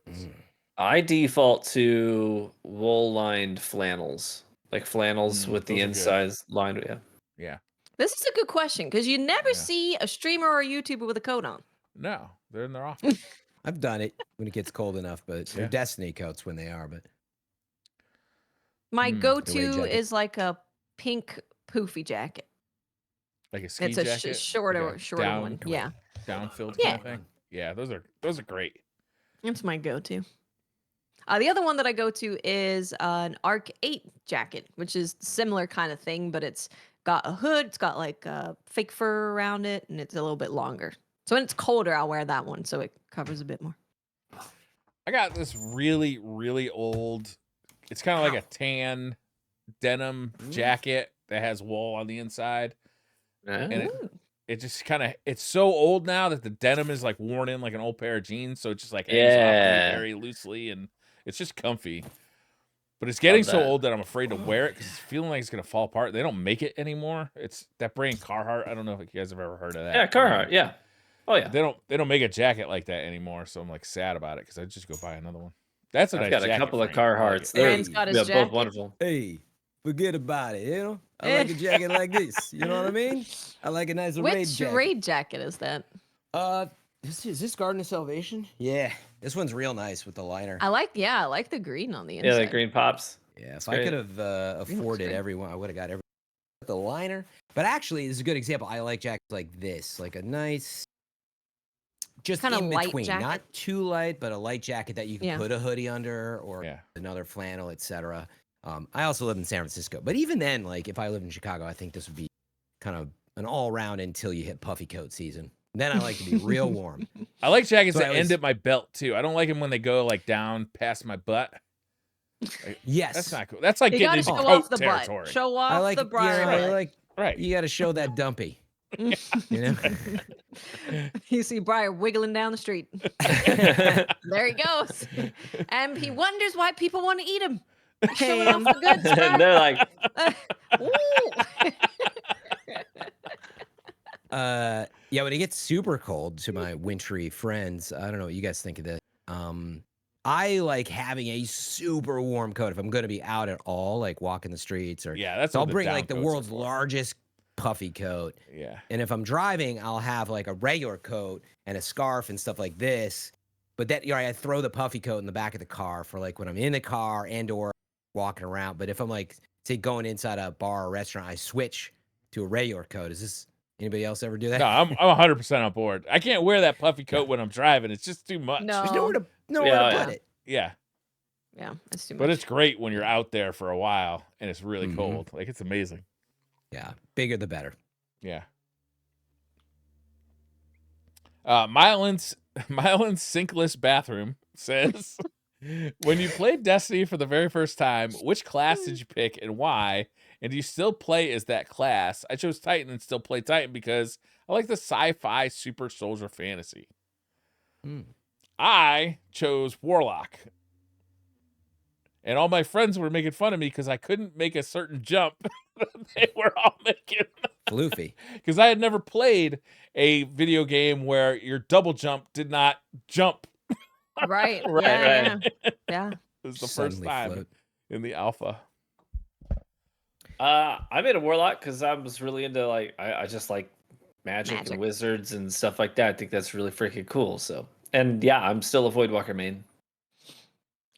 Mm. I default to wool-lined flannels, like flannels with the those are good. insides lined. Yeah. Yeah. This is a good question because you never Yeah. see a streamer or a YouTuber with a coat on. No, they're in their office. I've done it when it gets cold enough, but they're Yeah. Destiny coats when they are. But My Mm, go-to jacket. is like a pink poofy jacket. Like a ski It's a jacket, shorter, like a shorter one. Yeah, down-filled Yeah. kind of thing. Yeah, those are great. that's my go-to. The other one that I go to is an Arc 8 jacket, which is similar kind of thing, but it's got a hood, it's got like fake fur around it, and it's a little bit longer. So when it's colder, I'll wear that one, so it covers a bit more. I got this really, really old. It's kind of like a tan denim jacket that has wool on the inside, and it just kind of, it's so old now that the denim is like worn in like an old pair of jeans, so it just like hangs off Yeah. you very loosely, and it's just comfy. But it's getting so that. old that I'm afraid to wear it because it's feeling like it's gonna fall apart. They don't make it anymore. It's that brand Carhartt. I don't know if you guys have ever heard of that. Yeah, Carhartt. Yeah. Oh yeah. They don't make a jacket like that anymore, so I'm like sad about it because I just go buy another one. That's a I've nice got a jacket couple of frame. I like Carhartts. it. They're Aaron's got his both jacket. wonderful. hey, forget about it. You know, I like a jacket like this. You know what I mean? I like a nice raid Which jacket. raid jacket is that? Is this Garden of Salvation? Yeah, this one's real nice with the liner. I like the green on the inside. Yeah, the green pops. Yeah, if It's I great. could have afforded great. everyone, I would have got every the liner. But actually, this is a good example. I like jackets like this, like a nice, just Kinda in light between, jacket. not too light, but a light jacket that you can Yeah. put a hoodie under or Yeah. another flannel, etc. I also live in San Francisco, but even then, like if I lived in Chicago, I think this would be kind of an all around until you hit puffy coat season. Then I like to be real warm. I like jackets So that I end always- at my belt too. I don't like them when they go like down past my butt. Like, Yes, that's not cool. That's like You getting gotta into show coat off the territory. butt. Show off I like the Briar you know, butt. like Right. you got to show that dumpy. You know. You see Briar wiggling down the street. There he goes. And he wonders why people want to eat him. Showing off the good stuff. And they're like, Ooh. Yeah, when it gets super cold, to my wintry friends, I don't know what you guys think of this. I like having a super warm coat if I'm going to be out at all, like walking the streets, or Yeah, that's so what I'll the bring down like the coats are world's for. largest puffy coat. Yeah. And if I'm driving, I'll have like a regular coat and a scarf and stuff like this. But that, you know, I throw the puffy coat in the back of the car for like when I'm in the car and or walking around. But if I'm like, say, going inside a bar or restaurant, I switch to a regular coat. Is this anybody else ever do that? No, I'm 100% on board. I can't wear that puffy coat when I'm driving. It's just too much. No. There's nowhere to Yeah, put it. Yeah. Yeah, that's too much. But it's great when you're out there for a while and it's really Mhm. cold. Like it's amazing. Yeah, bigger the better. Yeah. Mylan's sinkless bathroom says, when you played Destiny for the very first time, which class did you pick and why? And do you still play as that class? I chose Titan and still play Titan because I like the sci-fi super soldier fantasy. Hmm. I chose Warlock. And all my friends were making fun of me because I couldn't make a certain jump. They were all making Floofy. because I had never played a video game where your double jump did not jump. Right. Right, Yeah. right. Yeah. It was the first Suddenly time float. in the alpha. I made a warlock because I was really into like I just like magic and wizards and stuff like that. I think that's really freaking cool. So, and yeah, I'm still a Voidwalker main.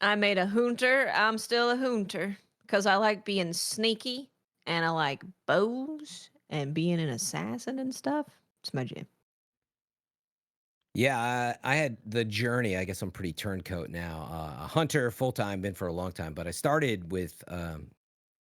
I made a Hunter. I'm still a Hunter because I like being sneaky and I like bows and being an assassin and stuff. It's my jam. Yeah, I had the journey. I guess I'm pretty turncoat now. A hunter full time, been for a long time, but I started with a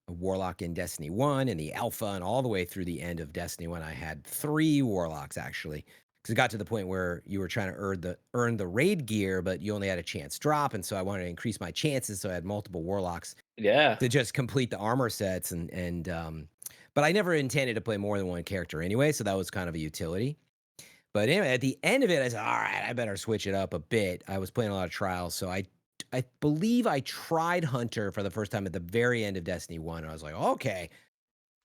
warlock in Destiny 1 and the alpha and all the way through the end of Destiny 1. I had 3 warlocks actually. Because it got to the point where you were trying to earn the raid gear, but you only had a chance drop, and so I wanted to increase my chances, so I had multiple warlocks. Yeah. To just complete the armor sets but I never intended to play more than one character anyway, so that was kind of a utility. But anyway, at the end of it, I said, all right, I better switch it up a bit. I was playing a lot of trials, so I believe I tried Hunter for the first time at the very end of Destiny 1, and I was like, okay,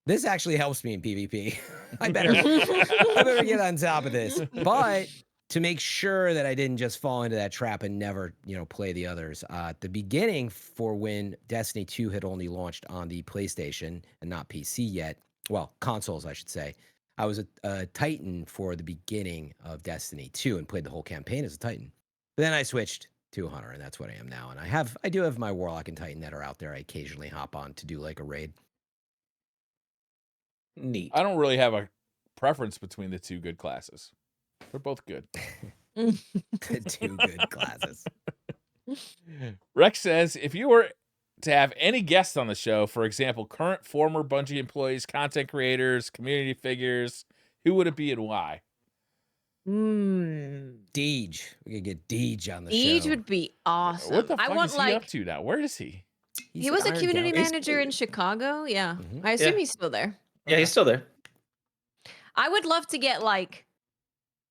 this actually helps me in PvP. I better get on top of this. But to make sure that I didn't just fall into that trap and never, play the others, at the beginning for when Destiny 2 had only launched on the PlayStation and not PC yet, well, consoles, I should say, I was a Titan for the beginning of Destiny 2 and played the whole campaign as a Titan. But then I switched to a Hunter, and that's what I am now. And I do have my Warlock and Titan that are out there. I occasionally hop on to do like a raid. Neat. I don't really have a preference between the two good classes. They're both good. Two good classes. Rex says, if you were to have any guests on the show, for example, current, former Bungie employees, content creators, community figures, who would it be and why? Deej. We could get Deej on the show. Deej would be awesome. What the fuck is he up to now? Where is he? He was a community manager in Chicago. Yeah. Mm-hmm. I assume he's still there. Yeah, he's still there. I would love to get like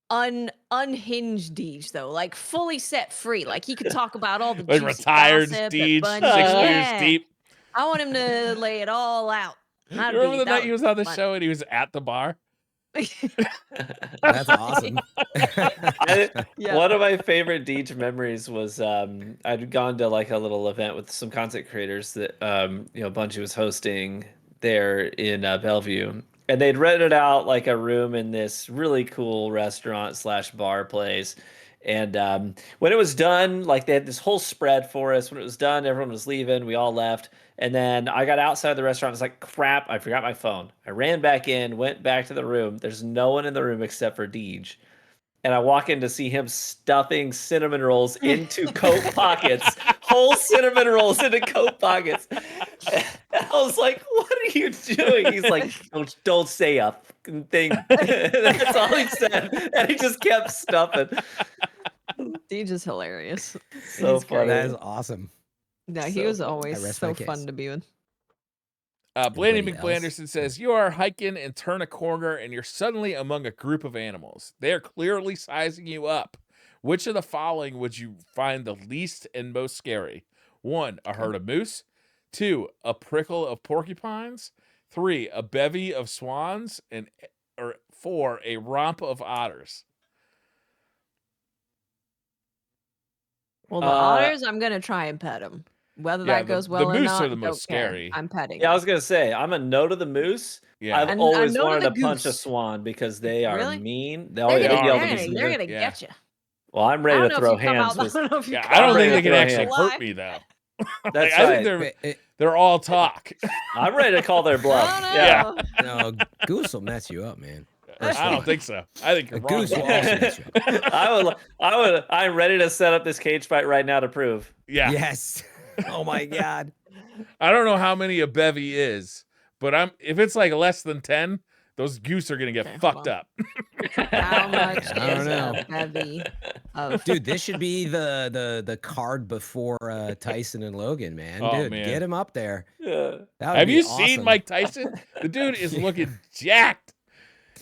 unhinged Deej though, like fully set free. Like he could talk about all the Like juicy retired gossip Deej, at 6 Bungie. years deep. I want him to lay it all out. You remember the night he was on the show and he was at the bar? That's awesome. One of my favorite Deej memories was I'd gone to like a little event with some content creators that Bungie was hosting there in Bellevue, and they'd rented out like a room in this really cool restaurant / bar place. And when it was done, like they had this whole spread for us. When it was done, everyone was leaving. We all left. And then I got outside the restaurant. I was like, crap, I forgot my phone. I ran back in, went back to the room. There's no one in the room except for Deej. And I walk in to see him stuffing cinnamon rolls into coat pockets. Whole cinnamon rolls into coat pockets. And I was like, what are you doing? He's like, don't say a fucking thing. That's all he said. And he just kept stuffing. Deej is hilarious. So funny. That is awesome. No, he was always so my fun case. to be with. Blandy Anybody McBlanderson says, you are hiking and turn a corner and you're suddenly among a group of animals. They are clearly sizing you up. Which of the following would you find the least and most scary? 1, a herd of moose. 2, a prickle of porcupines. 3, a bevy of swans. Or 4, a romp of otters. Well, the otters, I'm going to try and pet them. Whether that goes well or not, the moose are the don't most care. scary. I'm petting. Yeah, I was gonna say I'm a no to the moose. Yeah. I've And always a no to wanted the to punch a goose. swan because they are Really? mean. They're They gonna, yell are at mean. me. they're gonna get you. Well, I'm I ready don't to know throw if you come hands out. with. I don't know if you Yeah, come I don't out think ready they to can throw actually hands. hurt me, though. That's I right. think they're all talk. I'm ready to call their bluff. Oh, no. Yeah. No, goose will mess you up, man. I don't think so. I think you're A wrong. goose will also mess you up. I'm ready to set up this cage fight right now to prove. Yeah. Yes. Oh my God. I don't know how many a bevy is, but if it's like less than 10, those goose are gonna get Okay, hold fucked on. up. How much I don't is know. a bevy of? Dude, this should be the card before Tyson and Logan, man. Oh, Dude, man. get him up there. Yeah. That would Have be you seen awesome. Mike Tyson? The dude is looking jacked.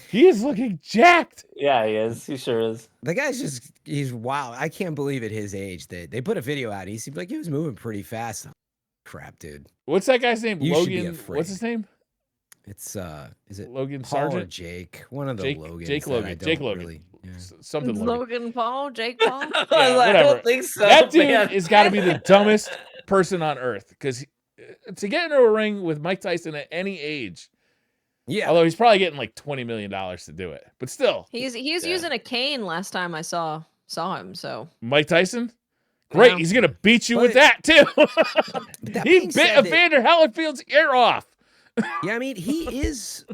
He is looking jacked. Yeah, he is. He sure is. The guy's he's wild. I can't believe at his age that they put a video out. He seemed like he was moving pretty fast. Crap, dude. What's that guy's name? You should be Logan. afraid. It's his name? It's is it Logan Paul or Sargent? Jake? One of the Jake- Logans. Jake that I Logan. Jake don't Logan. Really, yeah. Something Logan. Logan Paul, Jake Paul. I Yeah, whatever. don't think so. That dude man. has got to be the dumbest person on earth because to get into a ring with Mike Tyson at any age, Yeah. Although he's probably getting like $20 million to do it, but still, He was using a cane last time I saw him. So Mike Tyson, great. Yeah. He's gonna beat you with But- that too. that He being bit said that- Evander Holyfield's ear off. Yeah, I mean, he is.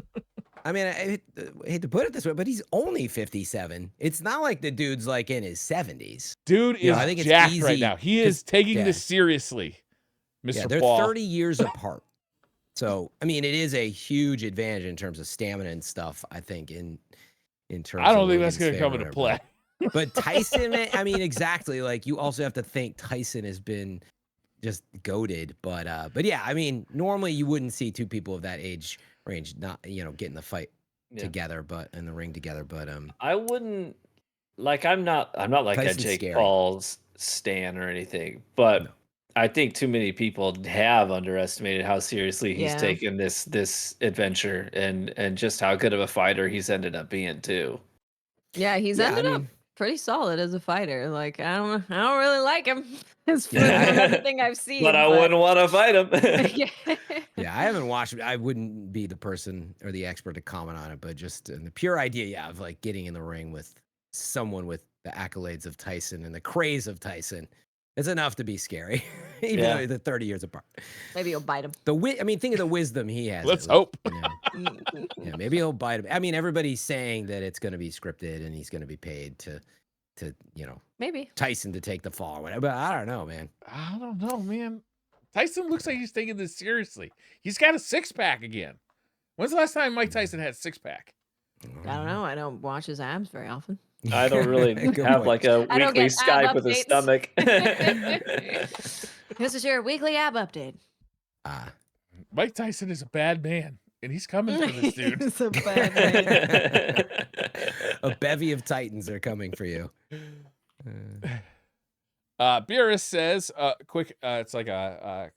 I mean, I hate to put it this way, but he's only 57. It's not like the dude's like in his 70s. Dude Yeah, is I think it's jacked right easy now. He to- is taking yeah. this seriously, Mr. Yeah, they're Paul. 30 years apart. So, I mean, it is a huge advantage in terms of stamina and stuff, I think, in terms I don't of think that's Logan's gonna come favor into there, play. But Tyson, man, I mean, exactly. Like, you also have to think Tyson has been just goated. But yeah, I mean, normally you wouldn't see two people of that age range not, get in the fight together, but in the ring together. But I wouldn't like. I'm not like Tyson's a Jake scary. Paul's stan or anything, but No. I think too many people have underestimated how seriously he's Yeah. taken this adventure and just how good of a fighter he's ended up being too. yeah, he's Yeah, I ended up mean- pretty solid as a fighter. Like I don't really like him. It's from Yeah. everything I've seen. But I wouldn't want to fight him. Yeah. Yeah, I haven't watched it. I wouldn't be the person or the expert to comment on it, but just the pure idea, of like getting in the ring with someone with the accolades of Tyson and the craze of Tyson, it's enough to be scary, even Yeah. though they're 30 years apart. Maybe you'll bite him. I mean, think of the wisdom he has. Let's at least, hope. Yeah, maybe he'll bite him. I mean, everybody's saying that it's going to be scripted and he's going to be paid to Maybe. Tyson to take the fall or whatever. But I don't know, man. I don't know, man. Tyson looks like he's taking this seriously. He's got a 6-pack again. When's the last time Mike Tyson had a 6-pack? I don't know. I don't watch his abs very often. I don't really Good have point. like a I don't weekly get ab Skype with his updates. stomach. This is your weekly ab update. Ah. Mike Tyson is a bad man, and he's coming for this dude. It's a bad man. A bevy of Titans are coming for you. Beerus says, quick, it's like a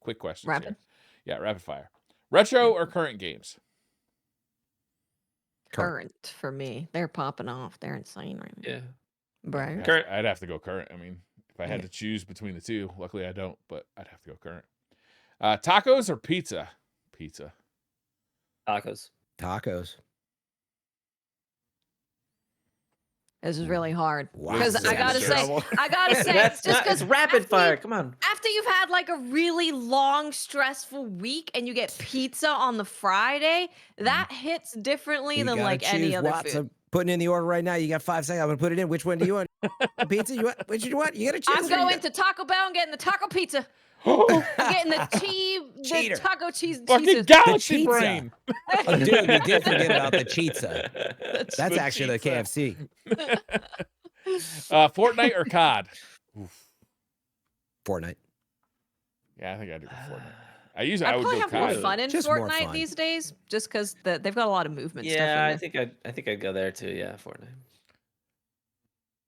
quick question. Rapid. Yeah, rapid fire. Retro or current games? Current for me. They're popping off. They're insane right now. Yeah. Briar. Current. I'd have to go current. I mean, if I had to choose between the two, luckily I don't, but I'd have to go current. Tacos or pizza? Pizza. Tacos. Tacos. This is really hard. Wow. Because I gotta say, That's just because rapid fire. Come on. after you've had like a really long, stressful week and you get pizza on the Friday, that hits differently You than gotta like any choose, other Watts. food. I'm putting in the order right now. You got 5 seconds. I'm gonna put it in. Which one do you want? Pizza? You want? Which you want? You gotta choose. I'm going to Taco Bell and getting the taco pizza. I'm getting the Cheater. taco cheese. Fucking cheeses. galaxy Pizza. brain. Oh, dude, you did forget about the pizza. That's the actually the KFC. Fortnite or COD? Oof. Fortnite. Yeah, I think I'd do Fortnite. I I would probably go have more COD. fun in Just more Fortnite fun. these days, just because they've got a lot of movement stuff. Yeah, in I there. think I'd go there too. Yeah, Fortnite.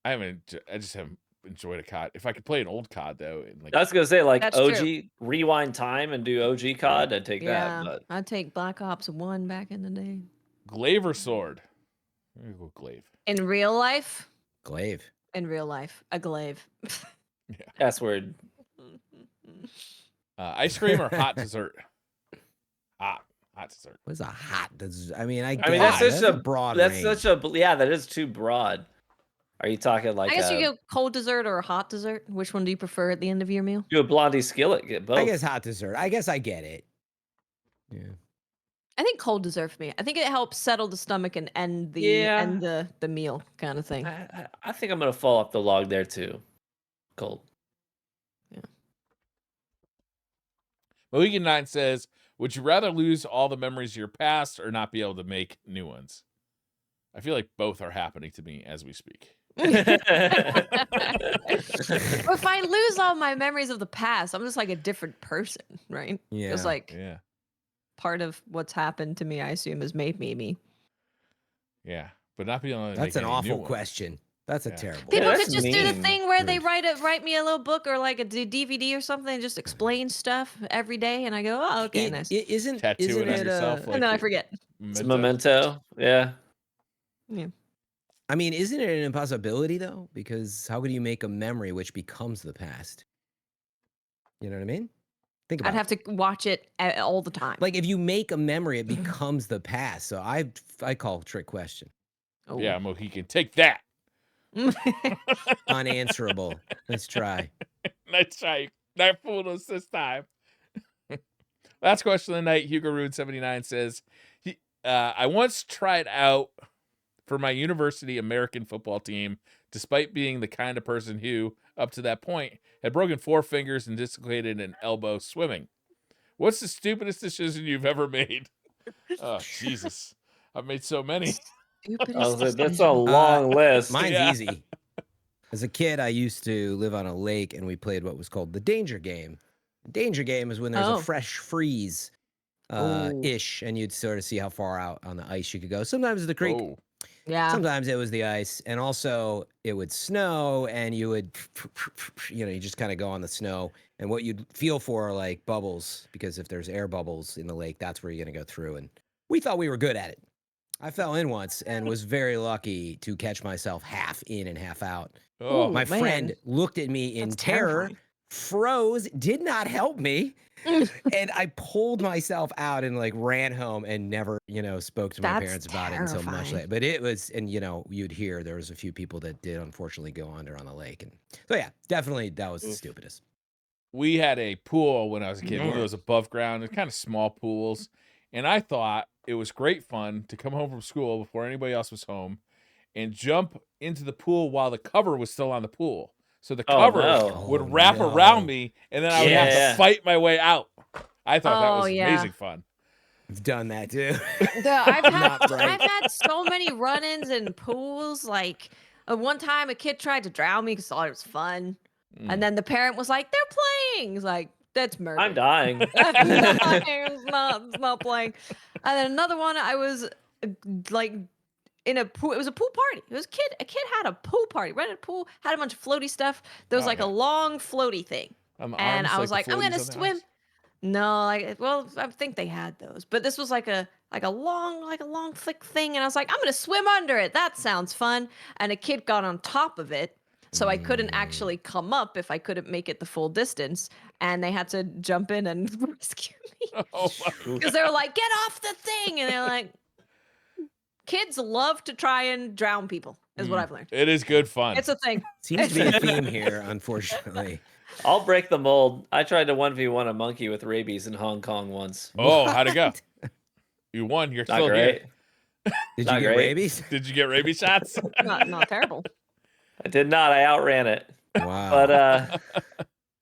I just haven't enjoyed a COD. If I could play an old COD though, and like I was gonna say like That's OG true. rewind time and do OG COD. I'd take Yeah, that. But I'd take Black Ops 1 back in the day. glaive or sword? I'm gonna go glaive. In real life, Glaive. a glaive. that's word. Ice cream or hot dessert? Hot dessert. What's a hot? I mean, I mean, guess that's such a broad. That's range. such a yeah. That is too broad. Are you talking like I guess you go cold dessert or a hot dessert. Which one do you prefer at the end of your meal? do a blondie skillet? Get both. I guess hot dessert. I guess I get it. Yeah. I think cold dessert for me. I think it helps settle the stomach and end the Yeah. end the meal kind of thing. I think I'm gonna fall off the log there too. Cold. Mohegan 9 says, would you rather lose all the memories of your past or not be able to make new ones? I feel like both are happening to me as we speak. If I lose all my memories of the past, I'm just like a different person, right? Yeah. Just like Yeah. part of what's happened to me, I assume, has made me me. Yeah. But not being able to That's make an any new awful ones. question. That's a Yeah. terrible. People that's could just do the mean. thing where they Rude. write me a little book or like a DVD or something and just explain stuff every day, and I go, oh, okay, nice. Isn't Tattoo isn't it on it? yourself. And then I forget. It's memento. Yeah. I mean, isn't it an impossibility though? Because how could you make a memory which becomes the past? You know what I mean? Think about I'd have to watch it all the time. Like if you make a memory, it becomes the past. So I call trick question Oh. Yeah, Mohican, take that. unanswerable. Let's try. Nice try. That fooled us this time. Last question of the night. Hugo Rude 79 says, I once tried out for my university American football team, despite being the kind of person who, up to that point, had broken 4 fingers and dislocated an elbow swimming. What's the stupidest decision you've ever made? Oh, Jesus. I've made so many. That's a long list. Mine's Yeah. easy. As a kid, I used to live on a lake, and we played what was called the danger game. The danger game is when there's a fresh freeze ish, and you'd sort of see how far out on the ice you could go. Sometimes the creek, Yeah. sometimes it was the ice, and also it would snow, and you would, you just kind of go on the snow, and what you'd feel for are like bubbles, because if there's air bubbles in the lake, that's where you're going to go through. And we thought we were good at it. I fell in once and was very lucky to catch myself half in and half out. Oh, My man. friend looked at me in That's terror, terrifying. froze, did not help me. And I pulled myself out and like ran home and never, spoke to my That's parents about it until much terrifying. later. But it was, and you'd hear there was a few people that did unfortunately go under on the lake. And so, yeah, definitely that was the stupidest. we had a pool when I was a kid, one of Man. those above ground, kind of small pools. And I thought it was great fun to come home from school before anybody else was home and jump into the pool while the cover was still on the pool. So the cover would wrap around me, and then I would have to fight my way out. I thought that was amazing fun. I've done that too. I've had so many run-ins in pools. Like one time, a kid tried to drown me because thought it was fun, and then the parent was like, "They're playing." It's like, that's murder. I'm dying. It's not playing. And then another one, I was like in a pool. It was a pool party. It was a kid had a pool party, rented a pool, had a bunch of floaty stuff. There was like a long floaty thing. And I was like, I'm gonna swim. No, I think they had those, but this was like a long thick thing, and I was like, I'm gonna swim under it. That sounds fun. And a kid got on top of it, so I couldn't actually come up if I couldn't make it the full distance, and they had to jump in and rescue me because they were like, get off the thing, and they're like, kids love to try and drown people, is what I've learned. It is good fun. It's a thing. Seems to be a theme here, unfortunately. I'll break the mold. I tried to 1v1 a monkey with rabies in Hong Kong once. Oh, how'd it go? You won. You're Not still great. here. Did Not you get great. rabies? Did you get rabies shots? Not terrible. I did not. I outran it. Wow. But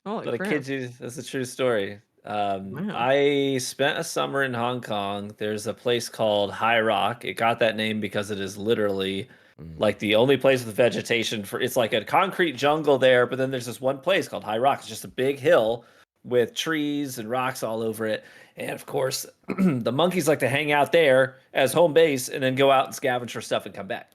Holy but I crap. kid you, that's a true story. Wow. I spent a summer in Hong Kong. There's a place called High Rock. It got that name because it is literally like the only place with vegetation it's like a concrete jungle there, but then there's this one place called High Rock. It's just a big hill with trees and rocks all over it. And of course, the monkeys like to hang out there as home base and then go out and scavenge for stuff and come back.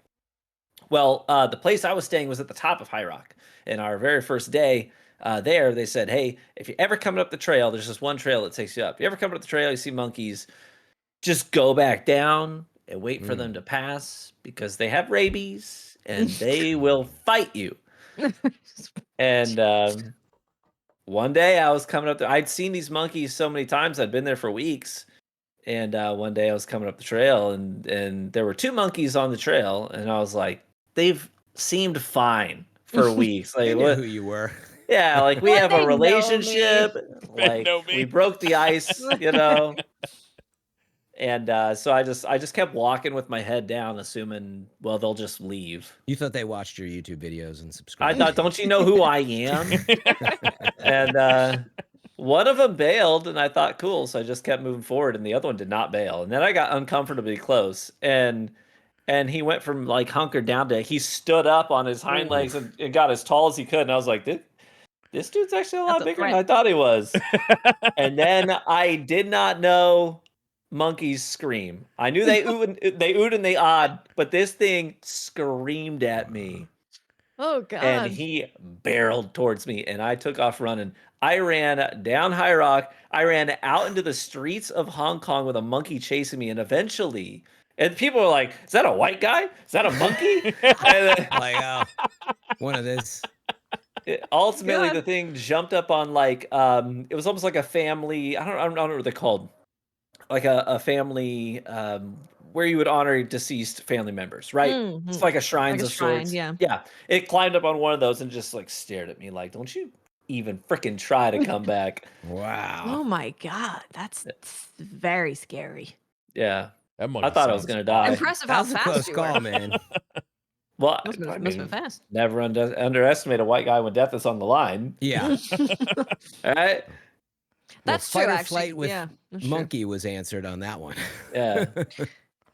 Well, the place I was staying was at the top of High Rock. And our very first day there, they said, hey, if you're ever coming up the trail, there's this one trail that takes you up. If you ever come up the trail, you see monkeys, just go back down and wait for them to pass because they have rabies and they will fight you. And one day I was coming up there. I'd seen these monkeys so many times. I'd been there for weeks. And one day I was coming up the trail and there were 2 monkeys on the trail. And I was like, they've seemed fine for weeks. Like, I knew who you were. Yeah, like we have They a know me. relationship. They Like know me. we broke the ice, And so I just kept walking with my head down, assuming, well, they'll just leave. You thought they watched your YouTube videos and I subscribed. thought, don't you know who I am? And one of them bailed, and I thought, cool. So I just kept moving forward, and the other one did not bail. And then I got uncomfortably close, and he went from like hunkered down to he stood up on his hind legs and got as tall as he could. And I was like, this dude's actually a lot That's a bigger than threat. I thought he was. And then I did not know monkeys scream. I knew they oohed and they awed, but this thing screamed at me. Oh God. And he barreled towards me, and I took off running. I ran down High Rock. I ran out into the streets of Hong Kong with a monkey chasing me, and eventually, and people were like, "Is that a white guy? Is that a monkey?" And then, Like, one of this. Ultimately, God. the thing jumped up on like it was almost like a family. I don't know what they're called. Like a family where you would honor deceased family members, right? It's Mhm. like a shrines Like a of shrine, sorts. yeah. Yeah. It climbed up on one of those and just like stared at me like, don't you even freaking try to come back. Wow. Oh my God, that's very scary. Yeah. That monkey I thought I was sounds gonna wild. die. Impressive That how was a fast close you call, were. man. Well, Must I have mean, been fast. never underestimate a white guy when death is on the line. Yeah. All right. Well, That's fight true, or actually. flight with Yeah, that's true. monkey was answered on that one. Yeah.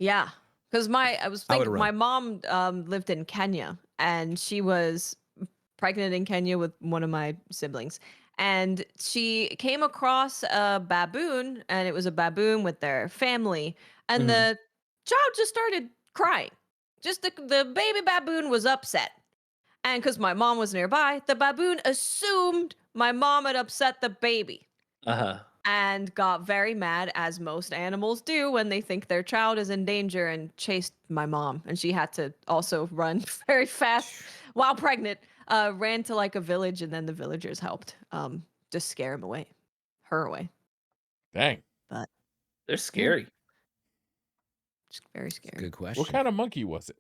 Yeah, because I was I thinking would've my mom lived in Kenya, and she was pregnant in Kenya with one of my siblings, and she came across a baboon, and it was a baboon with their family, and Mhm. the child just started crying. Just the baby baboon was upset, and because my mom was nearby, the baboon assumed my mom had upset the baby. Uh-huh. And got very mad, as most animals do when they think their child is in danger, and chased my mom. And she had to also run very fast while pregnant, ran to like a village, and then the villagers helped just scare her away. Dang. But They're scary. just very scary. Good question. What kind of monkey was it?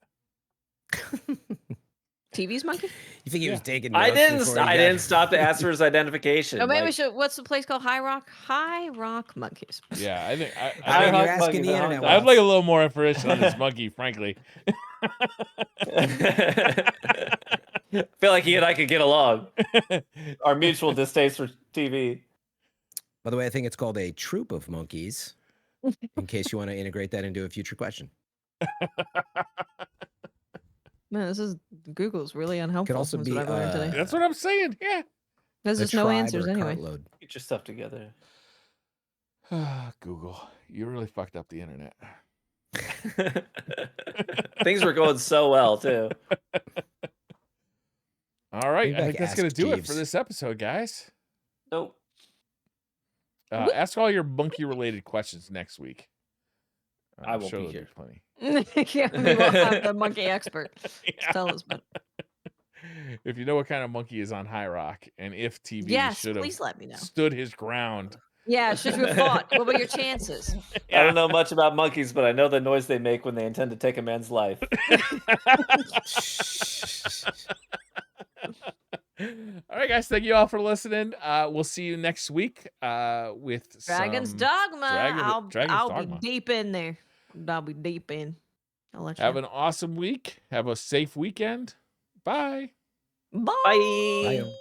TV's monkey? You think he was Yeah. taking I notes didn't before he I got- didn't stop to ask for his identification. Oh, maybe we like- should. What's the place called? High Rock? High Rock Monkeys. Yeah, I think I mean, High you're Rock asking Monkey, the the internet. Hong I'd Kong. like a little more information on this monkey, frankly. Feel like he and I could get along. Our mutual distaste for TV. By the way, I think it's called a troop of monkeys. In case you want to integrate that into a future question. Man, this is Google's really unhelpful. Could also is be, what I've learned today. That's what I'm saying. Yeah. There's a just no tribe answers or a anyway. cartload. Get your stuff together. Google, you really fucked up the internet. Things were going so well too. All right, Maybe I I think could that's gonna ask do it Jeeves. for this episode, guys. Nope. Ask all your monkey-related questions next week. I I'm won't sure be there'll here. Yeah, we will have the monkey expert. Yeah. Tell us about it. If you know what kind of monkey is on High Rock, and if TV Yes, should have please let me know. stood his ground. Yeah, should you have fought? What were your chances? I don't know much about monkeys, but I know the noise they make when they intend to take a man's life. All right, guys. Thank you all for listening. We'll see you next week with Dragon's some Dogma. Dragon's I'll Dogma. be deep in there. I'll be deep in. I'll let you Have know. an awesome week. Have a safe weekend. Bye. Bye. Bye. Bye.